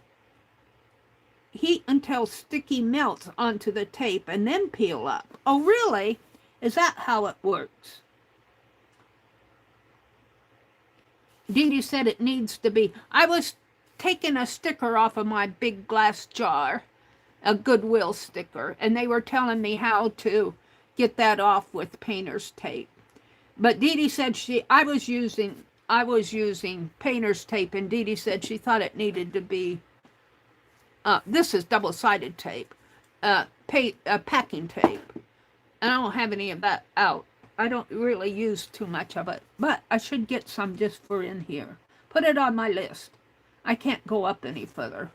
Heat until sticky melts onto the tape and then peel up. Oh, really? Is that how it works? Dee Dee said it needs to be. I was taking a sticker off of my big glass jar, a Goodwill sticker, and they were telling me how to get that off with painter's tape. But Dee Dee said I was using painter's tape, and Dee Dee said she thought it needed to be, this is double-sided tape, packing tape. And I don't have any of that out. I don't really use too much of it, but I should get some just for in here. Put it on my list. I can't go up any further.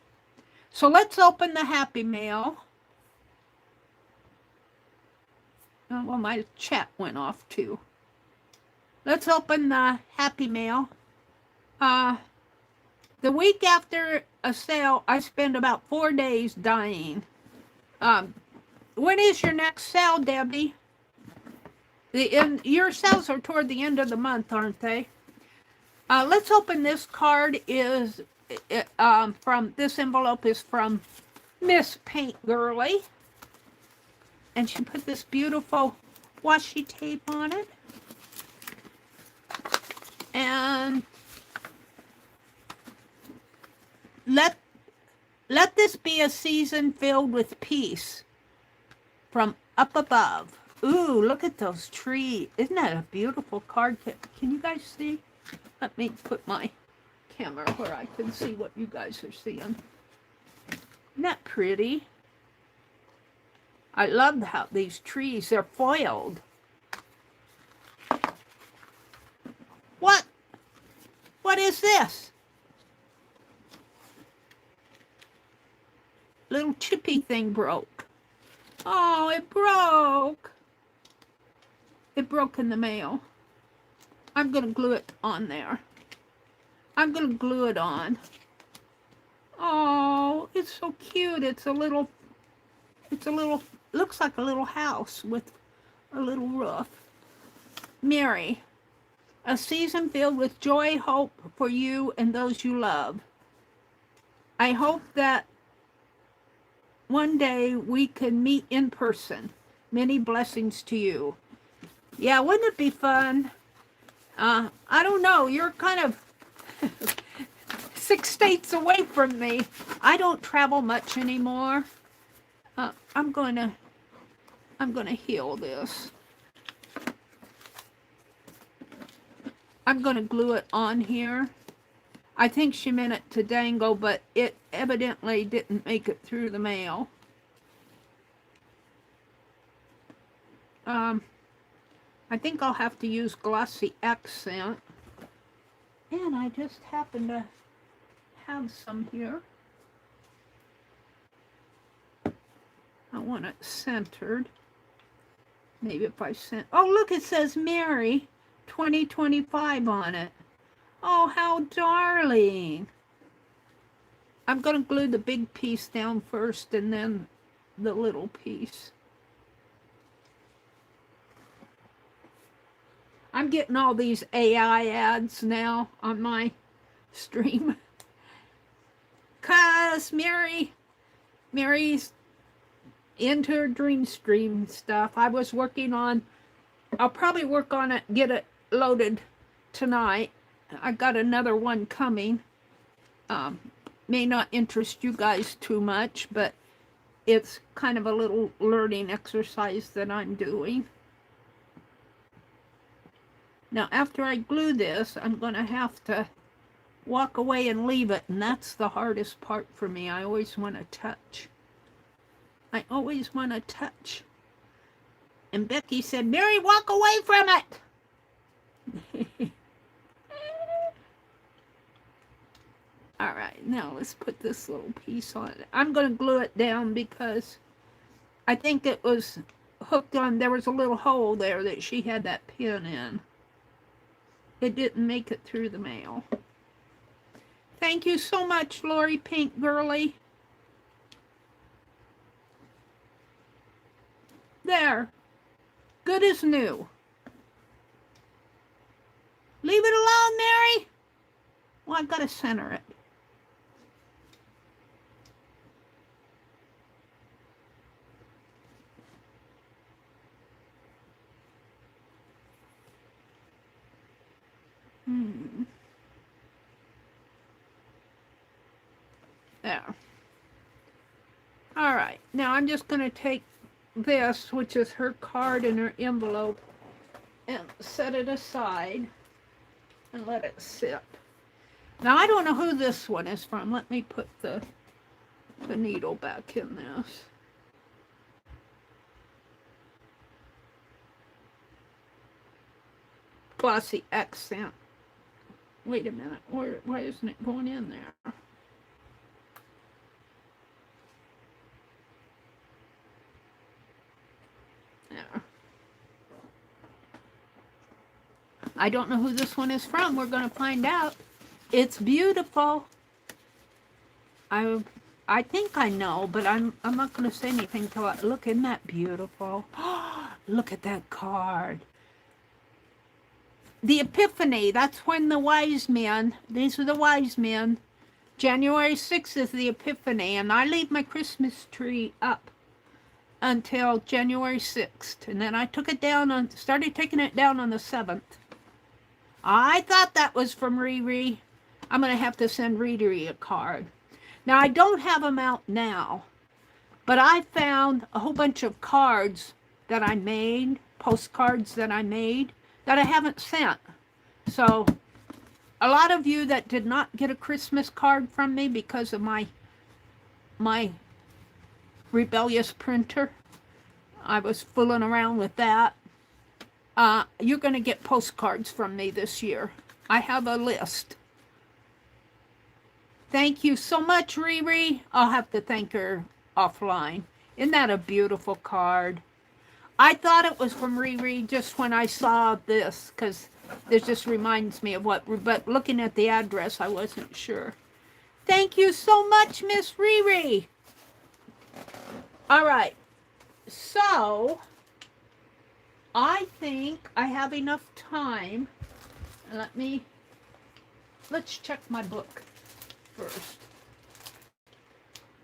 So let's open the Happy Mail. Oh, well, my chat went off too. Let's open the Happy Mail. The week after a sale, I spend about 4 days dying. When is your next sale, Debbie? Your sales are toward the end of the month, aren't they? Let's open this card. This envelope is from Miss Paint Girly. And she put this beautiful washi tape on it. And let this be a season filled with peace from up above. Ooh, look at those trees. Isn't that a beautiful card? Can you guys see? Let me put my camera where I can see what you guys are seeing. Isn't that pretty? I love how these trees, they're foiled. What is this? Little chippy thing broke. Oh, it broke. It broke in the mail. I'm going to glue it on there. I'm going to glue it on. Oh, it's so cute. It's a little, looks like a little house with a little roof. Meri, a season filled with joy, hope for you and those you love. I hope that one day we can meet in person. Many blessings to you. Yeah, wouldn't it be fun? I don't know. You're kind of 6 states away from me. I don't travel much anymore. I'm gonna heal this. I'm gonna glue it on here. I think she meant it to dangle, but it evidently didn't make it through the mail. I think I'll have to use glossy accent. And I just happen to have some here. I want it centered. Maybe if I sent... Oh, look, it says Meri 2025 on it. Oh, how darling. I'm going to glue the big piece down first and then the little piece. I'm getting all these AI ads now on my stream. 'Cause Meri's into her dream stream stuff. I was working on, I'll probably work on it, get it loaded tonight. I got another one coming. May not interest you guys too much, but it's kind of a little learning exercise that I'm doing. Now, after I glue this, I'm going to have to walk away and leave it, and that's the hardest part for me. I always want to touch. I always want to touch. And Becky said, Meri, walk away from it. All right, now let's put this little piece on it. I'm going to glue it down because I think it was hooked on. There was a little hole there that she had that pin in. It didn't make it through the mail. Thank you so much, Lori Pink Girly. There. Good as new. Leave it alone, Meri. Well, I've got to center it. There. All right, now I'm just going to take this, which is her card and her envelope, and set it aside and let it sit. Now, I don't know who this one is from. Let me put the needle back in this. Glossy accent. Wait a minute. Why isn't it going in there? There. I don't know who this one is from. We're going to find out. It's beautiful. I think I know, but I'm not going to say anything until I look. Isn't that beautiful? Look at that card. The Epiphany. That's when the wise men. These are the wise men. January 6th is the Epiphany, and I leave my Christmas tree up until January 6th, and then I took it down started taking it down on the 7th. I thought that was from Riri. I'm going to have to send Riri a card. Now, I don't have them out now, but I found a whole bunch of cards that I made, postcards that I made, that I haven't sent. So, a lot of you that did not get a Christmas card from me because of my rebellious printer, I was fooling around with that. You're going to get postcards from me this year. I have a list. Thank you so much, Riri. I'll have to thank her offline. Isn't that a beautiful card? I thought it was from Riri just when I saw this, because this just reminds me of what, but looking at the address, I wasn't sure. Thank you so much, Miss Riri. All right. So, I think I have enough time. Let's check my book first.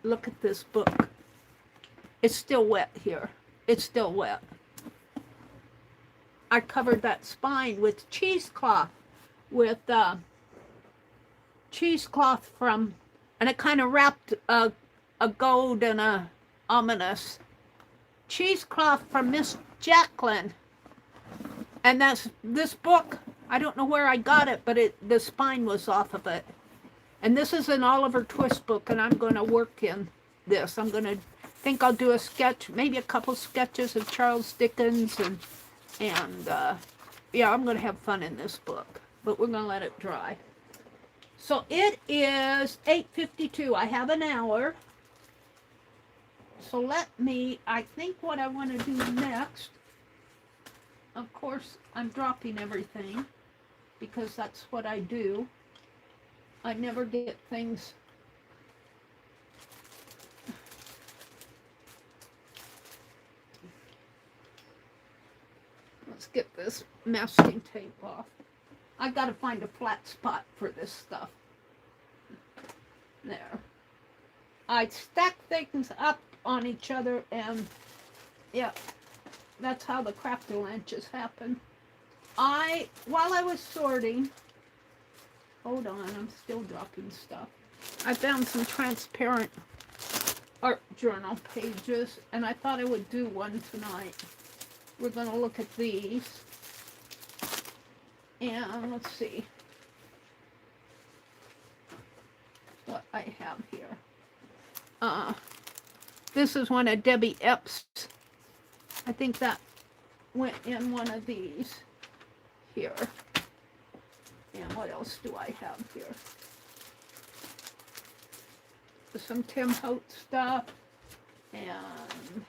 Look at this book. It's still wet here. It's still wet. I covered that spine with cheesecloth, cheesecloth from, and it kind of wrapped a gold and a ominous cheesecloth from Miss Jacqueline. And that's this book. I don't know where I got it, but the spine was off of it. And this is an Oliver Twist book, and I'm going to work in this. Think I'll do a sketch, maybe a couple sketches of Charles Dickens, and yeah, I'm going to have fun in this book, but we're going to let it dry. So it is 8:52. I have an hour. So I think what I want to do next, of course, I'm dropping everything because that's what I do. I never get things. Let's get this masking tape off. I've got to find a flat spot for this stuff. There. I stack things up on each other, and yeah, that's how the crafty lunches happen. While I was sorting, hold on, I'm still dropping stuff. I found some transparent art journal pages, and I thought I would do one tonight. We're going to look at these. And let's see what I have here. This is one of Debbie Epps. I think that went in one of these here. And what else do I have here? Some Tim Holt stuff. And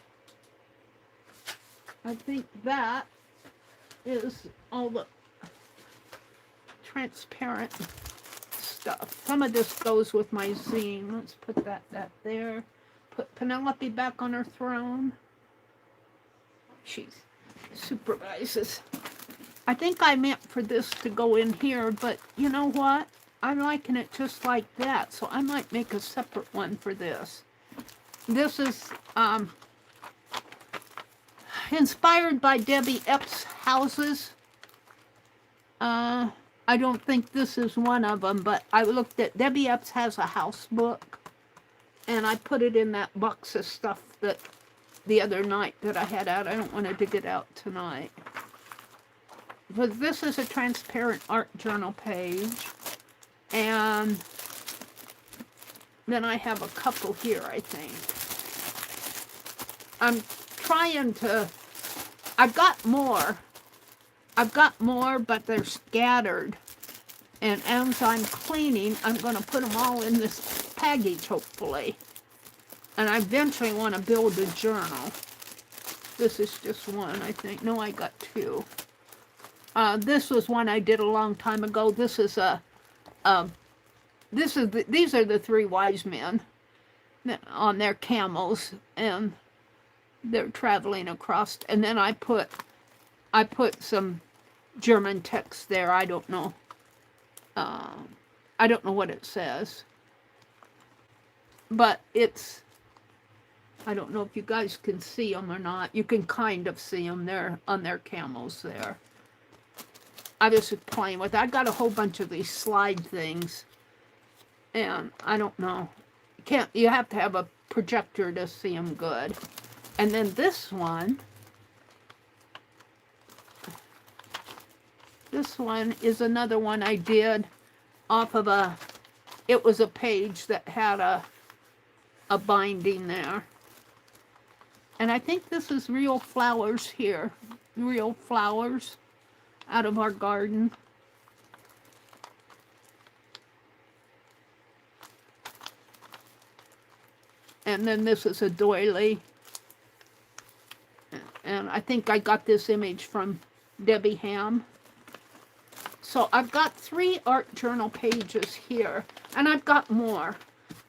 I think that is all the transparent stuff. Some of this goes with my zine. Let's put that there. Put Penelope back on her throne. She supervises. I think I meant for this to go in here, but you know what? I'm liking it just like that, so I might make a separate one for this. This is inspired by Debbie Epps' houses. I don't think this is one of them, but I looked at Debbie Epps has a house book, And I put it in that box of stuff that the other night that I had out. I don't want it to get out tonight. But this is a transparent art journal page. And then I have a couple here, I think. I'm trying to, I've got more, but they're scattered. And as I'm cleaning, I'm going to put them all in this package, hopefully. And I eventually want to build a journal. This is just one, I think. No, I got two. This was one I did a long time ago. This is these are the three wise men on their camels, and they're traveling across. And then I put some German text there. I don't know. I don't know what it says, but it's, I don't know if you guys can see them or not. You can kind of see them there on their camels there. I was just playing with it. I got a whole bunch of these slide things, and I don't know. You have to have a projector to see them good. And then this one is another one I did off of it was a page that had a binding there. And I think this is real flowers here. Real flowers out of our garden. And then this is a doily. And I think I got this image from Debbie Ham. So I've got 3 art journal pages here, and I've got more.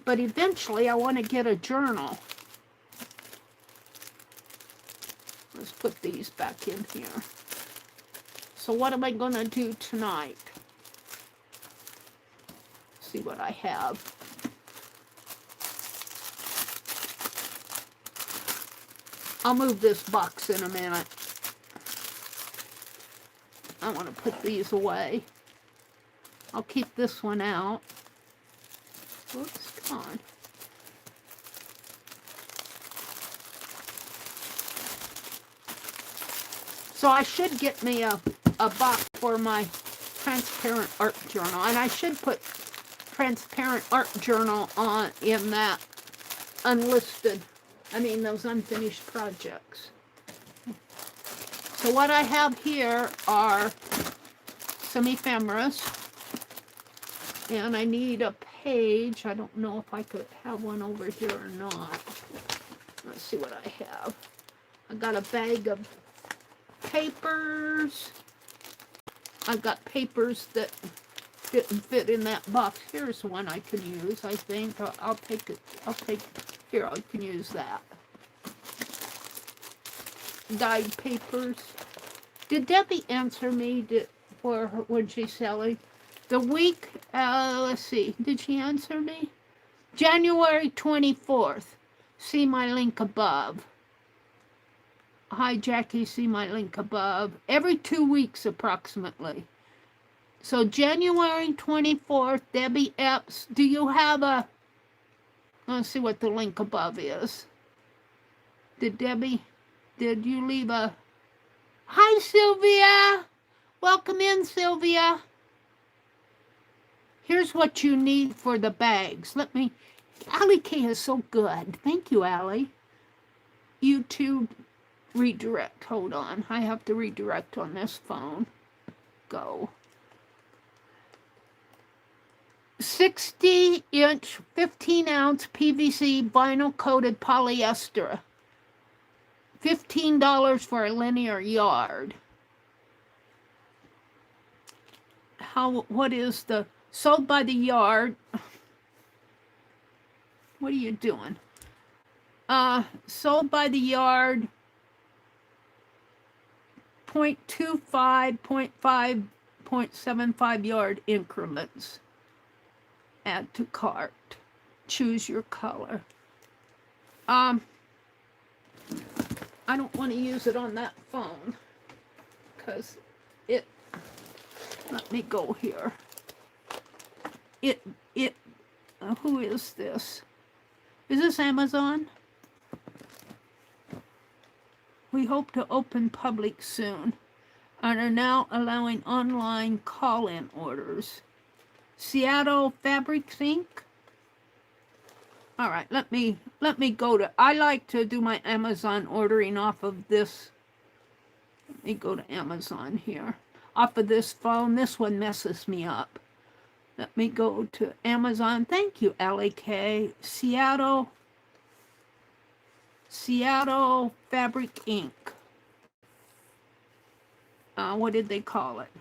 But eventually I want to get a journal. Let's put these back in here. So what am I going to do tonight? See what I have. I'll move this box in a minute. I want to put these away. I'll keep this one out. Whoops, come on. So I should get me a box for my transparent art journal. And I should put transparent art journal on in that unlisted, those unfinished projects. So what I have here are some ephemeras, and I need a page. I don't know if I could have one over here or not. Let's see what I have. I got a bag of papers. I've got papers that didn't fit in that box. Here's one I can use, I think. I'll take it. Here, I can use that. Dyed papers. Did Debbie answer me for her, when she's selling? The week, let's see, did she answer me? January 24th. See my link above. Hi, Jackie, see my link above. Every 2 weeks, approximately. So, January 24th, Debbie Epps, do you have a... Let's see what the link above is. Did you leave a... Hi, Sylvia! Welcome in, Sylvia. Here's what you need for the bags. Allie K is so good. Thank you, Allie. YouTube redirect. Hold on. I have to redirect on this phone. Go. 60-inch, 15-ounce PVC vinyl-coated polyester. $15 for a linear yard. What is the... Sold by the yard. What are you doing? Sold by the yard. 0.25, 0.5, 0.75 yard increments. Add to cart. Choose your color. I don't want to use it on that phone because let me go here. Who is this? Is this Amazon? We hope to open public soon and are now allowing online call-in orders. Seattle Fabrics Inc. All right, let me go to, I like to do my Amazon ordering off of this. Let me go to Amazon here. Off of this phone. This one messes me up. Let me go to Amazon. Thank you, LAK. Seattle Fabric Inc. What did they call it?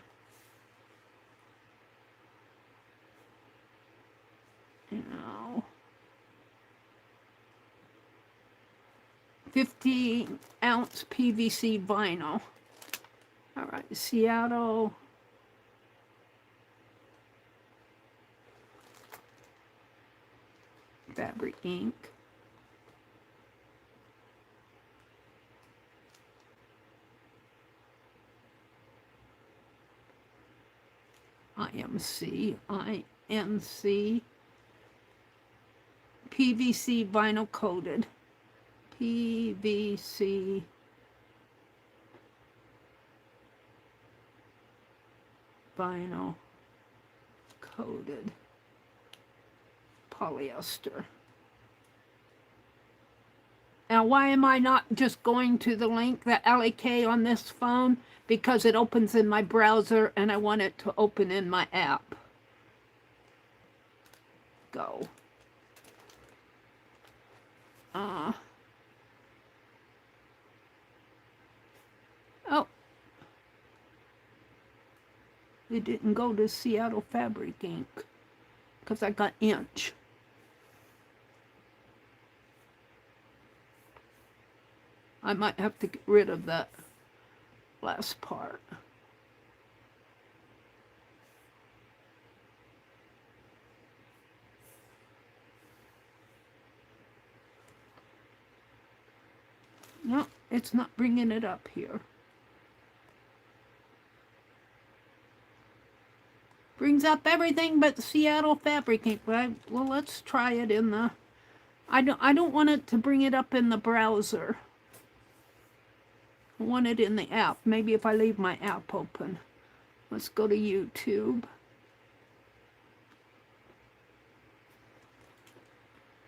You know, 15-ounce PVC vinyl. All right, Seattle Fabric Inc. IMC PVC vinyl coated. PVC vinyl coated polyester. Now, why am I not just going to the link, the LAK on this phone? Because it opens in my browser and I want it to open in my app. Go. Oh. It didn't go to Seattle Fabric Inc. because I got inch. I might have to get rid of that last part. No, it's not bringing it up here. Brings up everything but Seattle Fabric Inc. Well, let's try it in the... I don't want it to bring it up in the browser. I want it in the app. Maybe if I leave my app open. Let's go to YouTube.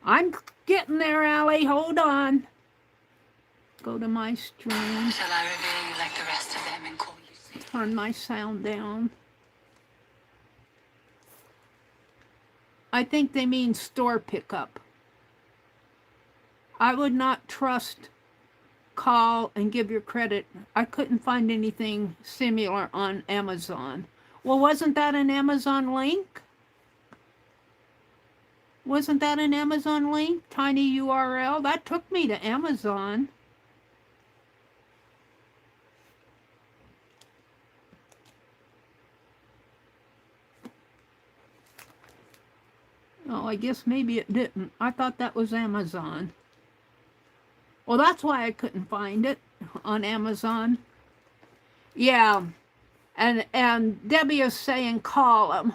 I'm getting there, Allie. Hold on. Go to my stream. Shall I reveal you like the rest of them and call you? Turn my sound down. I think they mean store pickup. I would not trust call and give your credit. I couldn't find anything similar on Amazon. Well, wasn't that an Amazon link? Wasn't that an Amazon link? Tiny URL? That took me to Amazon. Oh, I guess maybe it didn't. I thought that was Amazon. Well, that's why I couldn't find it on Amazon. Yeah, and Debbie is saying call them.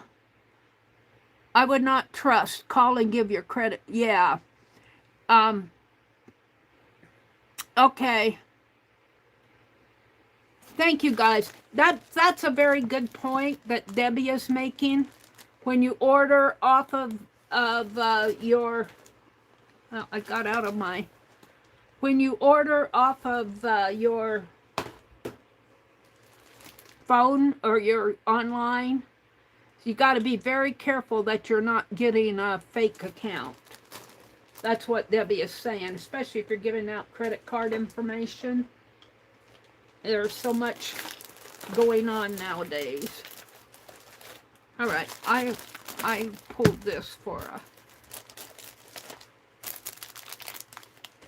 I would not trust. Call and give your credit. Yeah. Okay. Thank you, guys. That's a very good point that Debbie is making. When you order off of your... Well, I got out of my... When you order off of your phone or your online, you got to be very careful that you're not getting a fake account. That's what Debbie is saying, especially if you're giving out credit card information. There's so much going on nowadays. All right, I pulled this for a...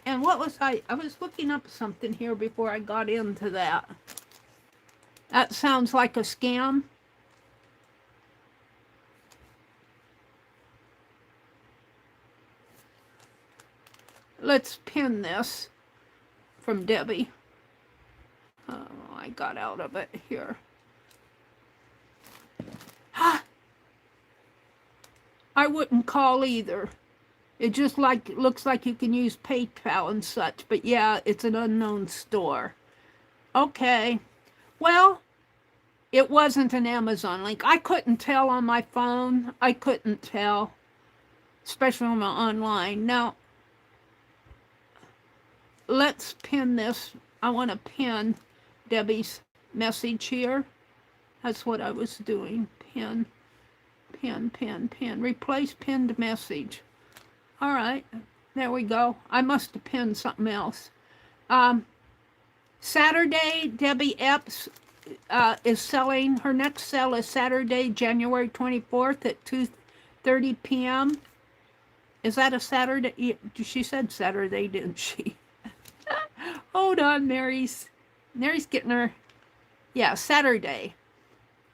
And what was I was looking up something here before I got into that. That sounds like a scam. Let's pin this from Debbie. Oh, I got out of it here. I wouldn't call either. It just looks like you can use PayPal and such, but yeah, it's an unknown store. Okay, well, it wasn't an Amazon link. I couldn't tell on my phone. I couldn't tell, especially on my online. Now, let's pin this. I want to pin Debbie's message here. That's what I was doing. Pin. Replace pinned message. All right, there we go. I must have pinned something else. Saturday, Debbie Epps is selling. Her next sale is Saturday, January 24th at 2:30 p.m. Is that a Saturday? She said Saturday, didn't she? Hold on, Mary's getting her. Yeah, Saturday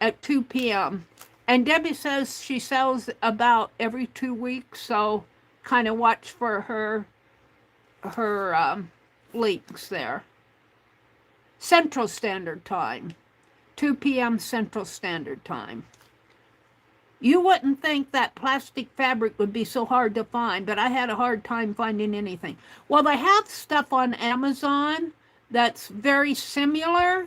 at 2 p.m. And Debbie says she sells about every 2 weeks, so kind of watch for her links there. Central Standard Time, 2 p.m. Central Standard Time. You wouldn't think that plastic fabric would be so hard to find, but I had a hard time finding anything. Well, they have stuff on Amazon that's very similar,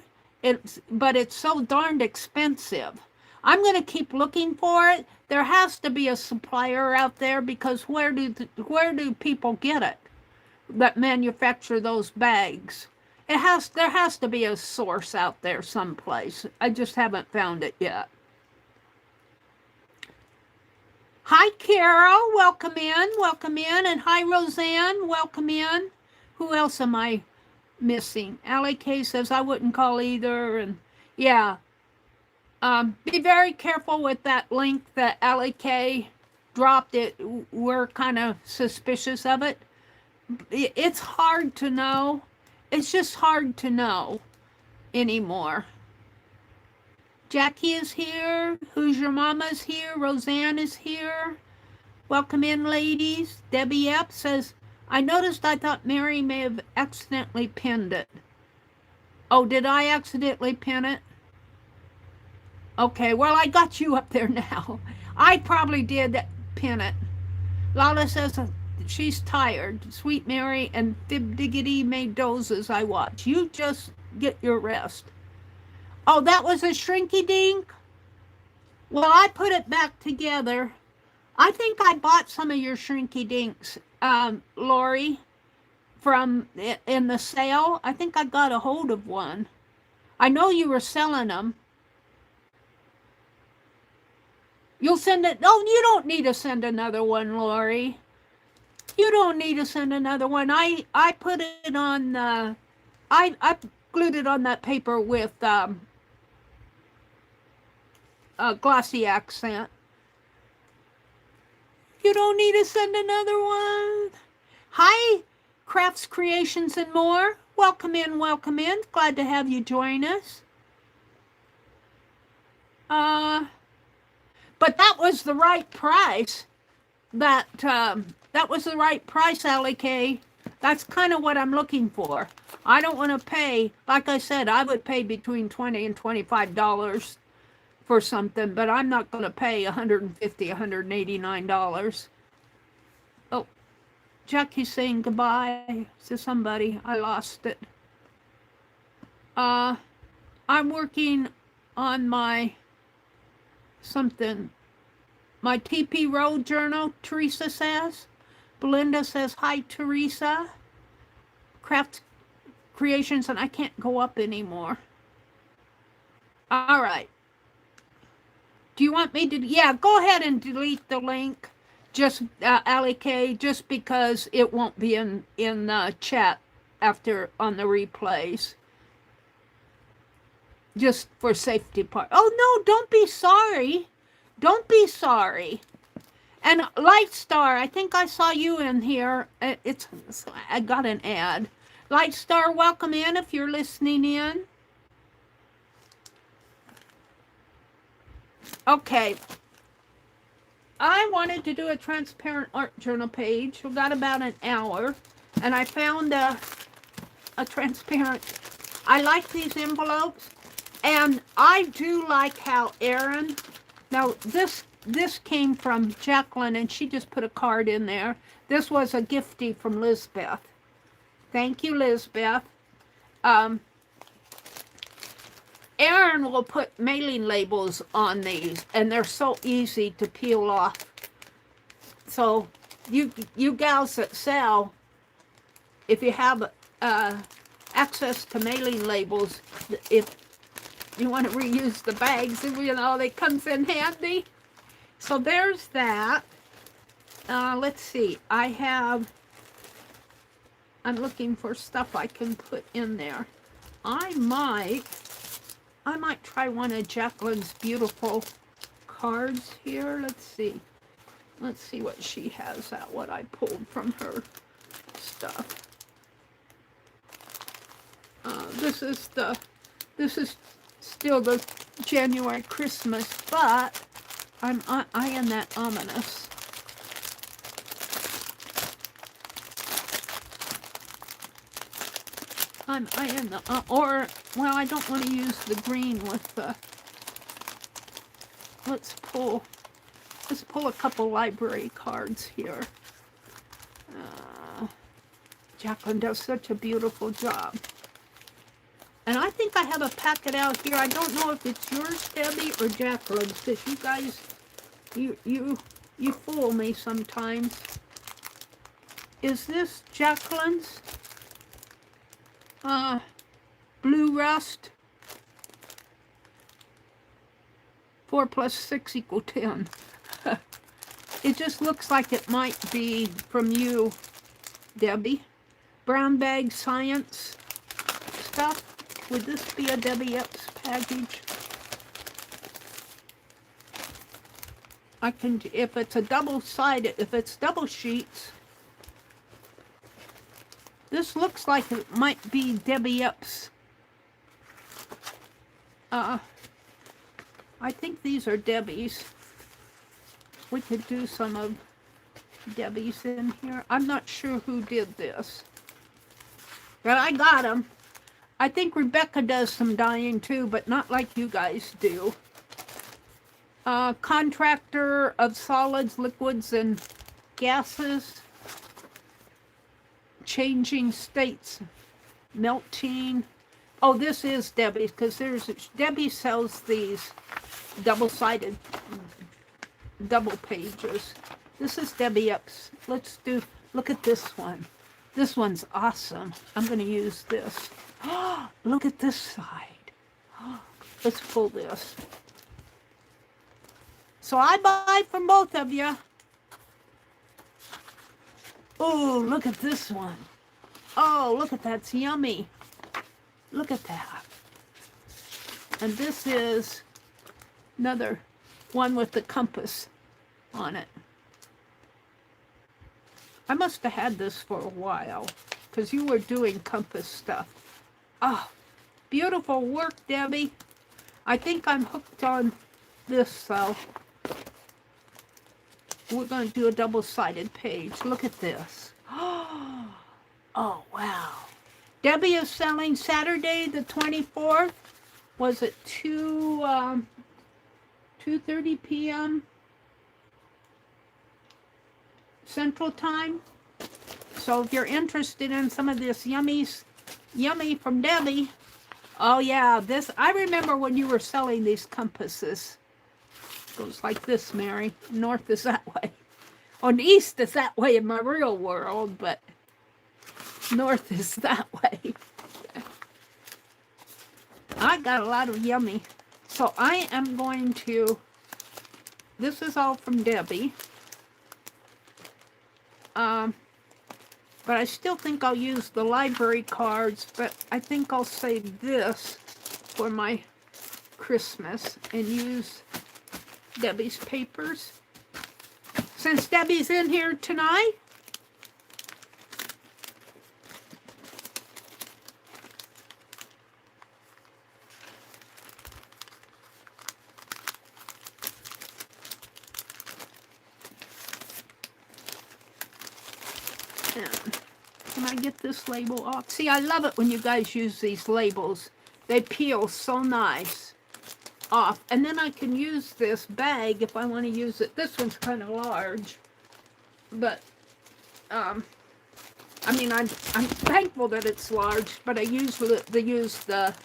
but it's so darned expensive. I'm going to keep looking for it. There has to be a supplier out there, because where do people get it that manufacture those bags? There has to be a source out there someplace. I just haven't found it yet. Hi, Carol. Welcome in. And hi, Roseanne. Welcome in. Who else am I missing? Allie K says I wouldn't call either. And yeah. Be very careful with that link that Allie K dropped. We're kind of suspicious of it. It's hard to know. It's just hard to know anymore. Jackie is here. Who's Your Mama's here. Roseanne is here. Welcome in, ladies. Debbie Epps says, I noticed I thought Meri may have accidentally pinned it. Oh, did I accidentally pin it? Okay, well, I got you up there now. I probably did pin it. Lala says she's tired. Sweet Meri and Fib Diggity made dozes I watch. You just get your rest. Oh, that was a shrinky dink? Well, I put it back together. I think I bought some of your shrinky dinks, Lori, from in the sale. I think I got a hold of one. I know you were selling them. You'll send it. Oh, you don't need to send another one, Lori. You don't need to send another one. I put it on, I glued it on that paper with a glossy accent. You don't need to send another one. Hi, Crafts, Creations, and More. Welcome in, welcome in. Glad to have you join us. But that was the right price. That was the right price, Allie K. That's kind of what I'm looking for. I don't want to pay, like I said, I would pay between $20 and $25 for something, but I'm not going to pay $150, $189. Oh, Jackie's saying goodbye to somebody. I lost it. I'm working on my my TP Road journal, Teresa says. Belinda says, hi, Teresa. Craft Creations, and I can't go up anymore. All right. Do you want me to? Yeah, go ahead and delete the link, just Allie K, just because it won't be in chat after on the replays. Just for safety part. Oh no, don't be sorry. Don't be sorry. And Lightstar, I think I saw you in here. I got an ad. Lightstar, welcome in if you're listening in. Okay. I wanted to do a transparent art journal page. We got about an hour. And I found a transparent. I like these envelopes. And I do like how Erin, now this came from Jacqueline, and she just put a card in there. This was a giftie from Lisbeth. Thank you, Lisbeth. Aaron will put mailing labels on these, and they're so easy to peel off. So you gals that sell, if you have access to mailing labels, if you want to reuse the bags, you know, they comes in handy. So there's that. Let's see. I'm looking for stuff I can put in there. I might try one of Jacqueline's beautiful cards here. Let's see. Let's see what she has out, what I pulled from her stuff. This is still the January Christmas, but I am that ominous. I am the well, I don't want to use the green with the. Let's pull a couple library cards here. Jacqueline does such a beautiful job. And I think I have a packet out here. I don't know if it's yours, Debbie, or Jacqueline's, because you guys, you fool me sometimes. Is this Jacqueline's? Blue Rust. 4 + 6 = 10. It just looks like it might be from you, Debbie. Brown bag science stuff. Would this be a Debbie Epps package? I can, if it's a double-sided, if it's double sheets. This looks like it might be Debbie Epps. I think these are Debbie's. We could do some of Debbie's in here. I'm not sure who did this, but I got them. I think Rebecca does some dyeing too, but not like you guys do. Contractor of solids, liquids, and gases. Changing states, melting. Oh, this is Debbie's, because Debbie sells these double-sided, double pages. This is Debbie Epps. Look at this one. This one's awesome. I'm going to use this. Look at this side. Let's pull this. So I buy from both of you. Oh, look at this one. Oh, look at that. It's yummy. Look at that. And this is another one with the compass on it. I must have had this for a while, because you were doing compass stuff. Oh, beautiful work, Debbie. I think I'm hooked on this, so we're going to do a double-sided page. Look at this. Oh, wow. Debbie is selling Saturday the 24th. Was it 2:30 p.m. Central Time? So if you're interested in some of this yummy from Debbie. Oh, yeah. This, I remember when you were selling these compasses. Goes like this, Mary. North is that way. On the east is that way in my real world, but north is that way. I got a lot of yummy. So I am going to, this is all from Debbie. But I still think I'll use the library cards, but I think I'll save this for my Christmas and use Debbie's papers. Since Debbie's in here tonight, can I get this label off? See, I love it when you guys use these labels. They peel so nice off. And then I can use this bag if I want to use it. This one's kind of large, but I mean, I'm thankful that it's large, but I usually use the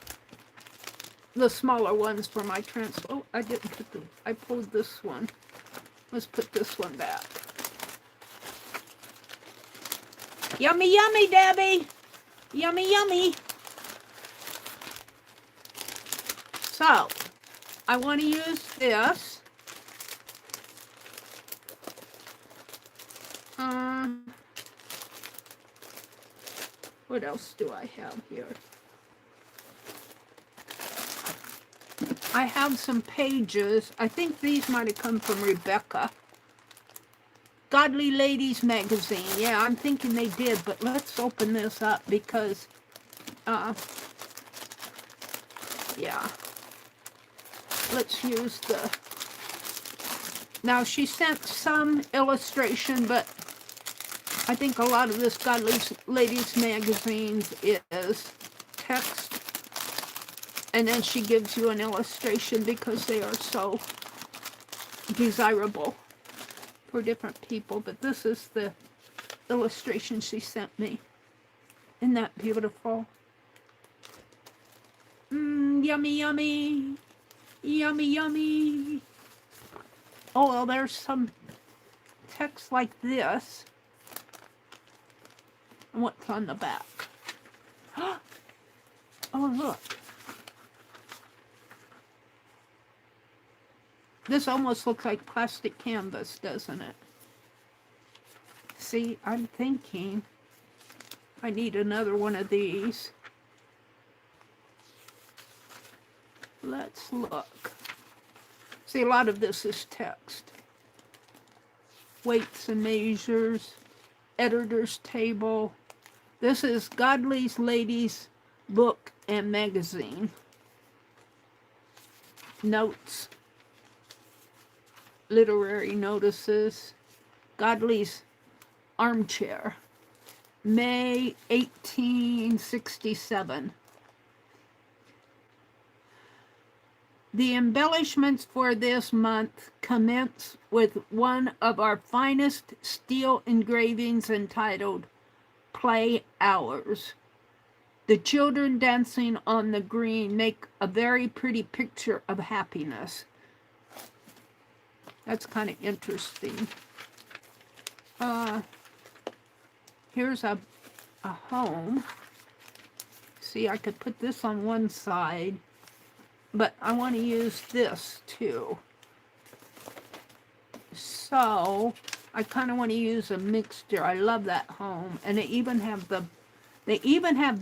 smaller ones for my transfer. Oh, I didn't put the, I pulled this one. Let's put this one back. Yummy, yummy, Debbie. Yummy, yummy. So, I want to use this. What else do I have here? I have some pages. I think these might have come from Rebecca. Godly Ladies magazine. Yeah, I'm thinking they did, but let's open this up because, yeah. Let's use the... Now, she sent some illustration, but I think a lot of this Godly Ladies magazines is text. And then she gives you an illustration because they are so desirable for different people. But this is the illustration she sent me. Isn't that beautiful? Yummy, yummy. Yummy, yummy. Oh, well, there's some text like this. And what's on the back? Oh, look. This almost looks like plastic canvas, doesn't it? See, I'm thinking I need another one of these. Let's look. See, a lot of this is text. Weights and measures, editor's table. This is Godly Ladies book and magazine. Notes. Literary notices. Godly's armchair. May 1867. The embellishments for this month commence with one of our finest steel engravings entitled Play Hours. The children dancing on the green make a very pretty picture of happiness. That's kind of interesting. Here's a home. See, I could put this on one side, but I want to use this too. So I kind of want to use a mixture. I love that home, and they even have the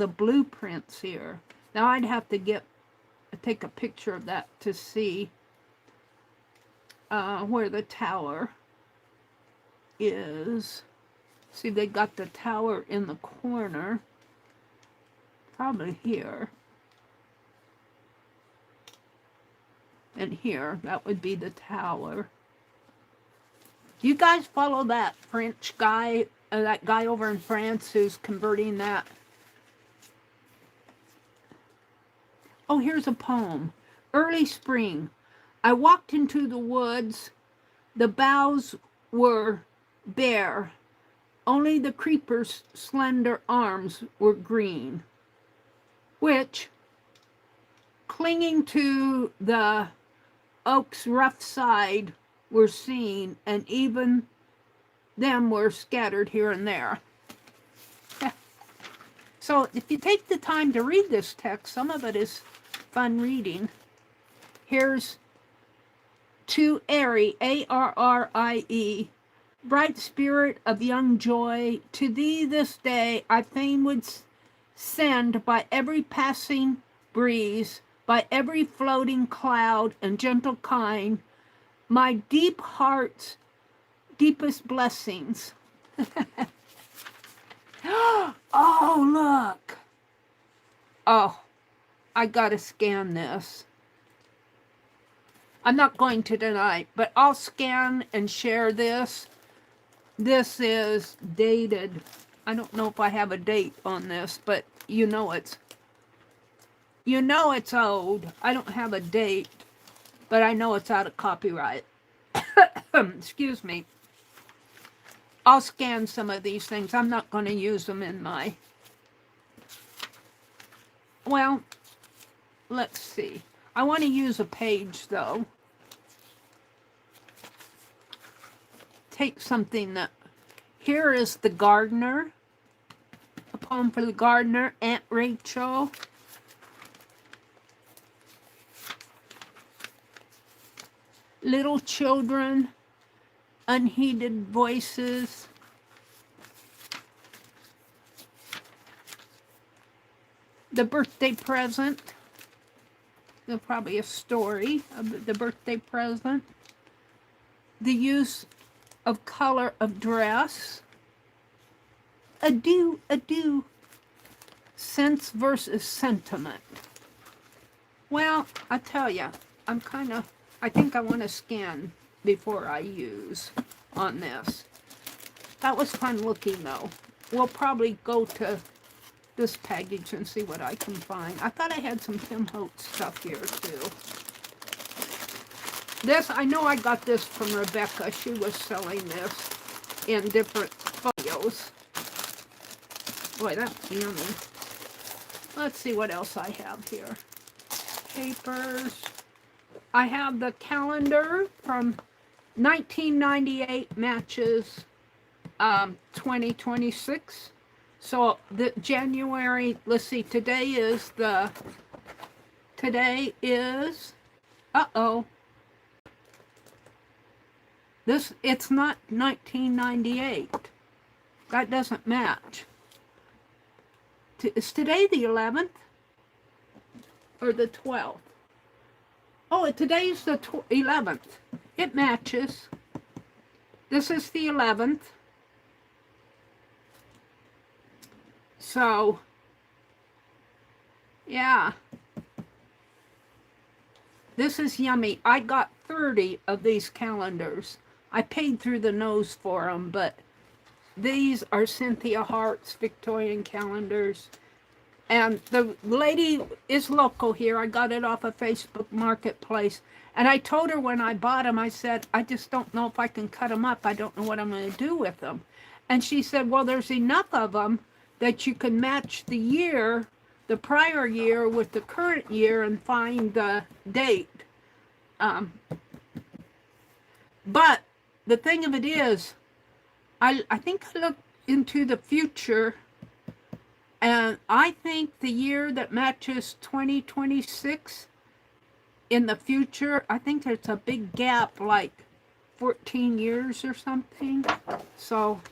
blueprints here. Now I'd have to take a picture of that to see where the tower is. See, they got the tower in the corner, probably here. And here, that would be the tower. Do you guys follow that French guy, that guy over in France who's converting that? Oh, here's a poem. Early spring. I walked into the woods. The boughs were bare. Only the creeper's slender arms were green, which, clinging to the oak's rough side, were seen, and even them were scattered here and there. So if you take the time to read this text, some of it is fun reading. Here's to Airy, A-R-R-I-E, bright spirit of young joy, to thee this day I fain would send by every passing breeze, by every floating cloud and gentle kind, my deep heart's deepest blessings. Oh, look. Oh, I gotta scan this. I'm not going to tonight, but I'll scan and share this. This is dated. I don't know if I have a date on this, but you know it's old. I don't have a date, but I know it's out of copyright. Excuse me. I'll scan some of these things. I'm not going to use them in my... Well, let's see. I want to use a page, though. Take something that... Here is The Gardener. A poem for the gardener, Aunt Rachel. Little children, unheeded voices. The birthday present. There's probably a story of the birthday present. The use of color of dress. Adieu, adieu. Sense versus sentiment. Well, I tell you, I think I want to scan before I use on this. That was fun looking, though. We'll probably go to this package and see what I can find. I thought I had some Tim Holtz stuff here, too. This, I know I got this from Rebecca. She was selling this in different photos. Boy, that's yummy. Let's see what else I have here. Papers. I have the calendar from 1998 matches 2026. So the January, let's see, today is, uh-oh. It's not 1998. That doesn't match. Is today the 11th? Or the 12th? Oh, today's the 11th. It matches. This is the 11th. So, yeah. This is yummy. I got 30 of these calendars. I paid through the nose for them, but these are Cynthia Hart's Victorian calendars. And the lady is local here. I got it off of Facebook Marketplace. And I told her when I bought them, I said, I just don't know if I can cut them up. I don't know what I'm going to do with them. And she said, well, there's enough of them that you can match the year, the prior year, with the current year and find the date. But the thing of it is, I think I looked into the future, and I think the year that matches 2026 in the future, I think there's a big gap, like 14 years or something. So,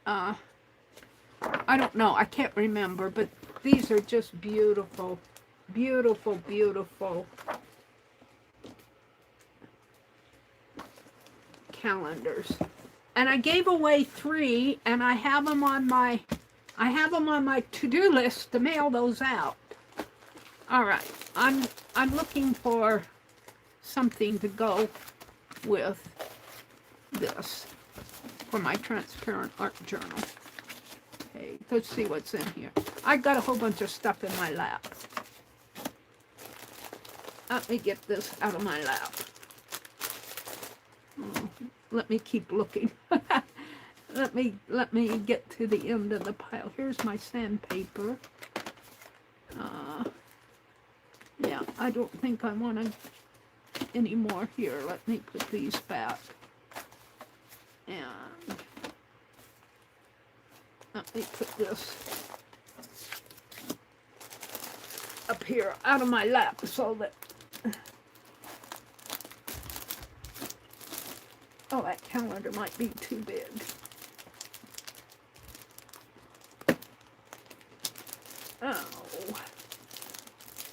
I don't know. I can't remember, but these are just beautiful, beautiful, beautiful calendars. And I gave away 3, and I have them on my to-do list to mail those out. All right, I'm looking for something to go with this for my transparent art journal. Okay, let's see what's in here. I got a whole bunch of stuff in my lap. Let me get this out of my lap. Oh, let me keep looking. Let me get to the end of the pile. Here's my sandpaper. Yeah, I don't think I want any more here. Let me put these back. And let me put this up here out of my lap so that... Oh, that calendar might be too big. Oh.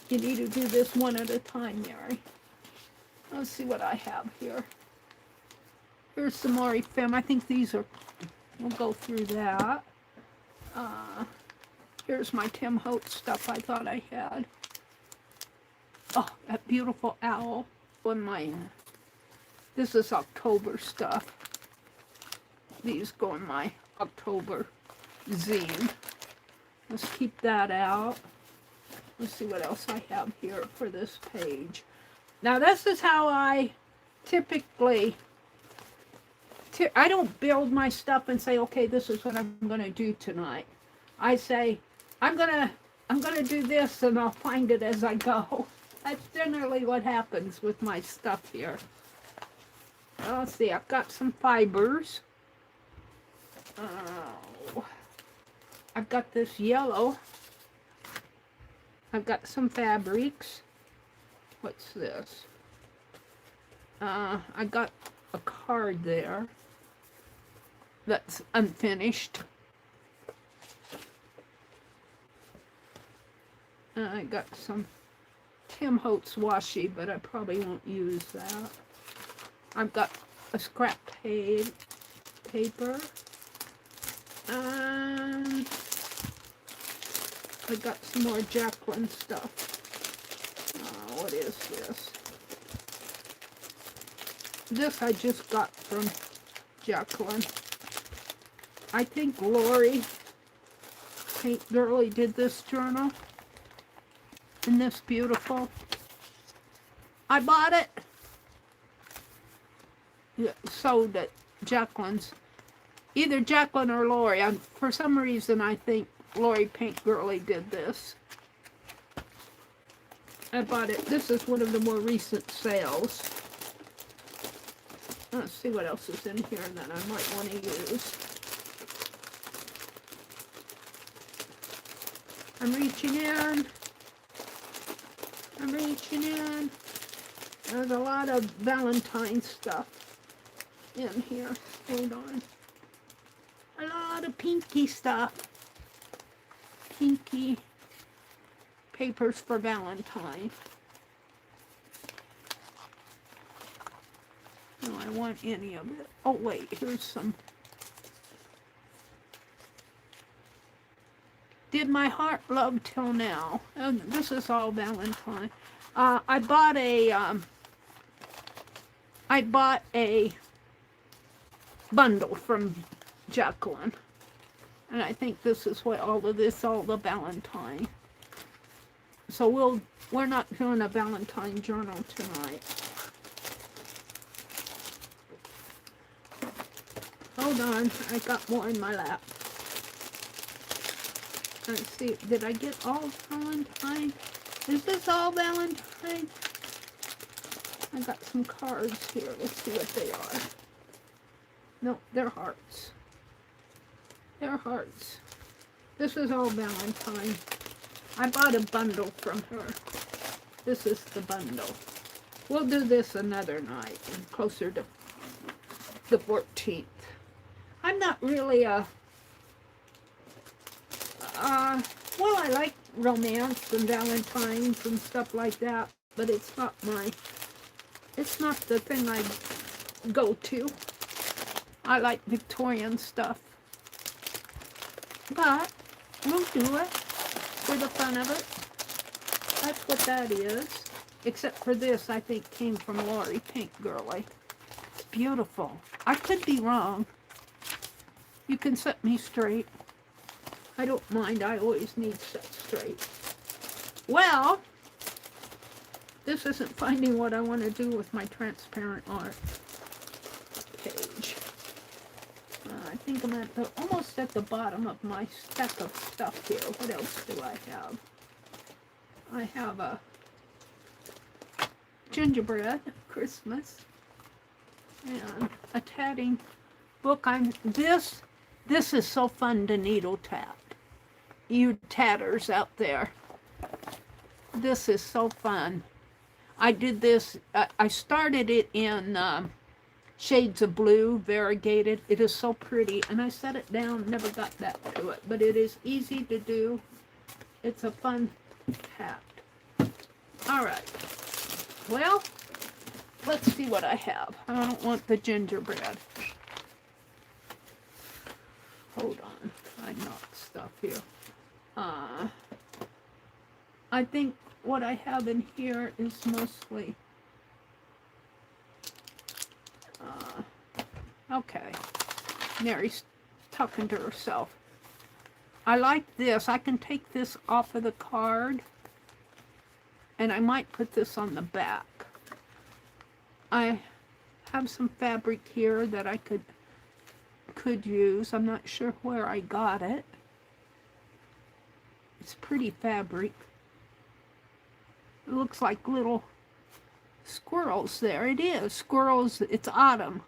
You need to do this one at a time, Mary. Let's see what I have here. Here's some more ephemera. I think these are... We'll go through that. Here's my Tim Holtz stuff I thought I had. Oh, that beautiful owl on my... This is October stuff. These go in my October zine. Let's keep that out. Let's see what else I have here for this page. Now this is how I typically I don't build my stuff and say, okay, this is what I'm going to do tonight. I say, I'm gonna do this, and I'll find it as I go. That's generally what happens with my stuff here. Let's see, I've got some fibers. I've got this yellow. I've got some fabrics. What's this? I got a card there that's unfinished. I got some Tim Holtz washi, but I probably won't use that. I've got a scrap paper. And I got some more Jacqueline stuff. What is this? This I just got from Jacqueline. I think Lori Paint Girly did this journal. Isn't this beautiful? I bought it. Yeah, sold at Jacqueline's. Either Jacqueline or Lori. For some reason, I think Lori Paint Girly did this. I bought it. This is one of the more recent sales. Let's see what else is in here that I might want to use. I'm reaching in. I'm reaching in. There's a lot of Valentine stuff in here. Hold on. A lot of pinky stuff. Pinky papers for Valentine. No, I want any of it. Oh, wait, here's some. Did my heart love till now? And this is all Valentine. I bought a bundle from Jacqueline, and I think this is what all the Valentine. So we're not doing a Valentine journal tonight. Hold on, I got more in my lap. Let's see, did I get all Valentine? Is this all Valentine? I got some cards here. Let's see what they are. No, they're hearts. They're hearts. This is all Valentine. I bought a bundle from her. This is the bundle. We'll do this another night, closer to the 14th. I'm not really a... well, I like romance and Valentines and stuff like that, but it's not the thing I go to. I like Victorian stuff. But we'll do it for the fun of it. That's what that is. Except for this, I think came from Lori Paint Girly. It's beautiful. I could be wrong. You can set me straight. I don't mind. I always need set straight. Well, this isn't finding what I want to do with my transparent art page. I think I'm almost at the bottom of my stack of stuff here. What else do I have? I have a gingerbread Christmas and a tatting book. This is so fun to needle tat. You tatters out there. This is so fun. I did this, I started it in shades of blue, variegated. It is so pretty, and I set it down, never got back to it, but it is easy to do. It's a fun tat. All right, well, let's see what I have. I don't want the gingerbread. Hold on, I knocked stuff here. I think what I have in here is mostly, okay, Mary's talking to herself. I like this. I can take this off of the card, and I might put this on the back. I have some fabric here that I could could use. I'm not sure where I got it. It's pretty fabric. It looks like little squirrels there. It is. Squirrels, it's autumn.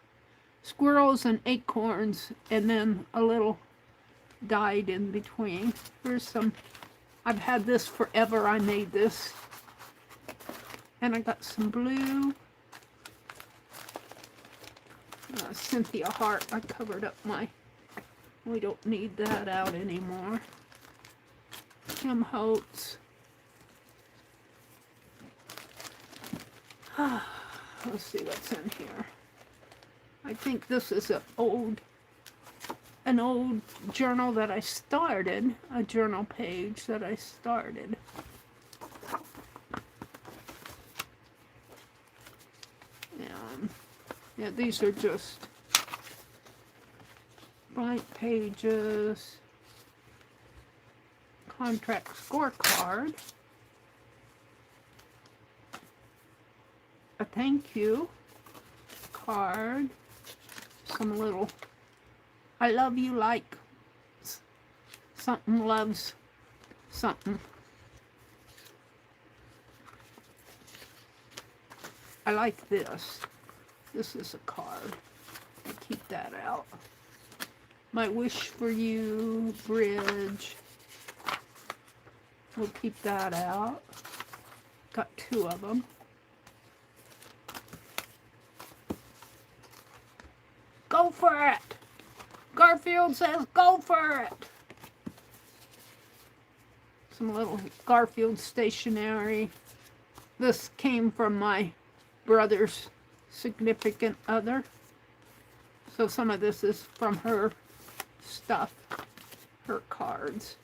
Squirrels and acorns, and then a little dyed in between. Here's some, I've had this forever. I made this. And I got some blue. Cynthia Hart. I covered up my, we don't need that out anymore. Kim Holtz. Let's see what's in here. I think this is an old journal that I started, a journal page that I started. And yeah, these are just blank pages, contract scorecard, a thank you card, some little I love you like something loves something. I like this. This is a card. I keep that out. My wish for you bridge. We'll keep that out. Got 2 of them. Go for it! Garfield says go for it! Some little Garfield stationery. This came from my brother's significant other. So some of this is from her stuff, her cards.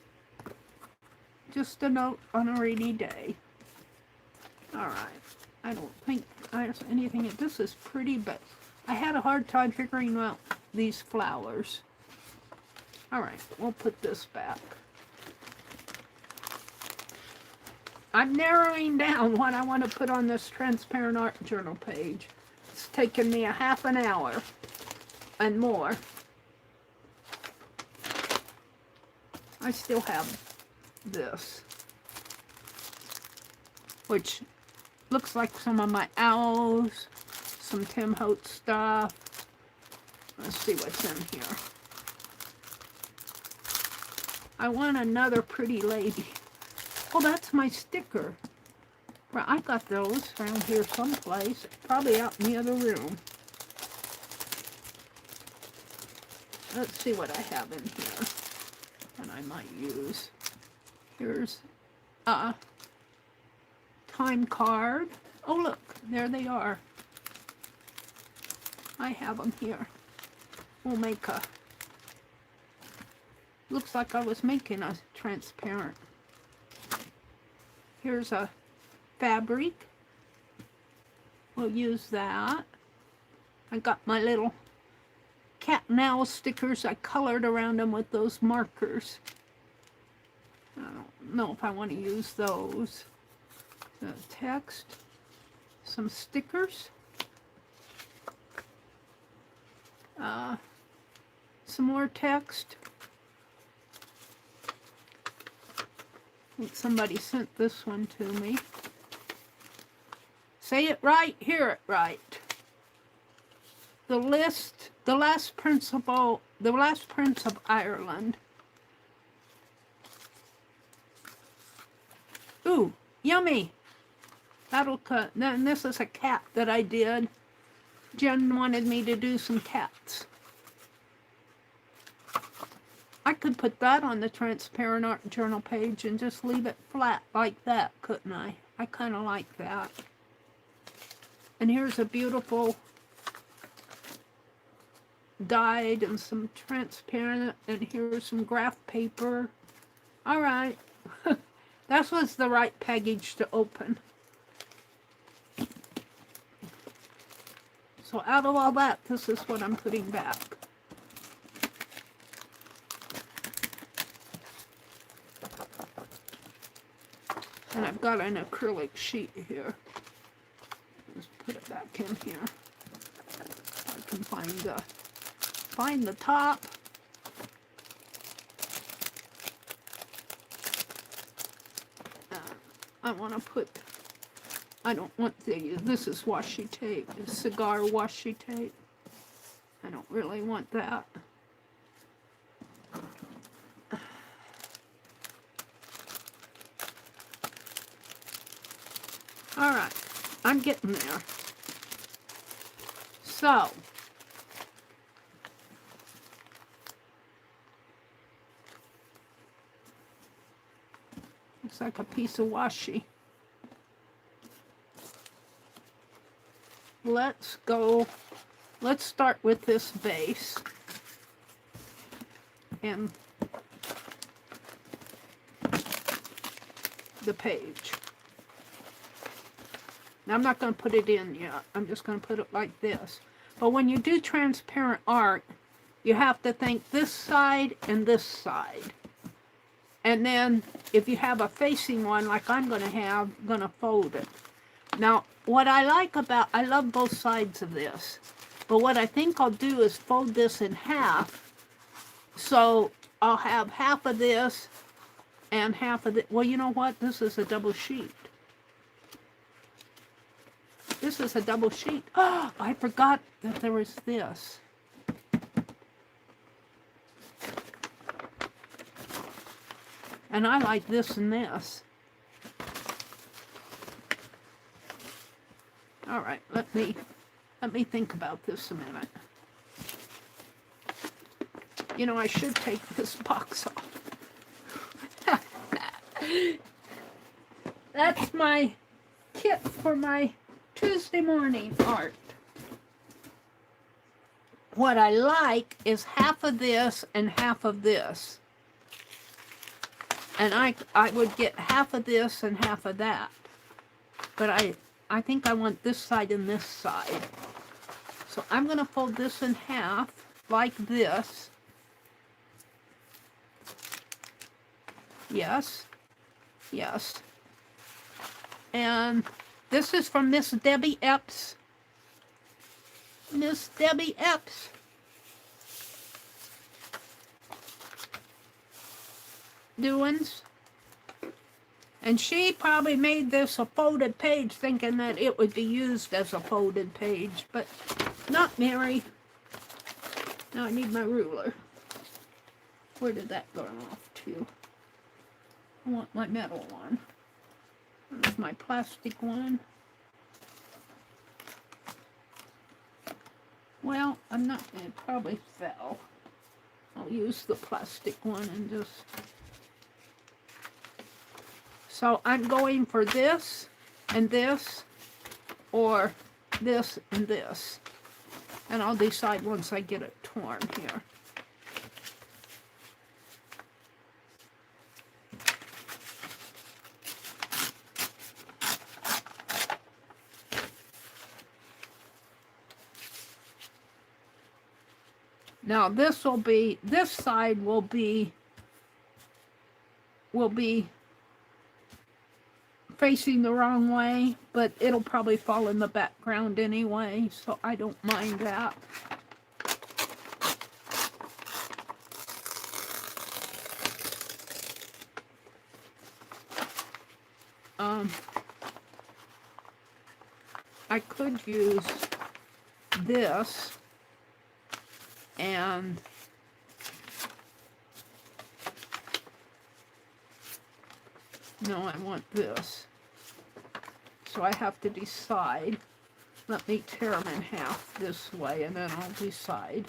Just a note on a rainy day. Alright. I don't think there's anything. This is pretty, but I had a hard time figuring out these flowers. Alright, we'll put this back. I'm narrowing down what I want to put on this transparent art journal page. It's taken me a half an hour and more. I still have this, which looks like some of my owls, some Tim Holtz stuff. Let's see what's in here. I want another pretty lady. Oh, that's my sticker. Well, I got those around here someplace, probably out in the other room. Let's see what I have in here that I might use. Here's a time card. Oh, look, there they are. I have them here. We'll make a, looks like I was making a transparent. Here's a fabric. We'll use that. I got my little cat and owl stickers. I colored around them with those markers. I don't know if I want to use those. The text, some stickers, some more text. I think somebody sent this one to me. Say it right, hear it right. The last prince of Ireland. Ooh, yummy. That'll cut. Then this is a cat that I did. Jen wanted me to do some cats. I could put that on the transparent art journal page and just leave it flat like that, couldn't I? I kind of like that. And here's a beautiful dyed and some transparent, and here's some graph paper. All right. That was the right package to open. So out of all that, this is what I'm putting back. And I've got an acrylic sheet here. Let's put it back in here. I can find the find the top. I want to put, I don't want this is washi tape, it's cigar washi tape. I don't really want that. All right, I'm getting there. So, looks like a piece of washi. Let's start with this base. And the page. Now, I'm not going to put it in yet. I'm just going to put it like this. But when you do transparent art, you have to think this side and this side. And then if you have a facing one like I'm going to have, I'm going to fold it. Now, what I like about, I love both sides of this. But what I think I'll do is fold this in half. So I'll have half of this and half of it. Well, you know what? This is a double sheet. This is a double sheet. Oh, I forgot that there was this. And I like this and this. All right, let me think about this a minute. You know, I should take this box off. That's my kit for my Tuesday morning art. What I like is half of this and half of this. And I would get half of this and half of that. But I think I want this side and this side. So I'm going to fold this in half like this. Yes. Yes. And this is from Miss Debbie Epps. Miss Debbie Epps. Doings. And she probably made this a folded page thinking that it would be used as a folded page, but not Mary. Now I need my ruler. Where did that go off to? I want my metal one. There's my plastic one. Well, I'm not, it probably fell. I'll use the plastic one and just... So I'm going for this and this, or this and this. And I'll decide once I get it torn here. Now this side will be facing the wrong way, but it'll probably fall in the background anyway, so I don't mind that. I could use this and no, I want this. So I have to decide. Let me tear them in half this way and then I'll decide.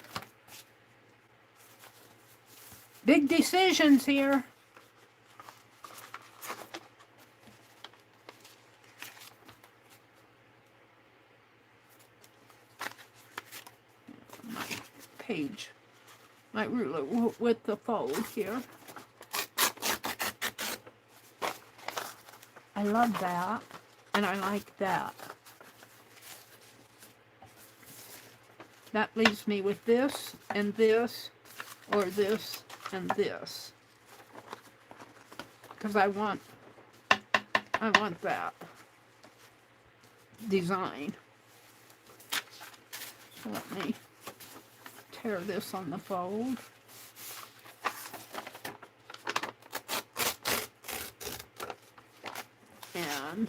Big decisions here. My page, my ruler with the fold here. I love that, and I like that. That leaves me with this, and this, or this, and this. Because I want that design. So let me tear this on the fold. And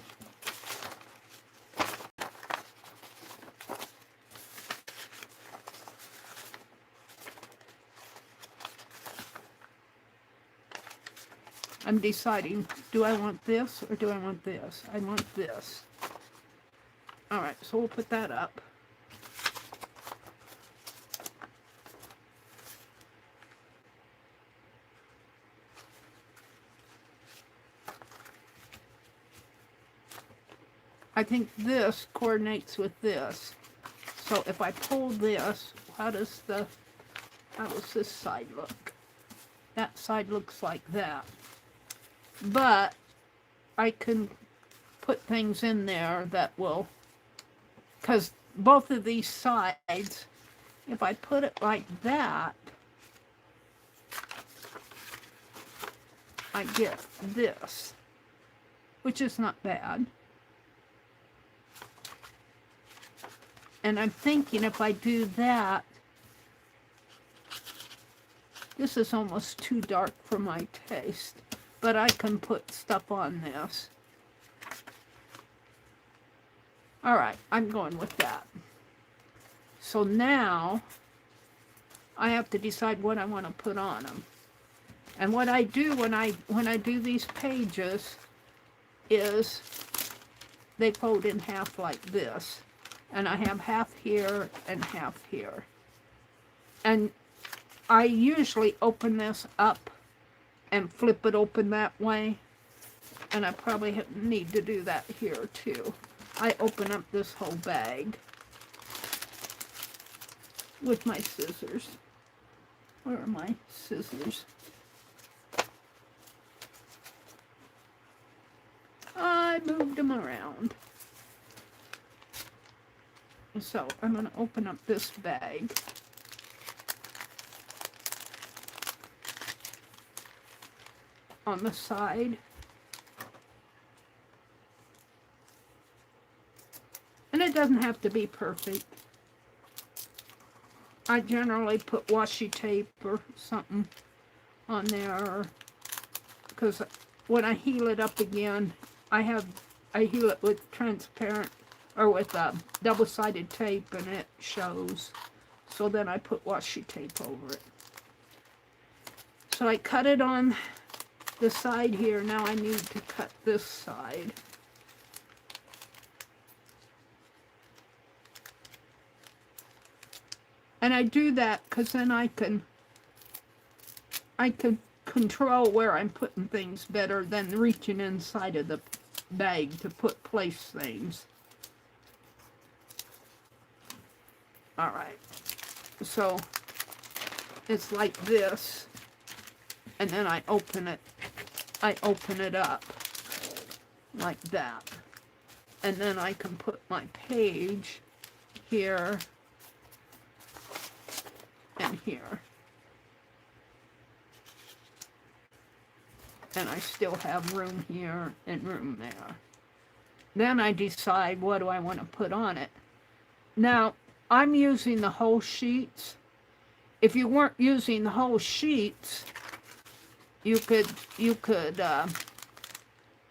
I'm deciding, do I want this or do I want this? I want this. All right, so we'll put that up. I think this coordinates with this. So if I pull this, how does this side look? That side looks like that. But I can put things in there that will, because both of these sides, if I put it like that, I get this, which is not bad. And I'm thinking if I do that, this is almost too dark for my taste, but I can put stuff on this. All right, I'm going with that. So now I have to decide what I want to put on them. And what I do when I do these pages is they fold in half like this. And I have half here and half here. And I usually open this up and flip it open that way. And I probably need to do that here too. I open up this whole bag with my scissors. Where are my scissors? I moved them around. So I'm going to open up this bag. On the side. And it doesn't have to be perfect. I generally put washi tape or something on there, because when I heal it up again, I heal it with transparent or with double-sided tape, and it shows. So then I put washi tape over it. So I cut it on the side here. Now I need to cut this side. And I do that because then I can control where I'm putting things better than reaching inside of the bag to place things. All right, so it's like this, and then I open it up like that, and then I can put my page here and here, and I still have room here and room there. Then I decide what do I want to put on it. Now I'm using the whole sheets. If you weren't using the whole sheets, you could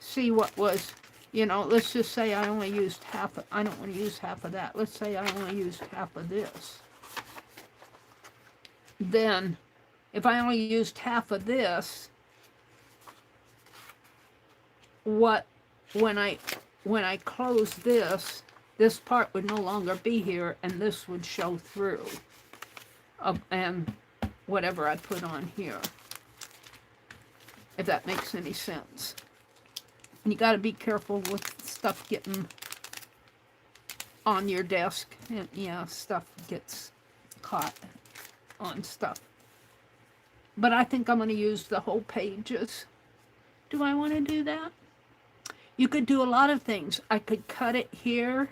see what was, let's just say I only used half. I don't want to use half of that. Let's say I only used half of this. Then, if I only used half of this, when I close this part would no longer be here, and this would show through, and whatever I put on here, if that makes any sense. And you got to be careful with stuff getting on your desk, and yeah, stuff gets caught on stuff. But I think I'm going to use the whole pages. Do I want to do that? You could do a lot of things. I could cut it here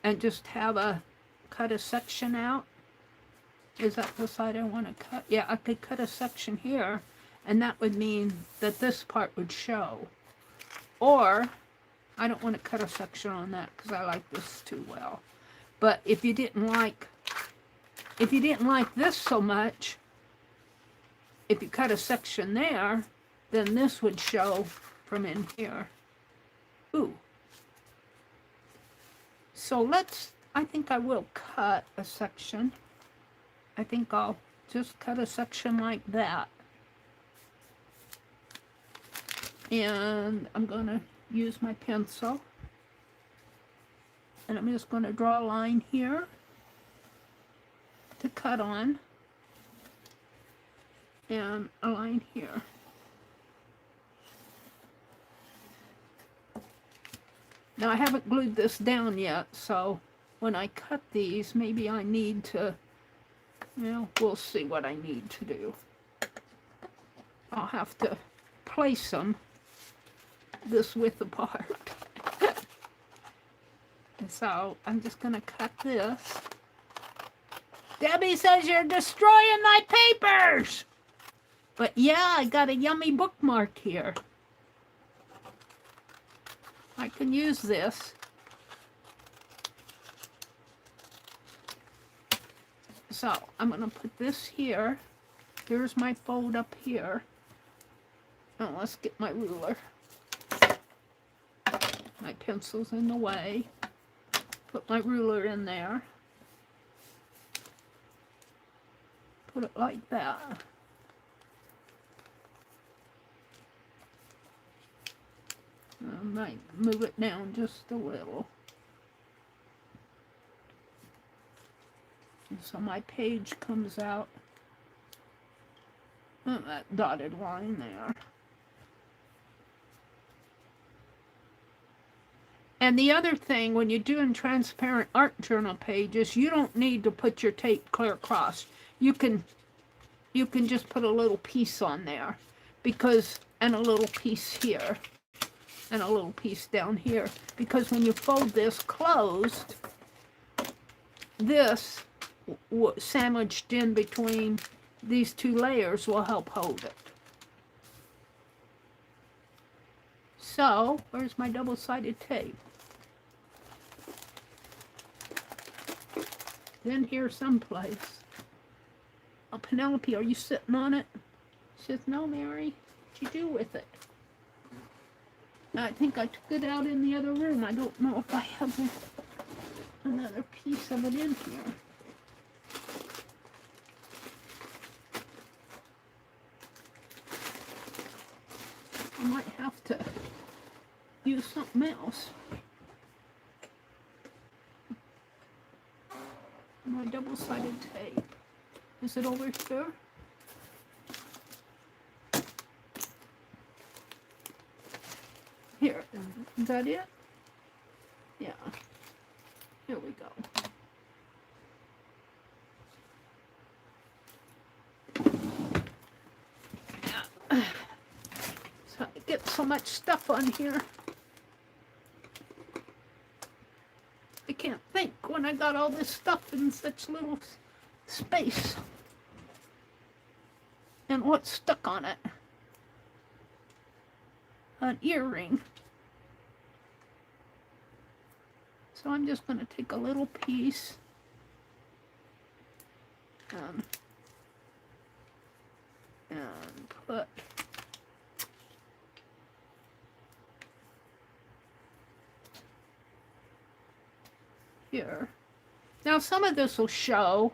and just cut a section out. Is that the side I want to cut? Yeah, I could cut a section here, and that would mean that this part would show. Or, I don't want to cut a section on that because I like this too well. But if you didn't like if you didn't like this so much, if you cut a section there, then this would show from in here. Ooh. So I think I will cut a section. I think I'll just cut a section like that. And I'm going to use my pencil. And I'm just going to draw a line here to cut on. And a line here. Now I haven't glued this down yet, so when I cut these, maybe I need to, well, we'll see what I need to do. I'll have to place them this width apart. And so I'm just going to cut this. Debbie says you're destroying my papers! But yeah, I got a yummy bookmark here. I can use this. So I'm going to put this here. Here's my fold up here. Now let's get my ruler. My pencil's in the way. Put my ruler in there. Put it like that. I might move it down just a little. And so my page comes out. And that dotted line there. And the other thing, when you're doing transparent art journal pages, you don't need to put your tape clear across. You can just put a little piece on there, because, and a little piece here, and a little piece down here, because when you fold this closed, this sandwiched in between these two layers will help hold it. So, where's my double-sided tape? In here someplace. Oh, Penelope, are you sitting on it? She says, no, Mary. What'd you do with it? I think I took it out in the other room. I don't know if I have another piece of it in here. I might have to use something else. My double-sided tape. Is it over here? Here. Is that it? Yeah. Here we go. So I get so much stuff on here. I can't think when I got all this stuff in such little space. And what's stuck on it? An earring. So I'm just going to take a little piece and put here. Now some of this will show,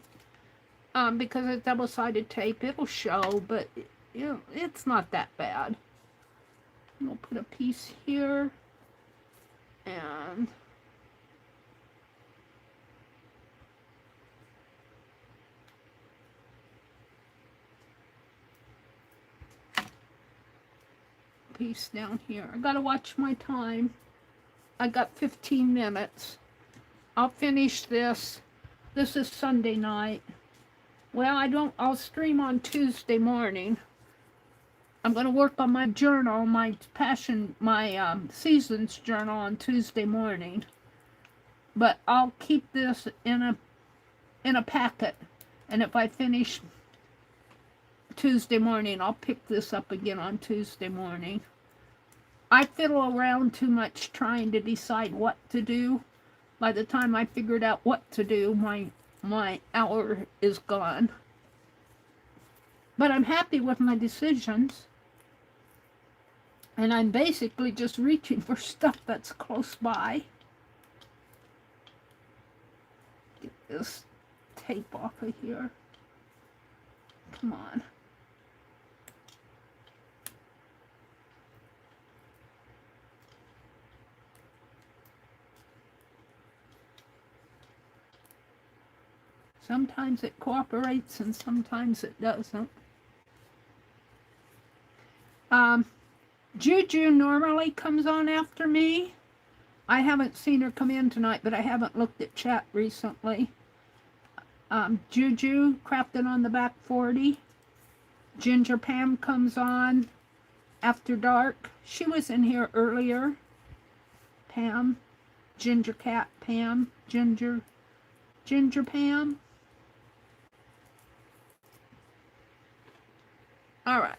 because it's double-sided tape, it'll show, but you know, it's not that bad. We'll put a piece here, and piece down here. I gotta watch my time. I got 15 minutes. I'll finish this. This is Sunday night. Well, I'll stream on Tuesday morning. I'm going to work on my journal, my seasons journal on Tuesday morning. But I'll keep this in a packet. And if I finish Tuesday morning, I'll pick this up again on Tuesday morning. I fiddle around too much trying to decide what to do. By the time I figured out what to do, my hour is gone. But I'm happy with my decisions. And I'm basically just reaching for stuff that's close by. Get this tape off of here. Come on. Sometimes it cooperates and sometimes it doesn't. Juju normally comes on after me. I haven't seen her come in tonight, but I haven't looked at chat recently. Juju, Crafted on the Back 40. Ginger Pam comes on after dark. She was in here earlier. Pam, Ginger Cat Pam, Ginger Pam. All right.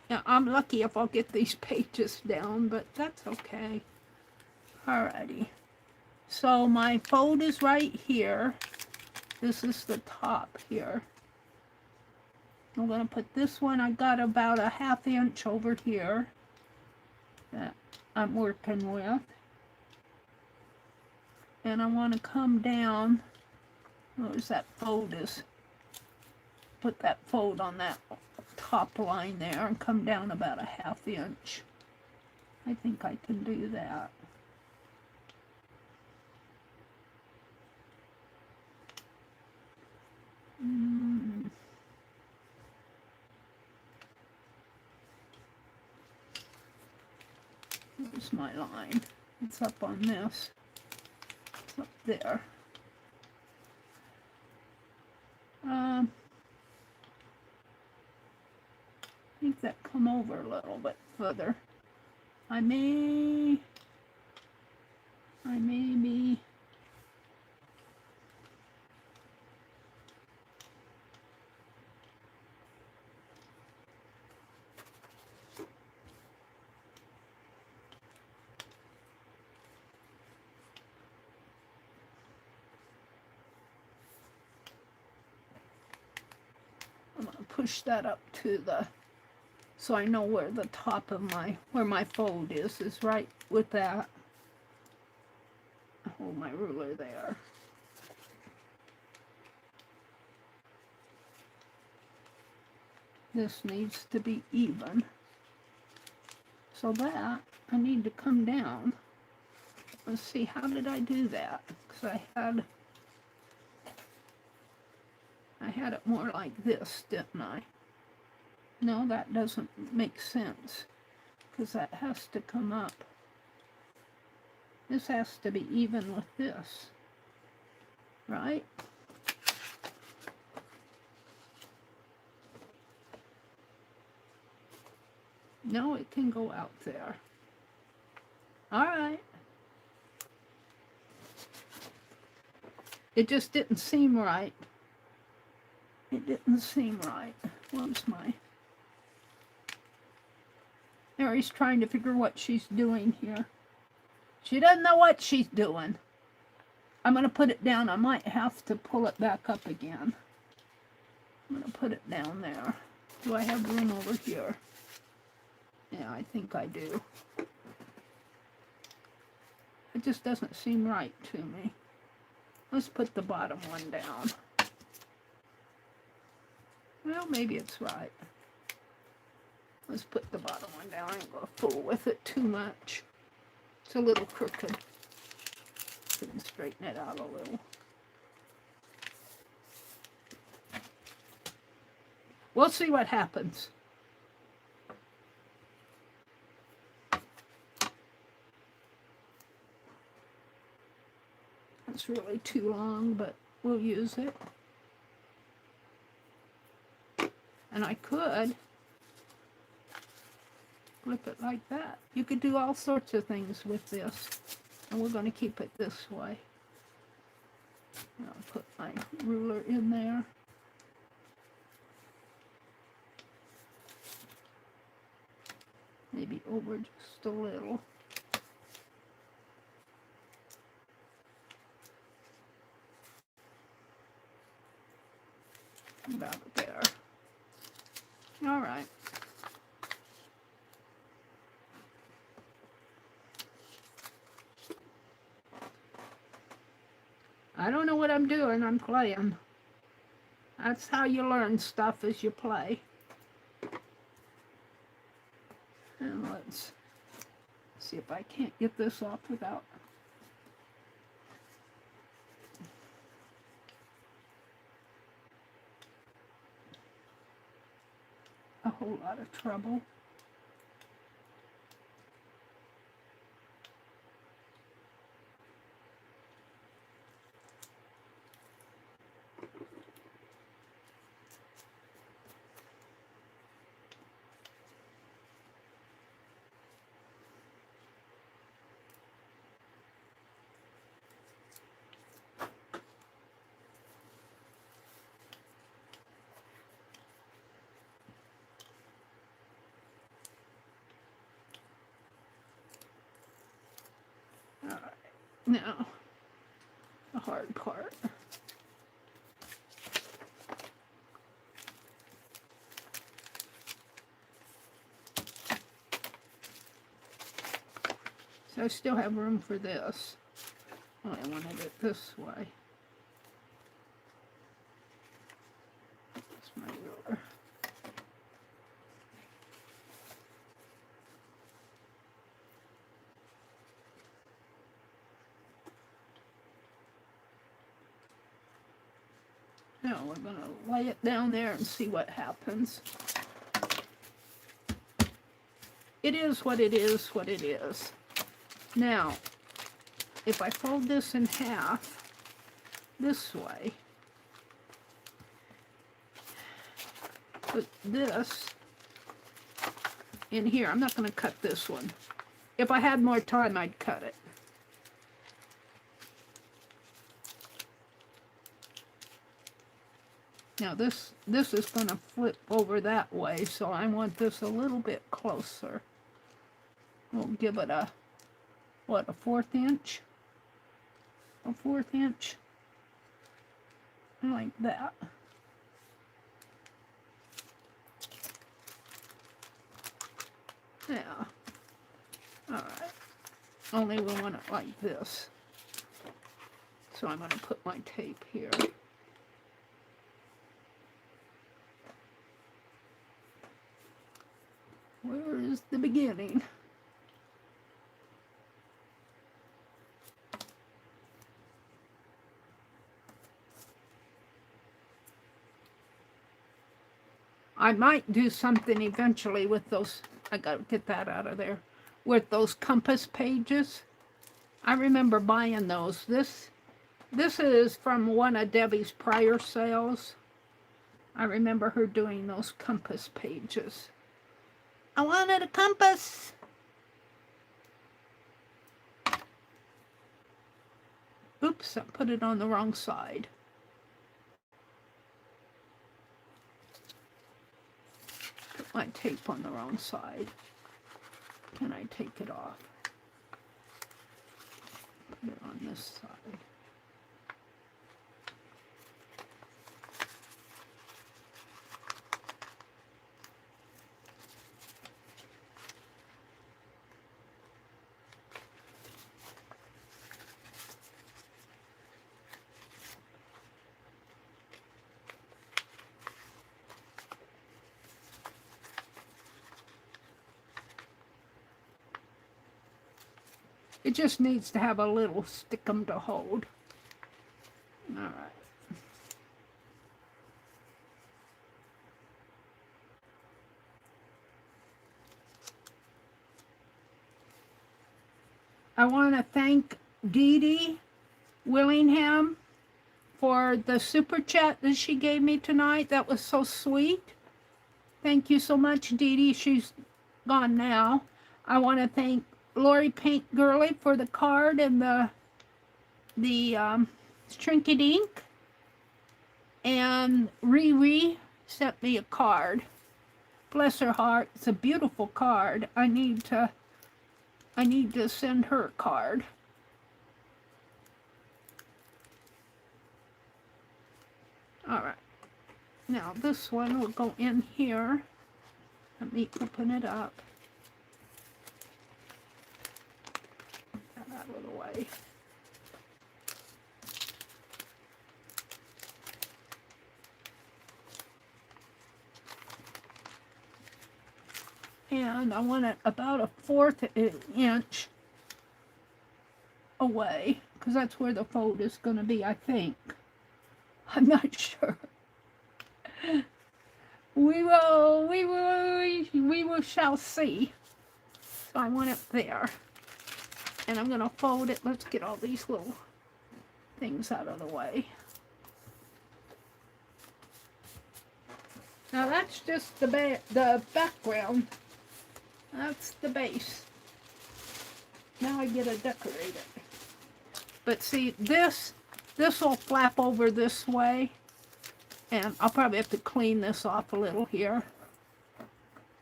Now, I'm lucky if I'll get these pages down, but that's okay. Alrighty. So my fold is right here. This is the top here. I'm going to put this one, I got about a 1/2 inch over here that I'm working with. And I want to come down. Where's that fold is? Put that fold on that top line there and come down about a 1/2 inch. I think I can do that. Here's my line. It's up on this. It's up there. I think that come over a little bit further. I may be. I'm gonna push that up to the, so I know where the top of where my fold is right with that. Hold my ruler there. This needs to be even. So that, I need to come down. Let's see, how did I do that? Because I had it more like this, didn't I? No, that doesn't make sense. Because that has to come up. This has to be even with this. Right? No, it can go out there. All right. It just didn't seem right. It didn't seem right. Where's my... Mary's trying to figure what she's doing here. She doesn't know what she's doing. I'm going to put it down. I might have to pull it back up again. I'm going to put it down there. Do I have room over here? Yeah, I think I do. It just doesn't seem right to me. Let's put the bottom one down. Well, maybe it's right. Let's put the bottom one down. I ain't going to fool with it too much. It's a little crooked. Can straighten it out a little. We'll see what happens. It's really too long, but we'll use it. And I could flip it like that. You could do all sorts of things with this. And we're going to keep it this way. I'll put my ruler in there. Maybe over just a little. All right. I don't know what I'm doing. I'm playing. That's how you learn stuff, as you play. And let's see if I can't get this off without a whole lot of trouble. All right. Now, the hard part. So I still have room for this. Oh, I wanted it this way. That's my ruler. Now we're going to lay it down there and see what happens. It is what it is, what it is. Now, if I fold this in half this way, put this in here. I'm not going to cut this one. If I had more time, I'd cut it. Now this is going to flip over that way, so I want this a little bit closer. We'll give it a, what, a 1/4 inch? A 1/4 inch? Like that. Yeah. Alright. Only we want it like this. So I'm going to put my tape here. Where is the beginning? I might do something eventually with those. I gotta get that out of there. With those compass pages. I remember buying those. This is from one of Debbie's prior sales. I remember her doing those compass pages. I wanted a compass. Oops, I put it on the wrong side. Put my tape on the wrong side. Can I take it off? Put it on this side. It just needs to have a little stickum to hold. All right. I want to thank Dee Dee Willingham for the super chat that she gave me tonight. That was so sweet. Thank you so much, Dee Dee. She's gone now. I want to thank Lori Paint Girly for the card and the Trinket ink. And Riri sent me a card. Bless her heart. It's a beautiful card. I need to send her a card. All right. Now this one will go in here. Let me open it up. Get that out of the way. And I want it about a 1/4 inch away, because that's where the fold is going to be, I think. I'm not sure. We shall see. So I want it there. And I'm going to fold it. Let's get all these little things out of the way. Now that's just the background. That's the base. Now I get to decorate it. But see, this will flap over this way. And I'll probably have to clean this off a little here.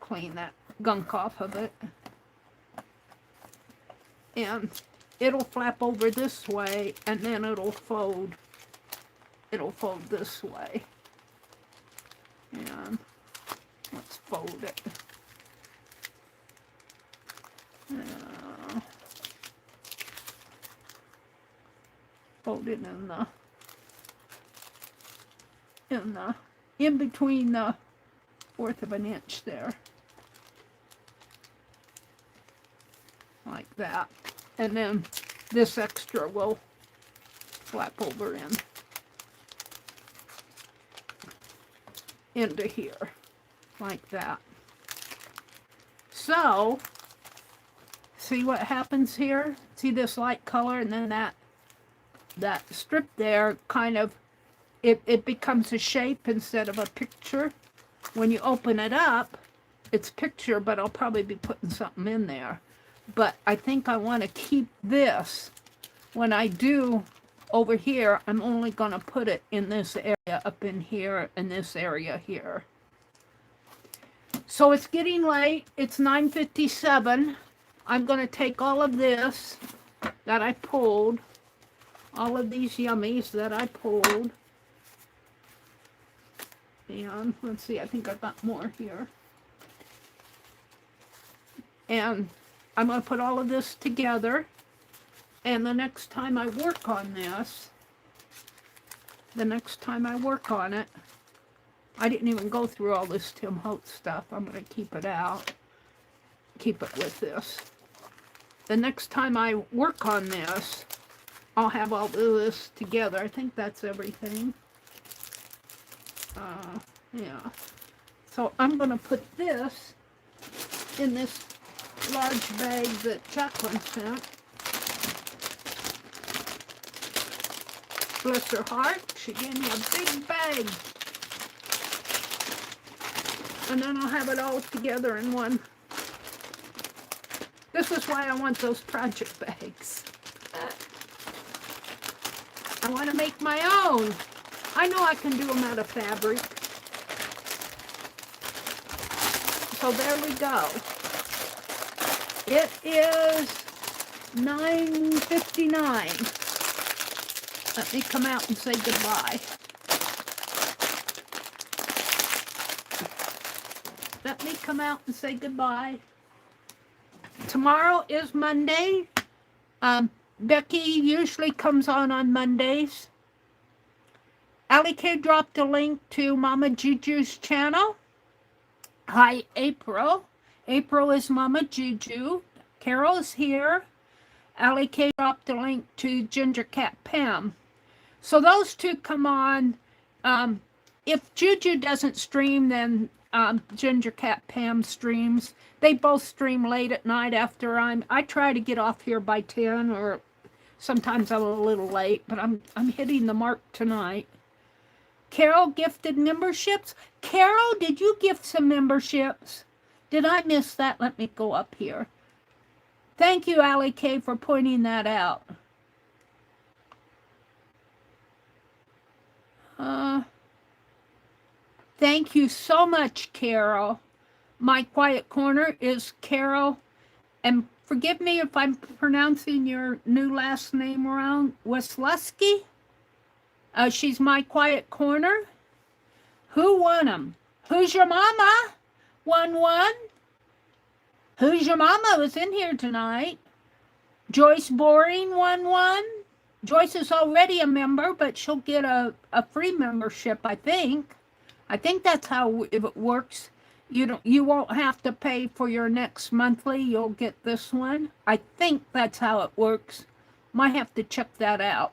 Clean that gunk off of it. And it'll flap over this way, and then it'll fold. It'll fold this way. And let's fold it. Fold it in between the 1/4 of an inch there, like that, and then this extra will flap over into here, like that. So see what happens here? See this light color, and then that strip there kind of, it becomes a shape instead of a picture. When you open it up, it's picture, but I'll probably be putting something in there. But I think I want to keep this. When I do over here, I'm only going to put it in this area up in here and this area here. So it's getting late. It's 9:57. I'm going to take all of this that I pulled, all of these yummies that I pulled, and let's see, I think I've got more here. And I'm going to put all of this together, and the next time I work on this, I didn't even go through all this Tim Holtz stuff. I'm going to keep it out, keep it with this. The next time I work on this, I'll have all of this together. I think that's everything. Yeah. So I'm going to put this in this large bag that Jacqueline sent. Bless her heart, she gave me a big bag. And then I'll have it all together in one. This is why I want those project bags. I want to make my own. I know I can do them out of fabric. So there we go. It is 9:59. Let me come out and say goodbye. Let me come out and say goodbye. Tomorrow is Monday. Becky usually comes on Mondays. Allie K dropped a link to Mama Juju's channel. Hi, April. April is Mama Juju. Carol's here. Allie K dropped a link to Ginger Cat Pam. So those two come on. If Juju doesn't stream, then Ginger Cat Pam streams. They both stream late at night after I try to get off here by 10, or sometimes I'm a little late, but I'm hitting the mark tonight. Carol gifted memberships. Carol, did you gift some memberships? Did I miss that? Let me go up here. Thank you, Allie K, for pointing that out. Thank you so much, Carol. My quiet corner is Carol, and forgive me if I'm pronouncing your new last name wrong, Wesleski. She's my quiet corner. Who won them? Who's your mama? 1-1. Who's Your Mama was in here tonight. Joyce Boring 1-1. Joyce is already a member, but she'll get a free membership, I think. I think that's how it works. You won't have to pay for your next monthly. You'll get this one. I think that's how it works. Might have to check that out.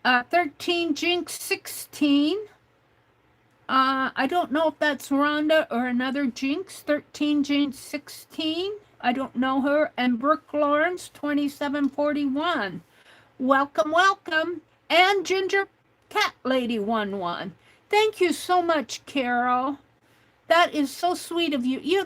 13 Jinx 16. I don't know if that's Rhonda or another Jinx. 13 Jinx 16. I don't know her. And Brooke Lawrence 2741. Welcome, welcome. And Ginger Cat Lady 1-1. Thank you so much, Carol. That is so sweet of you.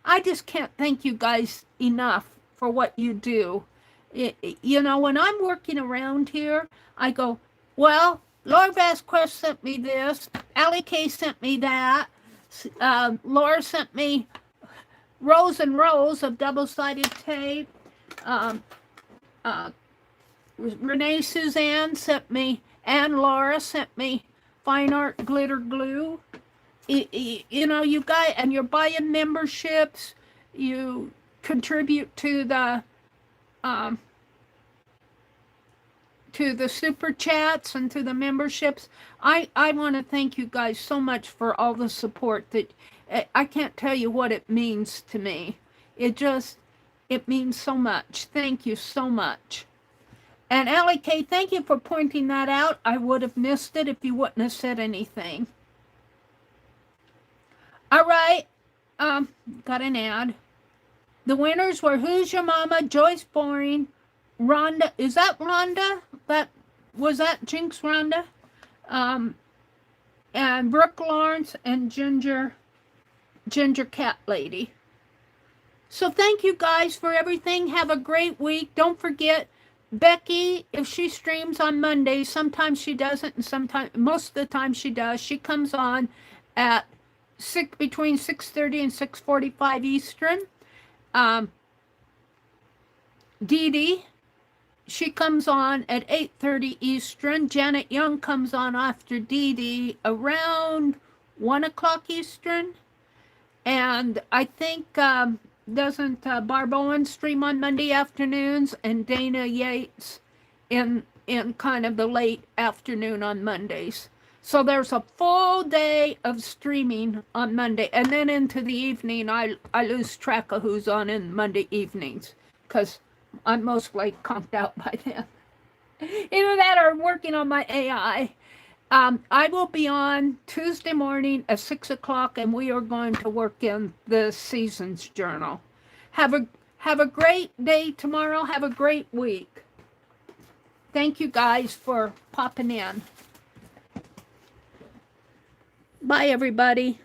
I just can't thank you guys enough for what you do. When I'm working around here, I go, well, Laura Vasquez sent me this. Allie Kay sent me that. Laura sent me rows and rows of double-sided tape. Renee Suzanne sent me, and Laura sent me fine art glitter glue. You guys, and you're buying memberships. You contribute to the super chats and to the memberships. I want to thank you guys so much for all the support. That I can't tell you what it means to me. It means so much. Thank you so much. And Allie Kay, thank you for pointing that out. I would have missed it if you wouldn't have said anything. All right, got an ad. The winners were Who's Your Mama, Joyce Boring, Rhonda. Is that Rhonda? Was that Jinx Rhonda? And Brooke Lawrence and Ginger Cat Lady. So thank you guys for everything. Have a great week. Don't forget, Becky, if she streams on Mondays, sometimes she doesn't, and most of the time she does. She comes on at between 6:30 and 6:45 Eastern. Dee Dee, she comes on at 8:30 Eastern. Janet Young comes on after Dee Dee around 1 o'clock Eastern. And I think, doesn't Barb Owen stream on Monday afternoons, and Dana Yates in kind of the late afternoon on Mondays. So there's a full day of streaming on Monday, and then into the evening, I lose track of who's on in Monday evenings, because I'm mostly conked out by then. Either that or working on my AI. I will be on Tuesday morning at 6 o'clock, and we are going to work in the Seasons Journal. Have a great day tomorrow. Have a great week. Thank you guys for popping in. Bye, everybody.